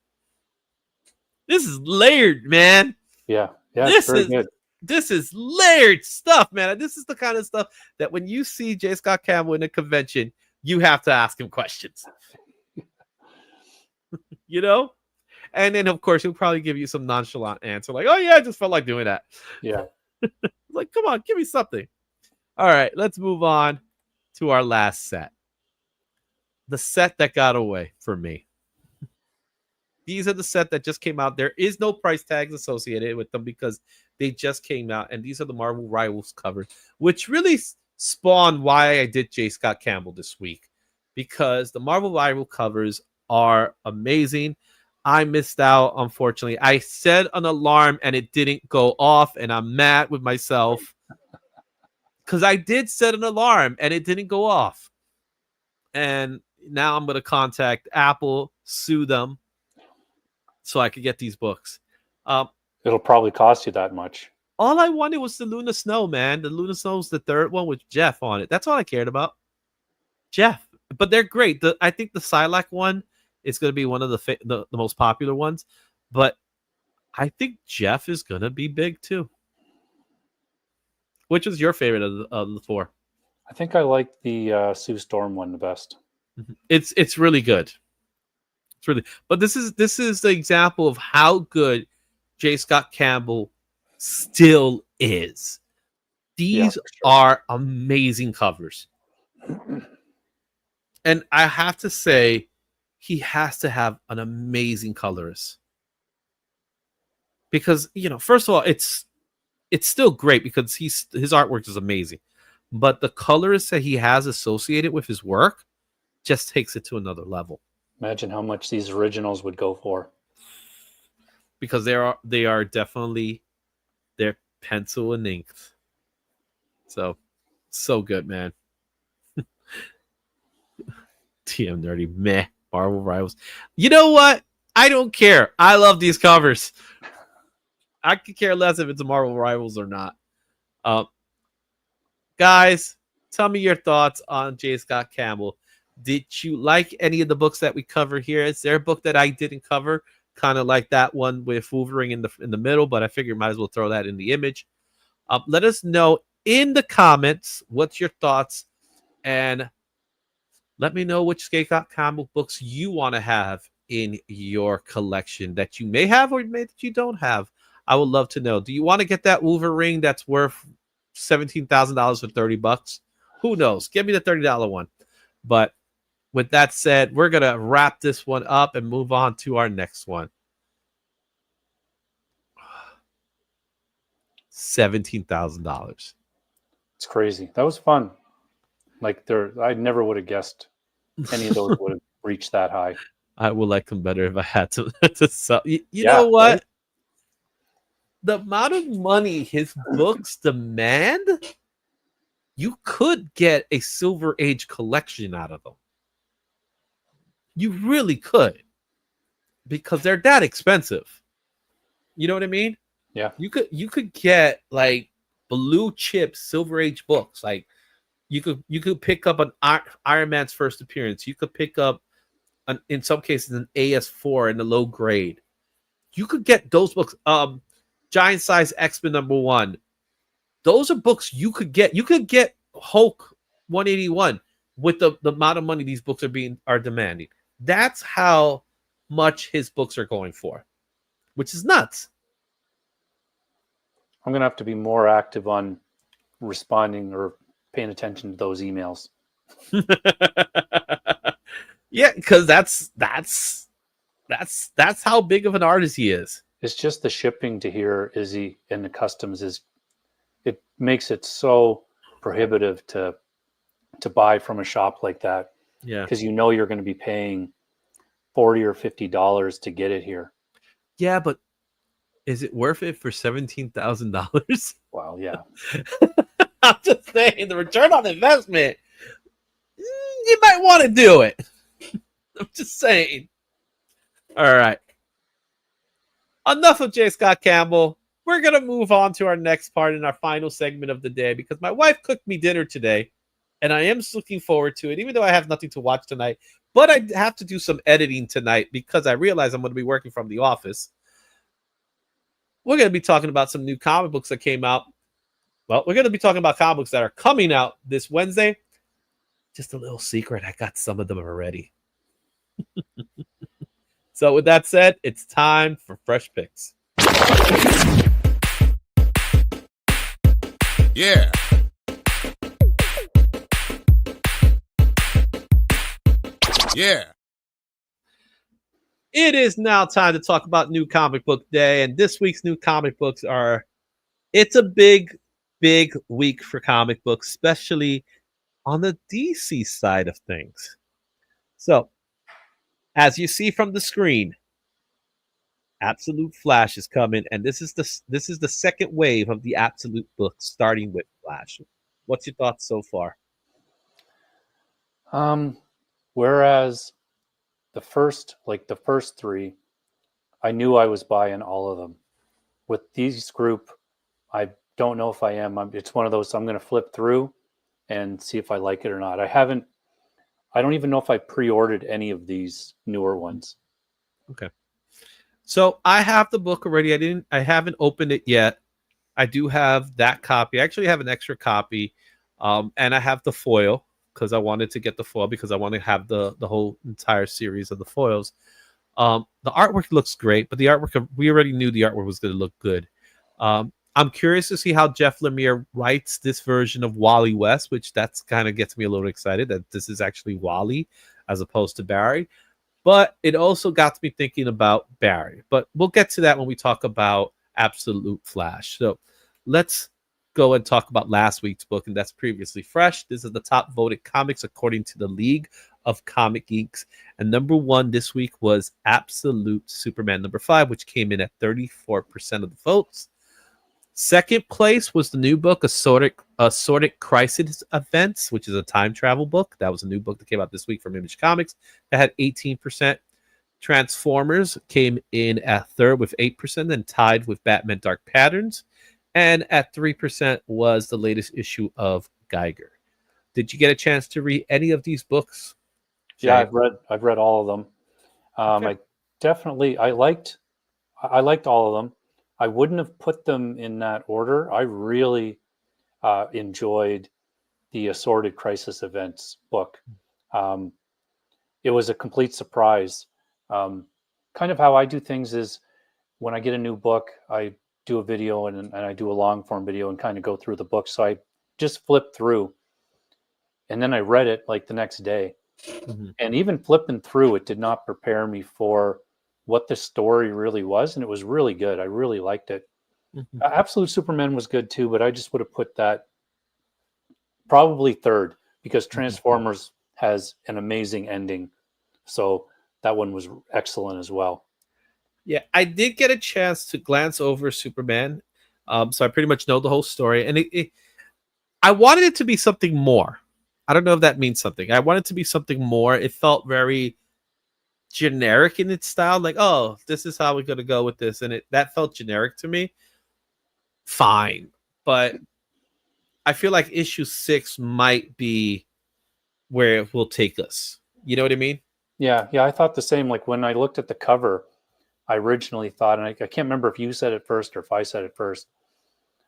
S1: This is layered, man.
S2: Yeah. This is good.
S1: This is layered stuff, man. This is the kind of stuff that when you see J. Scott Campbell in a convention, you have to ask him questions. You know? And then, of course, he'll probably give you some nonchalant answer like, oh, yeah, I just felt like doing that.
S2: Yeah.
S1: Like, come on, give me something. All right, let's move on to our last set. The set that got away for me. These are the set that just came out. There is no price tags associated with them because they just came out. And these are the Marvel Rivals covers, which really spawned why I did J. Scott Campbell this week. Because the Marvel Rival covers are amazing. I missed out, unfortunately. I set an alarm and it didn't go off. And I'm mad with myself. Because I did set an alarm and it didn't go off. And now I'm going to contact Apple, sue them, so I could get these books.
S2: It'll probably cost you that much.
S1: All I wanted was the Luna Snow, man. The Luna Snow's the third one with Jeff on it. That's all I cared about. Jeff. But they're great. I think the Psylocke one is going to be one of the most popular ones. But I think Jeff is going to be big too. Which was your favorite of the four?
S2: I think I like the Sue Storm one the best.
S1: It's really good. It's really, but this is the example of how good J. Scott Campbell still is. These are amazing covers. And I have to say, he has to have an amazing colorist. Because, first of all, it's still great because his artwork is amazing. But the colorist that he has associated with his work just takes it to another level.
S2: Imagine how much these originals would go for.
S1: Because they are definitely, they're pencil and inked. So good, man. TM Nerdy, meh. Marvel Rivals. You know what? I don't care. I love these covers. I could care less if it's a Marvel Rivals or not. Guys, tell me your thoughts on J. Scott Campbell. Did you like any of the books that we cover here? Is there a book that I didn't cover? Kind of like that one with Wolverine in the middle, but I figured might as well throw that in the image. Let us know in the comments what's your thoughts, and let me know which J. Scott Campbell books you want to have in your collection that you may have or that you don't have. I would love to know. Do you want to get that Wolverine that's worth $17,000 for $30? Who knows? Give me the $30 one. But with that said, we're going to wrap this one up and move on to our next one. $17,000.
S2: It's crazy. That was fun. Like I never would have guessed any of those would have reached that high.
S1: I would like them better if I had to sell. You know what? Right? The amount of money his books demand, you could get a Silver Age collection out of them. You really could, because they're that expensive. You know what I mean?
S2: Yeah.
S1: You could get like blue chip Silver Age books. Like you could pick up an Iron Man's first appearance. You could pick up in some cases an AS4 in the low grade. You could get those books. Giant Size X-Men #1. Those are books you could get. You could get Hulk 181 with the amount of money these books are demanding. That's how much his books are going for, which is nuts.
S2: I'm going to have to be more active on responding or paying attention to those emails.
S1: Yeah, because that's how big of an artist he is.
S2: It's just the shipping to here, Izzy, and the customs it makes it so prohibitive to buy from a shop like that.
S1: Yeah,
S2: because you know you're going to be paying $40 or $50 to get it here.
S1: Yeah, but is it worth it for $17,000?
S2: Wow, yeah.
S1: I'm just saying, the return on investment, you might want to do it. I'm just saying. All right. Enough of J. Scott Campbell. We're going to move on to our next part in our final segment of the day, because my wife cooked me dinner today, and I am looking forward to it, even though I have nothing to watch tonight. But I have to do some editing tonight because I realize I'm going to be working from the office. We're going to be talking about some new comic books that came out. Well, we're going to be talking about comic books that are coming out this Wednesday. Just a little secret, I got some of them already. So with that said, it's time for Fresh Picks.
S3: Yeah. Yeah.
S1: It is now time to talk about New Comic Book Day, and this week's new comic books it's a big, big week for comic books, especially on the DC side of things. So, as you see from the screen, Absolute Flash is coming, and this is the second wave of the Absolute books, starting with Flash. What's your thoughts so far?
S2: Whereas the first three, I knew I was buying all of them. With these group, I don't know if I am. It's one of those I'm going to flip through and see if I like it or not. I don't even know if I pre-ordered any of these newer ones.
S1: Okay. So I have the book already. I haven't opened it yet. I do have that copy. I actually have an extra copy. And I have the foil because I wanted to get the foil because I want to have the whole entire series of the foils. The artwork looks great, but the artwork, we already knew the artwork was going to look good. I'm curious to see how Jeff Lemire writes this version of Wally West, which that's kind of gets me a little excited that this is actually Wally as opposed to Barry. But it also got me thinking about Barry. But we'll get to that when we talk about Absolute Flash. So let's go and talk about last week's book, and that's Previously Fresh. This is the top voted comics according to the League of Comic Geeks. And number one this week was Absolute Superman #5, which came in at 34% of the votes. Second place was the new book, Assorted Crisis Events, which is a time travel book. That was a new book that came out this week from Image Comics. That had 18%. Transformers came in at third with 8%, then tied with Batman Dark Patterns. And at 3% was the latest issue of Geiger. Did you get a chance to read any of these books?
S2: Yeah,
S1: Jay?
S2: I've read all of them.
S1: Okay.
S2: I liked all of them. I wouldn't have put them in that order. I really enjoyed the Assorted Crisis Events book. It was a complete surprise. Kind of how I do things is when I get a new book, I do a video and I do a long form video and kind of go through the book. So I just flipped through and then I read it like the next day.
S1: Mhm.
S2: And even flipping through, it did not prepare me for what the story really was. And it was really good. I really liked it.
S1: Mhm.
S2: Absolute Superman was good too, but I just would have put that probably third because Transformers has an amazing ending. So that one was excellent as well.
S1: Yeah, I did get a chance to glance over Superman. So I pretty much know the whole story. And I wanted it to be something more. I don't know if that means something. I wanted it to be something more. It felt very generic in its style. Like, oh, this is how we're going to go with this. And that felt generic to me. Fine. But I feel like issue 6 might be where it will take us. You know what I mean?
S2: Yeah, I thought the same. Like when I looked at the cover, I originally thought, and I can't remember if you said it first or if I said it first,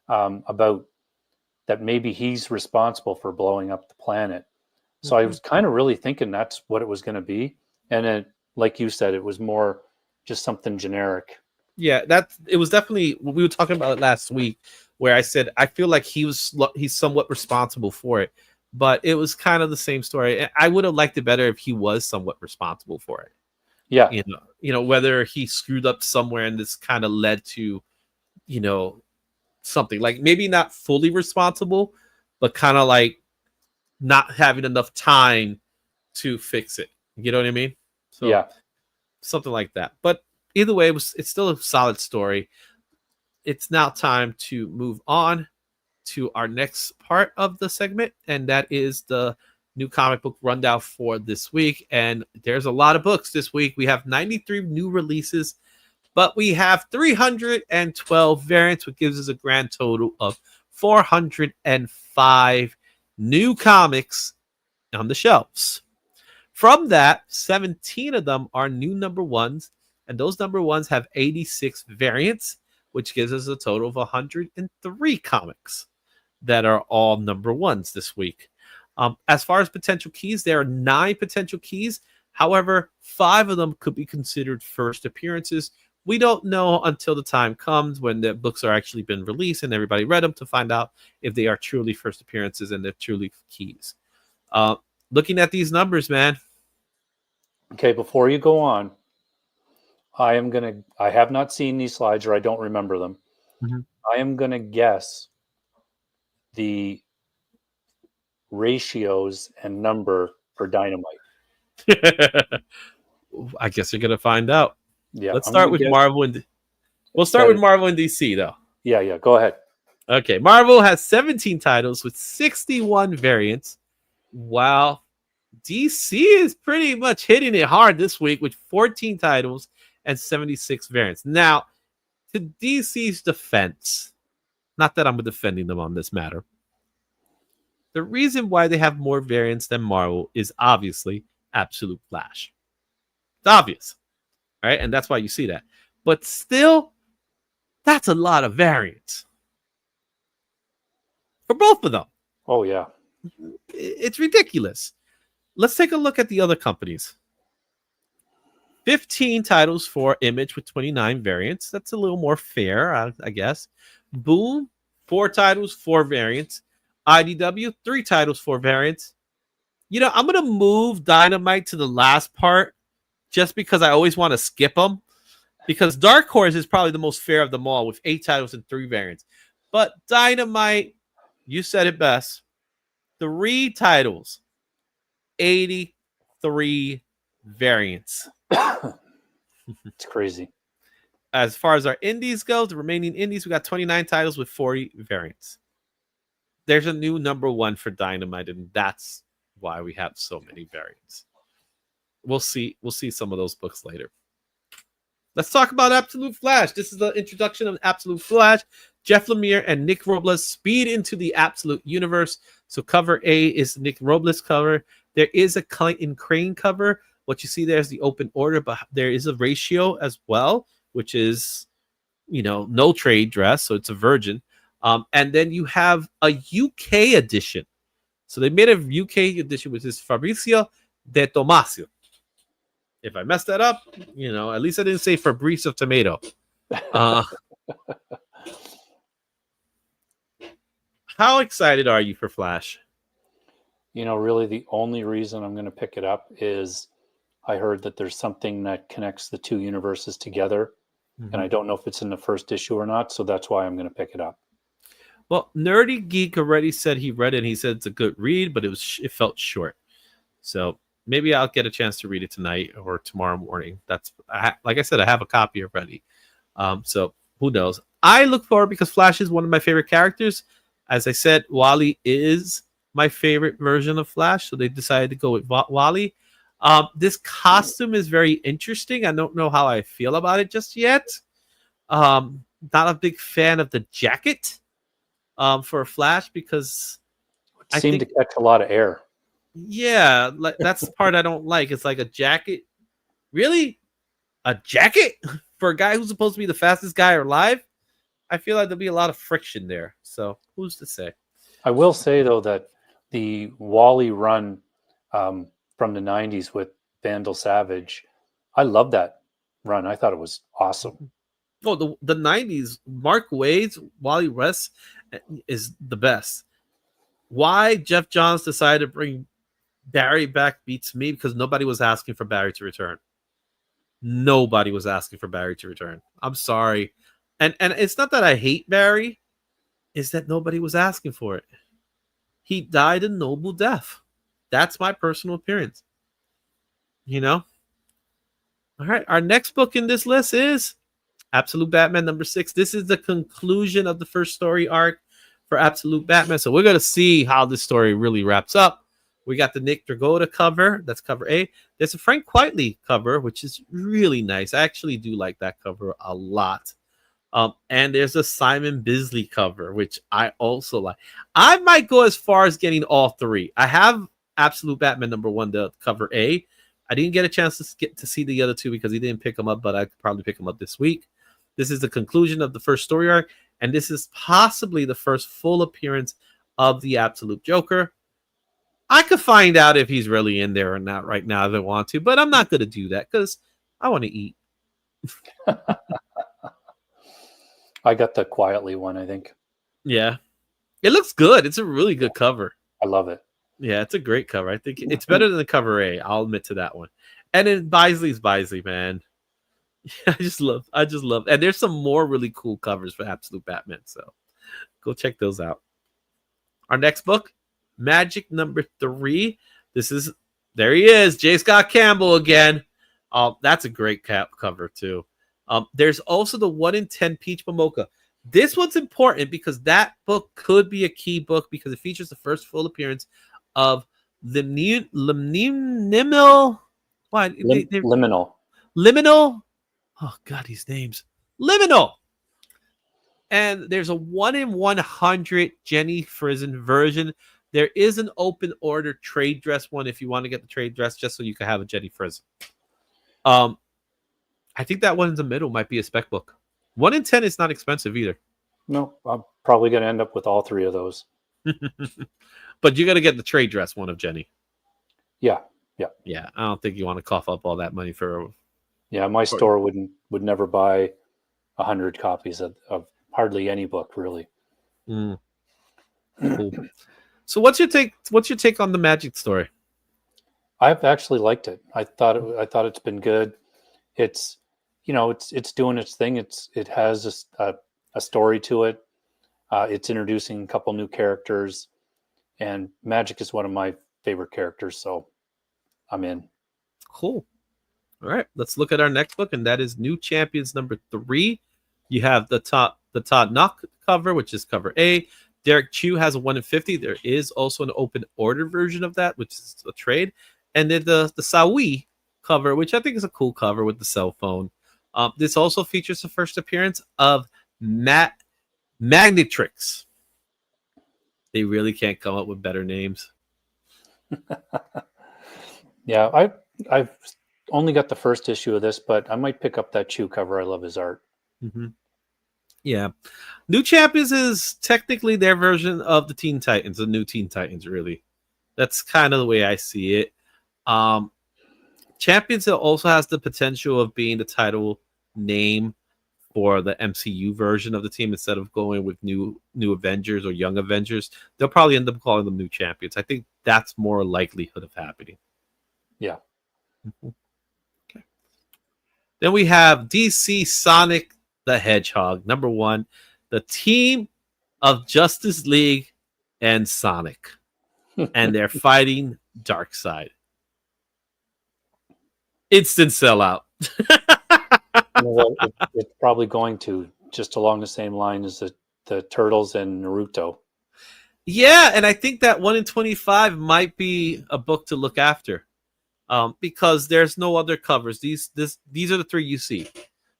S2: about that maybe he's responsible for blowing up the planet. So I was kind of really thinking that's what it was going to be. And it, like you said, it was more just something generic.
S1: Yeah, it was definitely, we were talking about it last week where I said I feel like he's somewhat responsible for it, but it was kind of the same story. I would have liked it better if he was somewhat responsible for it.
S2: Yeah,
S1: Whether he screwed up somewhere and this kind of led to, something like maybe not fully responsible, but kind of like not having enough time to fix it. You know what I mean? So
S2: yeah.
S1: something like that. But either way, it's still a solid story. It's now time to move on to our next part of the segment, and that is the new comic book rundown for this week. And there's a lot of books this week. We have 93 new releases, but we have 312 variants, which gives us a grand total of 405 new comics on the shelves. From that, 17 of them are new number ones, and those number ones have 86 variants, which gives us a total of 103 comics that are all number ones this week. As far as potential keys, there are 9 potential keys. However, 5 of them could be considered first appearances. We don't know until the time comes when the books are actually been released and everybody read them to find out if they are truly first appearances and they're truly keys. Looking at these numbers, man.
S2: Okay, before you go on, I have not seen these slides or I don't remember them. I am going to guess the ratios and number for Dynamite.
S1: I guess you're gonna find out.
S2: Yeah,
S1: Let's
S2: I'm
S1: start
S2: gonna
S1: with
S2: guess
S1: Marvel and we'll start with Marvel and DC though.
S2: Yeah, go ahead.
S1: Okay, Marvel has 17 titles with 61 variants, while DC is pretty much hitting it hard this week with 14 titles and 76 variants. Now, to DC's defense, not that I'm defending them on this matter, the reason why they have more variants than Marvel is obviously Absolute Flash. It's obvious, right? And that's why you see that. But still, that's a lot of variants for both of them.
S2: Oh, yeah.
S1: It's ridiculous. Let's take a look at the other companies. 15 titles for Image with 29 variants. That's a little more fair, I guess. Boom, 4 titles, 4 variants. IDW, 3 titles, 4 variants. I'm going to move Dynamite to the last part just because I always want to skip them. Because Dark Horse is probably the most fair of them all with 8 titles and 3 variants. But Dynamite, you said it best. 3 titles, 83 variants.
S2: It's crazy.
S1: As far as our indies go, the remaining indies, we got 29 titles with 40 variants. There's a new number 1 for Dynamite, and that's why we have so many variants. We'll see some of those books later. Let's talk about Absolute Flash. This is the introduction of Absolute Flash. Jeff Lemire and Nick Robles speed into the Absolute universe. So cover A is Nick Robles cover. There is a Clayton Crane cover. What you see there is the open order, but there is a ratio as well, which is, no trade dress. So it's a virgin. And then you have a UK edition. So they made a UK edition, which is Fabrizio De Tomasio. If I messed that up, at least I didn't say Fabrice of Tomato. How excited are you for Flash?
S2: Really the only reason I'm going to pick it up is I heard that there's something that connects the two universes together. Mm-hmm. And I don't know if it's in the first issue or not. So that's why I'm going to pick it up.
S1: Well, Nerdy Geek already said he read it. And he said it's a good read, but it felt short. So maybe I'll get a chance to read it tonight or tomorrow morning. Like I said, I have a copy already. So who knows? I look forward because Flash is one of my favorite characters. As I said, Wally is my favorite version of Flash. So they decided to go with Wally. This costume is very interesting. I don't know how I feel about it just yet. Not a big fan of the jacket for Flash because
S2: it seemed to catch a lot of air.
S1: Yeah, that's the part I don't like. It's like a jacket. Really? A jacket for a guy who's supposed to be the fastest guy alive? I feel like there'll be a lot of friction there. So who's to say?
S2: I will say, though, that the Wally run from the 90s with Vandal Savage, I love that run. I thought it was awesome.
S1: Oh, the 90s, Mark Waid's Wally West is the best. Why Jeff Johns decided to bring Barry back beats me because nobody was asking for Barry to return. Nobody was asking for Barry to return. I'm sorry. And it's not that I hate Barry. It's that nobody was asking for it. He died a noble death. That's my personal appearance. All right. Our next book in this list is Absolute Batman number 6. This is the conclusion of the first story arc for Absolute Batman. So we're going to see how this story really wraps up. We got the Nick Dragotta cover. That's cover A. There's a Frank Quitely cover, which is really nice. I actually do like that cover a lot. And there's a Simon Bisley cover, which I also like. I might go as far as getting all three. I have Absolute Batman number 1, the cover A. I didn't get a chance to see the other two because he didn't pick them up, but I could probably pick them up this week. This is the conclusion of the first story arc, and this is possibly the first full appearance of the Absolute Joker. I could find out if he's really in there or not right now if I want to, but I'm not going to do that because I want to eat.
S2: I got the Quietly one, I think.
S1: Yeah. It looks good. It's a really good cover.
S2: I love it.
S1: Yeah, it's a great cover. I think it's better than the cover A. I'll admit to that one. And then Bisley's Bisley, man. I just love. And there's some more really cool covers for Absolute Batman. So go check those out. Our next book, Magic number 3. There he is, J. Scott Campbell again. That's a great cover too. There's also the 1 in 10 Peach Momoko. This one's important because that book could be a key book because it features the first full appearance of Liminal. What? Liminal. Oh God, these names. Liminal. And there's a 1 in 100 Jenny Frison version. There is an open order trade dress one if you want to get the trade dress just so you can have a Jenny Frison. I think that one in the middle might be a spec book. 1 in 10 is not expensive either.
S2: No, I'm probably going to end up with all 3 of those.
S1: But you got to get the trade dress one of Jenny.
S2: Yeah.
S1: I don't think you want to cough up all that money for.
S2: Yeah, my store would never buy 100 copies of hardly any book, really.
S1: Cool. So what's your take? What's your take on the Magic story?
S2: I've actually liked it. I thought it's been good. It's it's doing its thing. It has a story to it. It's introducing a couple new characters, and Magic is one of my favorite characters, so I'm in.
S1: Cool. All right, let's look at our next book, and that is New Champions number 3. You have the Todd Knock cover, which is cover A. Derek Chu has a 1 in 50. There is also an open order version of that, which is a trade. And then the Sawi cover, which I think is a cool cover with the cell phone. This also features the first appearance of Magnetrix. They really can't come up with better names.
S2: Yeah, I've only got the first issue of this, but I might pick up that Chew cover. I love his art.
S1: Mm-hmm. Yeah. New Champions is technically their version of the Teen Titans, the new Teen Titans, really. That's kind of the way I see it. Champions also has the potential of being the title name for the MCU version of the team instead of going with new Avengers or Young Avengers. They'll probably end up calling them New Champions. I think that's more likelihood of happening.
S2: Yeah.
S1: Okay. Then we have DC Sonic the Hedgehog, #1, the team of Justice League and Sonic, and they're fighting Darkseid. Instant sellout.
S2: It's probably going to, just along the same line as the Turtles and Naruto.
S1: Yeah, and I think that 1 in 25 might be a book to look after, because there's no other covers. These are the 3 you see.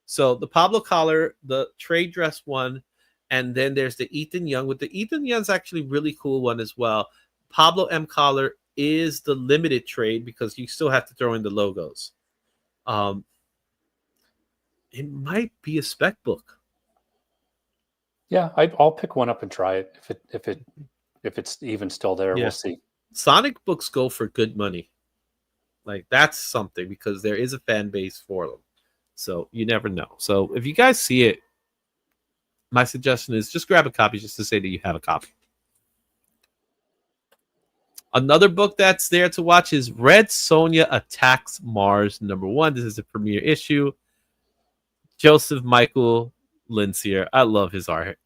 S1: So the Pablo Collar, the trade dress one, and then there's the Ethan Young. With the Ethan Young's actually really cool one as well. Pablo M. Collar is the limited trade because you still have to throw in the logos. It might be a spec book.
S2: Yeah, I'll pick one up and try it if it's even still there.
S1: Yeah.
S2: We'll see.
S1: Sonic books go for good money. Like, that's something because there is a fan base for them. So you never know. So if you guys see it, my suggestion is just grab a copy just to say that you have a copy. Another book that's there to watch is Red Sonja Attacks Mars, #1. This is a premiere issue. Joseph Michael Lincier. I love his art.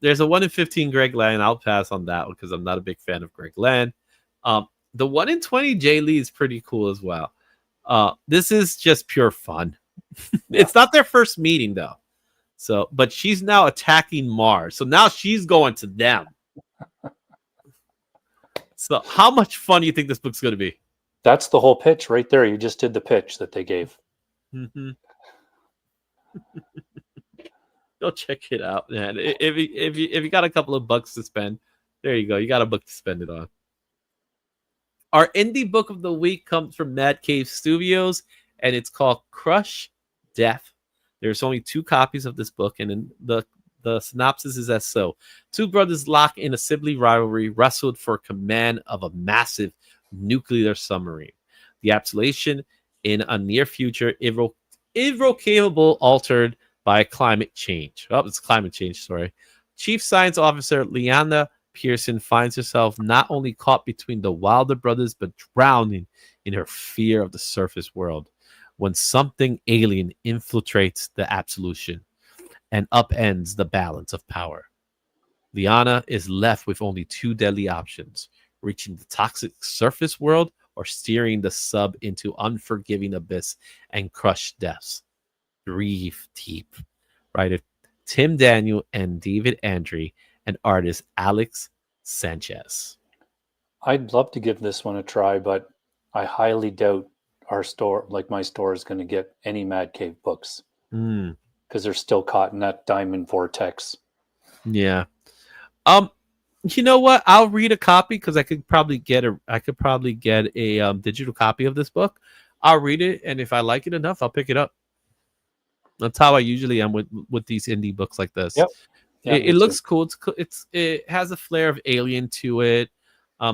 S1: There's a 1 in 15 Greg Land. I'll pass on that one because I'm not a big fan of Greg Land. The 1 in 20 Jay Lee is pretty cool as well. This is just pure fun. It's not their first meeting though. So, but she's now attacking Mars. So now she's going to them. So how much fun do you think this book's going to be?
S2: That's the whole pitch right there. You just did the pitch that they gave.
S1: Mm-hmm. Go check it out, man. If you got a couple of bucks to spend, there you go. You got a book to spend it on. Our indie book of the week comes from Mad Cave Studios, and it's called Crush Death. There's only 2 copies of this book, and in the synopsis is as so. 2 brothers locked in a sibling rivalry wrestled for command of a massive nuclear submarine. The absolution in a near future irrevocable altered by climate change. Oh, it's climate change, sorry. Chief Science Officer Liana Pearson finds herself not only caught between the Wilder brothers, but drowning in her fear of the surface world when something alien infiltrates the absolution and upends the balance of power. Liana is left with only 2 deadly options: reaching the toxic surface world or steering the sub into unforgiving abyss and crush deaths. 3 deep. Writer Tim Daniel and David Andre, and artist Alex Sanchez.
S2: I'd love to give this one a try, but I highly doubt our store, like my store, is going to get any Mad Cave books because they're still caught in that diamond vortex.
S1: Yeah. You know what? I'll read a copy because I could probably get a digital copy of this book. I'll read it, and if I like it enough, I'll pick it up. That's how I usually am with these indie books like this.
S2: Yep. Yeah,
S1: it looks cool. It has a flair of Alien to it.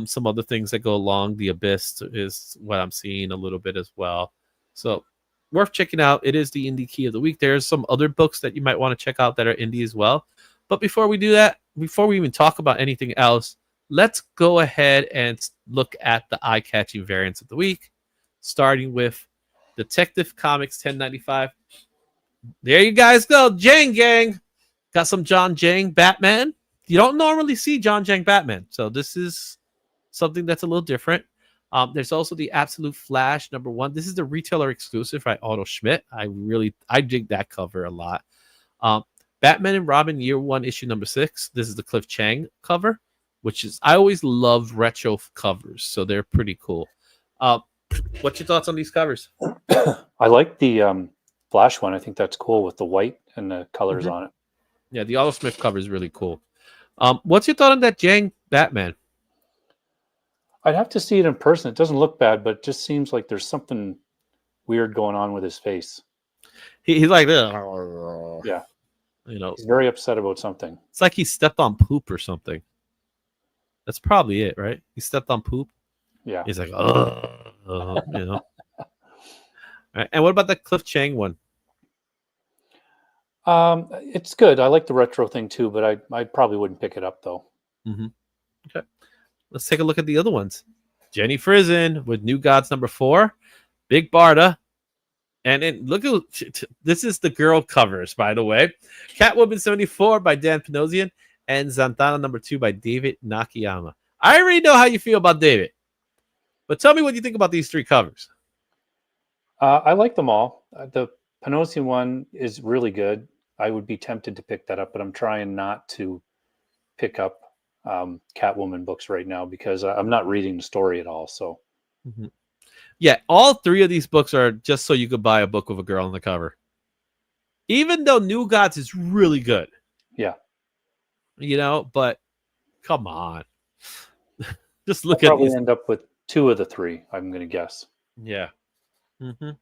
S1: Some other things that go along. The Abyss is what I'm seeing a little bit as well. So worth checking out. It is the indie key of the week. There's some other books that you might want to check out that are indie as well. But before we do that, before we even talk about anything else, let's go ahead and look at the eye-catching variants of the week, starting with Detective Comics 1095. There you guys go. Jang Gang. Got some John Jang Batman. You don't normally see John Jang Batman, so this is something that's a little different. There's also the Absolute Flash #1. This is the retailer exclusive by Otto Schmidt. I dig that cover a lot. Batman and Robin Year 1 issue #6. This is the Cliff Chang cover, which is, I always love retro covers, so they're pretty cool. What's your thoughts on these covers?
S2: I like the Flash one. I think that's cool with the white and the colors on it.
S1: Yeah, the Otto Smith cover is really cool. What's your thought on that Jang Batman?
S2: I'd have to see it in person. It doesn't look bad, but it just seems like there's something weird going on with his face.
S1: He's like,
S2: Yeah.
S1: you know,
S2: He's very upset about something.
S1: it's like he stepped on poop or something. That's probably it, right? He stepped on poop.
S2: Yeah.
S1: He's like, you know. All right. And what about the Cliff Chang one?
S2: It's good. I like the retro thing too, but I probably wouldn't pick it up though.
S1: Okay. Let's take a look at the other ones. Jenny Frizen with New Gods #4, Big Barda. And then look at this is the girl covers, by the way. Catwoman 74 by Dan Panosian and Zantana #2 by David Nakayama. I already know how you feel about David, but tell me what you think about these three covers.
S2: I like them all. The Panosian one is really good. I would be tempted to pick that up, but I'm trying not to pick up Catwoman books right now because I'm not reading the story at all. So,
S1: yeah, all three of these books are just so you could buy a book with a girl on the cover. Even though New Gods is really good,
S2: yeah,
S1: you know, but come on, just
S2: I'll
S1: look at
S2: probably
S1: these.
S2: end up with 2 of the 3. I'm going to guess.
S1: Yeah. Right.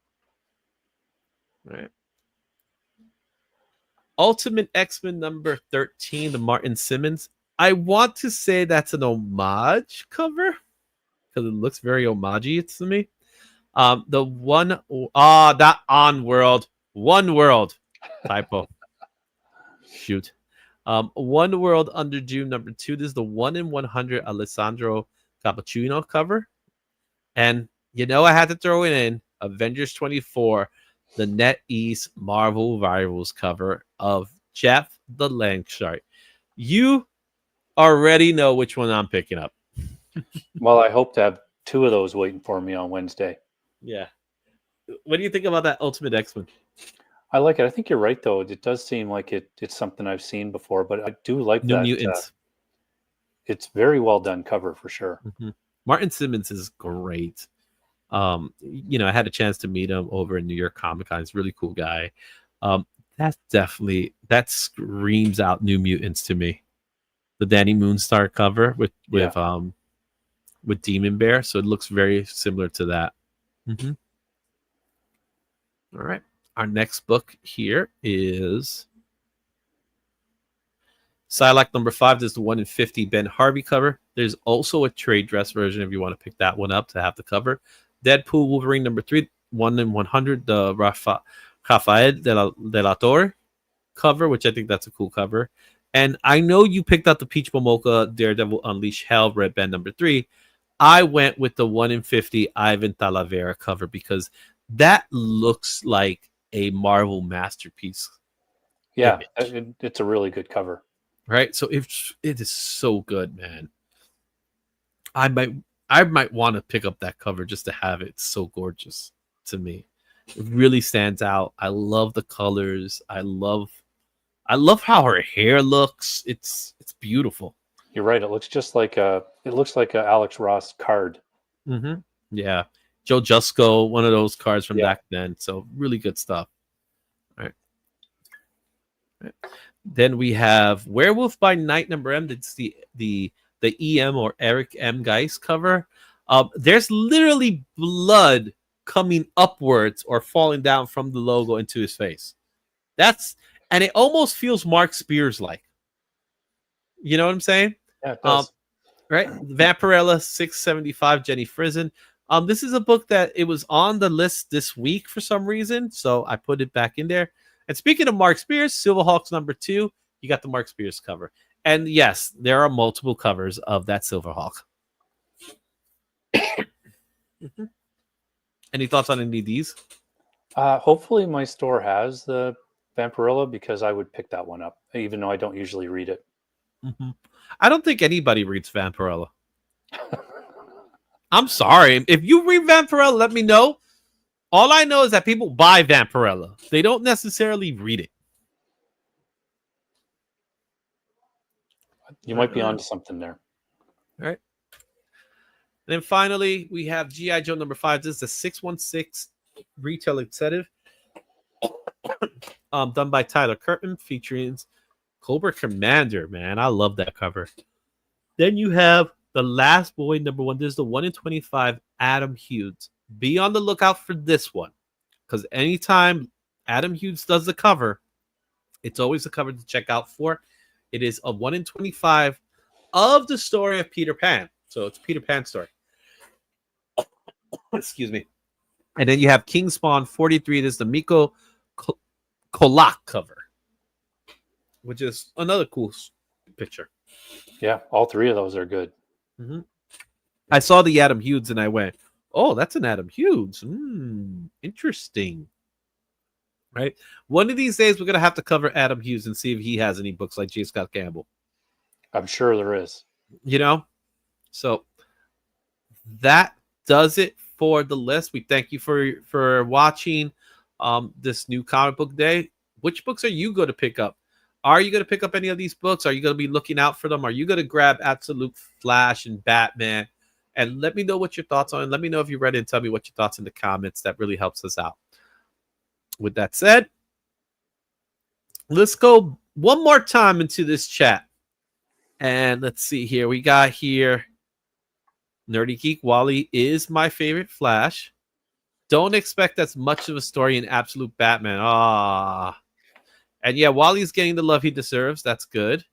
S1: Ultimate X-Men #13, the Martin Simmons. I want to say that's an homage cover because it looks very homagey to me. The one, that on world, one world typo. Shoot. One World Under June #2. This is the 1 in 100 Alessandro Cappuccino cover. And you know I had to throw it in Avengers 24, the NetEase Marvel Rivals cover of Jeff the Landshark. You already know which one I'm picking up.
S2: Well, I hope to have 2 of those waiting for me on Wednesday.
S1: Yeah. What do you think about that Ultimate X-Men?
S2: I like it. I think you're right, though. It does seem like it's something I've seen before, but I do like
S1: New
S2: that.
S1: Mutants.
S2: It's very well done cover for sure.
S1: Martin Simmons is great. You know, I had a chance to meet him over in New York Comic Con. He's a really cool guy. That screams out New Mutants to me. The Danny Moonstar cover with Demon Bear, so it looks very similar to that. All right, our next book here is Psylocke #5. There's the 1 in 50 Ben Harvey cover. There's also a trade dress version if you want to pick that one up to have the cover. Deadpool Wolverine #3, 1 in 100, the Rafael de la Torre cover, which I think that's a cool cover. And I know you picked out the Peach Momoko Daredevil Unleash Hell Red Band #3. I went with the 1 in 50 Ivan Talavera cover because that looks like a Marvel masterpiece.
S2: Yeah, it's a really good cover.
S1: Right? So it is so good, man. I might want to pick up that cover just to have it. It's so gorgeous to me. It really stands out. I love the colors. I love how her hair looks. It's beautiful.
S2: You're right. It looks just like a Alex Ross card.
S1: Yeah. Joe Jusko, one of those cards from back then. So really good stuff. All right. Then we have Werewolf by Night #M. That's the EM or Eric M. Geis cover. There's literally blood coming upwards or falling down from the logo into his face. And it almost feels Mark Spears like. You know what I'm saying?
S2: Yeah, it does.
S1: Right? Vampirella 675, Jenny Frizen. This is a book that it was on the list this week for some reason, so I put it back in there. And speaking of Mark Spears, Silverhawks #2, you got the Mark Spears cover. And yes, there are multiple covers of that Silverhawk. Any thoughts on any of these?
S2: Hopefully my store has the Vampirella because I would pick that one up, even though I don't usually read it.
S1: I don't think anybody reads Vampirella. I'm sorry. If you read Vampirella, let me know. All I know is that people buy Vampirella. They don't necessarily read it.
S2: You might be onto something there.
S1: All right. And then finally, we have G.I. Joe #5. This is the 616 retail incentive. done by Tyler Curtin, featuring Cobra Commander. Man, I love that cover. Then you have The Last Boy #1. This is the 1 in 25 Adam Hughes. Be on the lookout for this one, because anytime Adam Hughes does the cover, it's always a cover to check out for. It is a 1 in 25 of the story of Peter Pan. So it's Peter Pan story. Excuse me. And then you have King Spawn 43. This is the Miko Kolak cover, which is another cool picture.
S2: Yeah, all three of those are good.
S1: Mm-hmm. I saw the Adam Hughes and I went, oh, that's an Adam Hughes. Interesting. Right? One of these days, we're going to have to cover Adam Hughes and see if he has any books like J. Scott Campbell.
S2: I'm sure there is.
S1: You know? So that does it for the list. We thank you for watching this new comic book day. Which books are you going to pick up? Are you going to pick up any of these books? Are you going to be looking out for them? Are you going to grab Absolute Flash and Batman? And let me know what your thoughts on it. Let me know if you read it and tell me what your thoughts in the comments. That really helps us out. With that said, let's go one more time into this chat. And let's see here. We got here Nerdy Geek Wally is my favorite Flash. Don't expect as much of a story in Absolute Batman. And yeah, Wally's getting the love he deserves. That's good.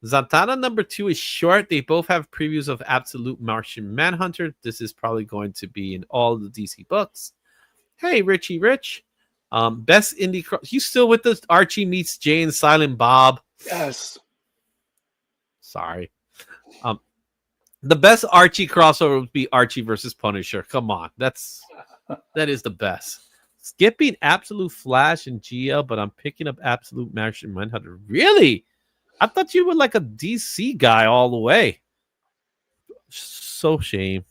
S1: Zatanna #2 is short. They both have previews of Absolute Martian Manhunter. This is probably going to be in all the DC books. Hey, Richie Rich. Best indie. You still with us? Archie meets Jay and Silent Bob.
S2: Yes.
S1: Sorry. The best Archie crossover would be Archie versus Punisher. Come on. That is the best. Skipping Absolute Flash and GL, but I'm picking up Absolute Martian Manhunter. Really? I thought you were like a DC guy all the way. So shame.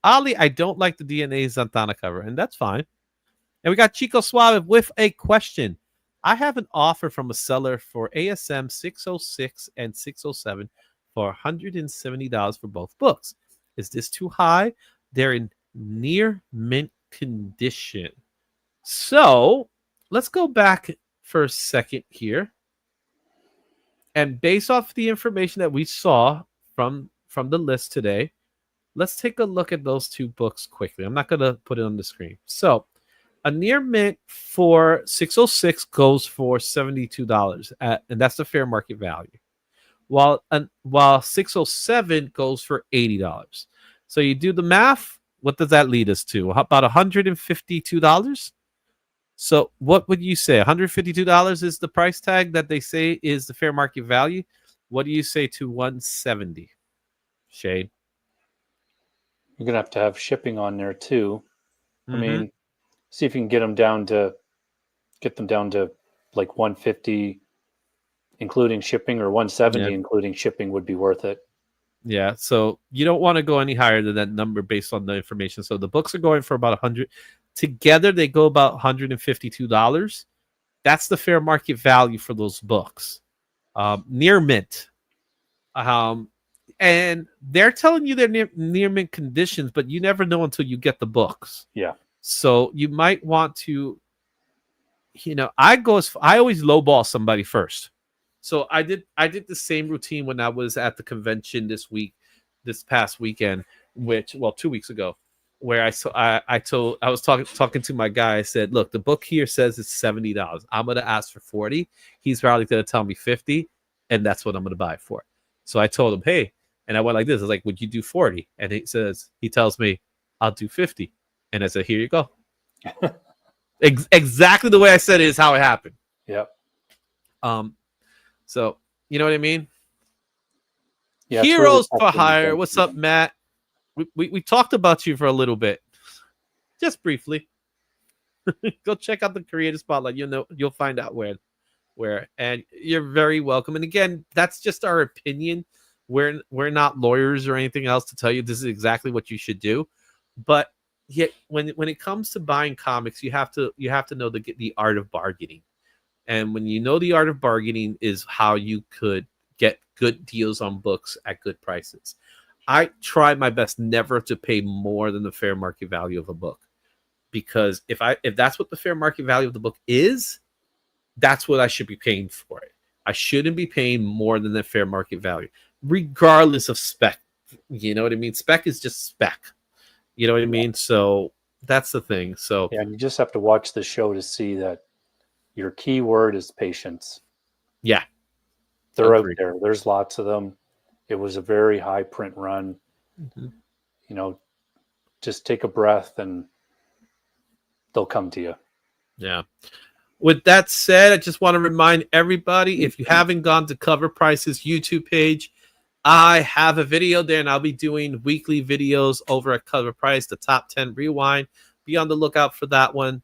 S1: Ali, I don't like the DNA Zatanna cover, and that's fine. And we got Chico Suave with a question. I have an offer from a seller for ASM 606 and 607 for $170 for both books. Is this too high? They're in near mint condition. So let's go back for a second here. And based off the information that we saw from the list today, let's take a look at those two books quickly. I'm not going to put it on the screen. So a near mint for 606 goes for $72, and that's the fair market value. While 607 goes for $80. So you do the math. What does that lead us to? About $152? So what would you say? $152 is the price tag that they say is the fair market value. What do you say to 170? Shade.
S2: You're going to have shipping on there too. I mean, see if you can get them down to like 150 including shipping, or 170 including shipping would be worth it.
S1: Yeah, so you don't want to go any higher than that number based on the information. So the books are going for about 100. Together, they go about $152. That's the fair market value for those books. Near mint. And they're telling you they're near mint conditions, but you never know until you get the books.
S2: Yeah.
S1: So you might want to, I always lowball somebody first. So I did the same routine when I was at the convention this past weekend, 2 weeks ago, where I was talking to my guy. I said, look, the book here says it's $70. I'm going to ask for 40. He's probably going to tell me 50, and that's what I'm going to buy it for. So I told him, hey, and I went like this. I was like, would you do 40? And he tells me, I'll do 50. And I said, here you go. Exactly the way I said it is how it happened.
S2: Yep.
S1: So you know what I mean?
S2: Yeah,
S1: Heroes for Hire. What's up, Matt? We talked about you for a little bit, just briefly. Go check out the Creative Spotlight. You'll find out where, and you're very welcome. And again, that's just our opinion. We're not lawyers or anything else to tell you this is exactly what you should do. But yet, when it comes to buying comics, you have to know the art of bargaining. And when you know the art of bargaining is how you could get good deals on books at good prices. I try my best never to pay more than the fair market value of a book. because if that's what the fair market value of the book is, that's what I should be paying for it. I shouldn't be paying more than the fair market value, regardless of spec. You know what I mean? Spec is just spec. You know what I mean? So that's the thing. So
S2: yeah, and you just have to watch the show to see that your key word is patience.
S1: yeah,
S2: they're
S1: agreed.
S2: out there. There's lots of them. It was a very high print run.
S1: Mm-hmm.
S2: You know, just take a breath and they'll come to you.
S1: Yeah. With that said, I just want to remind everybody, if you haven't gone to Cover Price's YouTube page, I have a video there, and I'll be doing weekly videos over at Cover Price, the top 10 rewind. Be on the lookout for that one.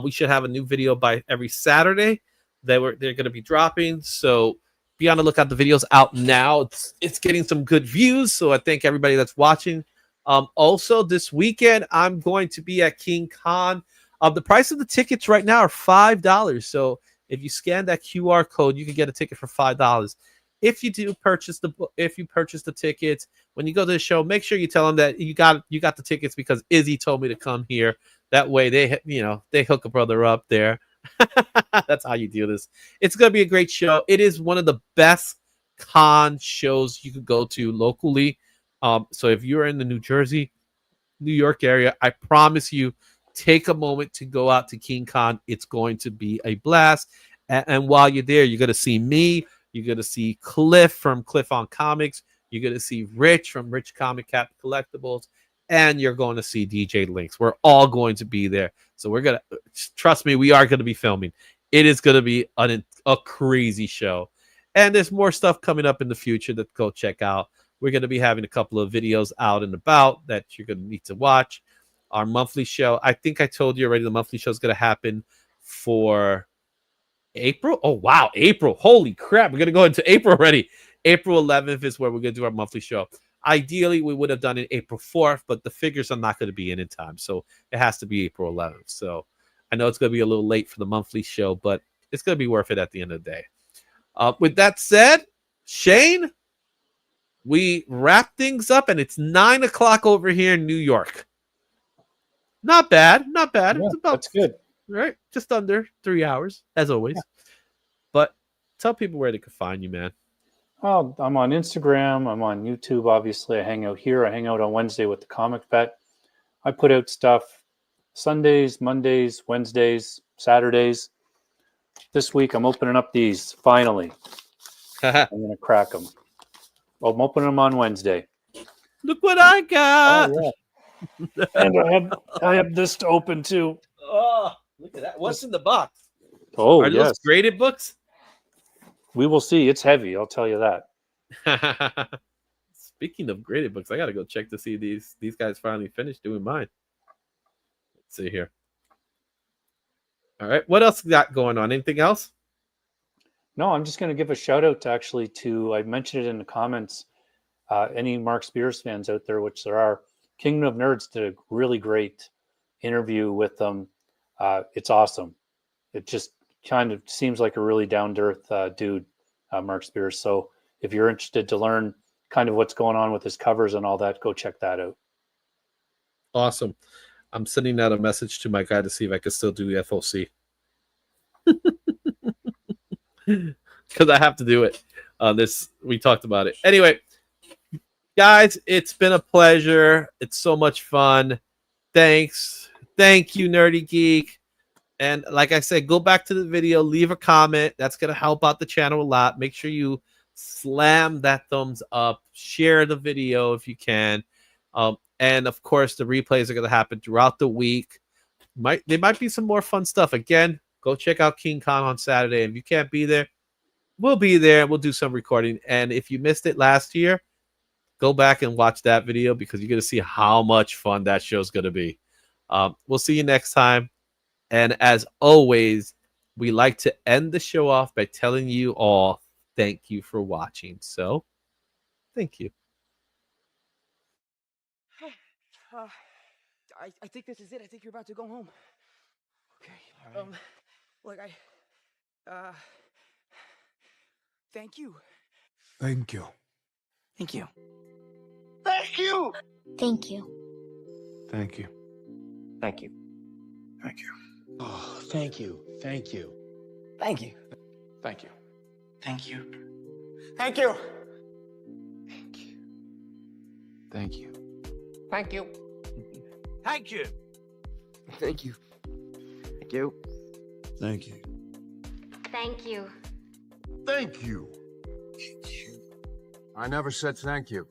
S1: We should have a new video by every Saturday. They're going to be dropping, so be on the lookout. The video's out now. It's getting some good views, so I thank everybody that's watching. Also, this weekend, I'm going to be at King Con. The price of the tickets right now are $5. So if you scan that QR code, you can get a ticket for $5. If you do purchase the tickets, when you go to the show, make sure you tell them that you got the tickets because Izzy told me to come here. That way they hook a brother up there. That's how you do this. It's going to be a great show. It is one of the best con shows you could go to locally. So if you're in the New Jersey, New York area, I promise you, take a moment to go out to King Con. It's going to be a blast. And while you're there, you're going to see me. You're going to see Cliff from Cliff on Comics. You're going to see Rich from Rich Comic Cap Collectibles. And you're going to see DJ Links. We're all going to be there. So we're going to, trust me, we are going to be filming. It is going to be a crazy show. And there's more stuff coming up in the future that go check out. We're going to be having a couple of videos out and about that you're going to need to watch. Our monthly show, I think I told you already, the monthly show is going to happen for April. Oh, wow, April. Holy crap. We're going to go into April already. April 11th is where we're going to do our monthly show. Ideally, we would have done it April 4th, but the figures are not going to be in time. So it has to be April 11th. So I know it's going to be a little late for the monthly show, but it's going to be worth it at the end of the day. With that said, Shane, we wrap things up, and it's 9 o'clock over here in New York. Not bad. Not bad.
S2: Yeah,
S1: It's about,
S2: that's good.
S1: Right? Just under 3 hours, as always. Yeah. But tell people where they can find you, man.
S2: Oh, I'm on Instagram. I'm on YouTube, obviously. I hang out here. I hang out on Wednesday with the Comic Vet. I put out stuff Sundays, Mondays, Wednesdays, Saturdays. This week, I'm opening up these, finally. I'm going to crack them. Well, I'm opening them on Wednesday.
S1: Look what I got.
S2: Oh, yeah. And I have this to open, too.
S1: Oh, look at that. What's in the box?
S2: Oh,
S1: Are those graded books?
S2: We will see. It's heavy, I'll tell you
S1: that. Speaking of graded books, I got to go check to see these guys finally finished doing mine. Let's see here. All right. What else got going on? Anything else?
S2: No, I'm just going to give a shout out to I mentioned it in the comments, any Mark Spears fans out there, which there are. Kingdom of Nerds did a really great interview with them. It's awesome. It just kind of seems like a really down-to-earth dude, Mark Spears. So if you're interested to learn kind of what's going on with his covers and all that, go check that out.
S1: Awesome. I'm sending out a message to my guy to see if I can still do the FOC. Because I have to do it. We talked about it. Anyway, guys, it's been a pleasure. It's so much fun. Thanks. Thank you, Nerdy Geek. And like I said, go back to the video, leave a comment. That's going to help out the channel a lot. Make sure you slam that thumbs up. Share the video if you can. And, of course, the replays are going to happen throughout the week. There might be some more fun stuff. Again, go check out King Con on Saturday. If you can't be there, we'll be there. We'll do some recording. And if you missed it last year, go back and watch that video because you're going to see how much fun that show's going to be. We'll see you next time. And as always, we like to end the show off by telling you all thank you for watching. So, thank you.
S4: I think this is it. I think you're about to go home. Okay. All right. Thank you.
S3: Thank you.
S4: Thank you.
S5: Thank you.
S6: Thank you.
S3: Thank you.
S5: Thank you. Thank you.
S6: Oh, thank you. Thank you.
S4: Thank you.
S5: Thank you.
S4: Thank you. Thank you.
S5: Thank you.
S4: Thank you.
S7: Thank you.
S4: Thank you. Thank you.
S3: Thank you.
S8: Thank you.
S3: Thank you. I never said thank you.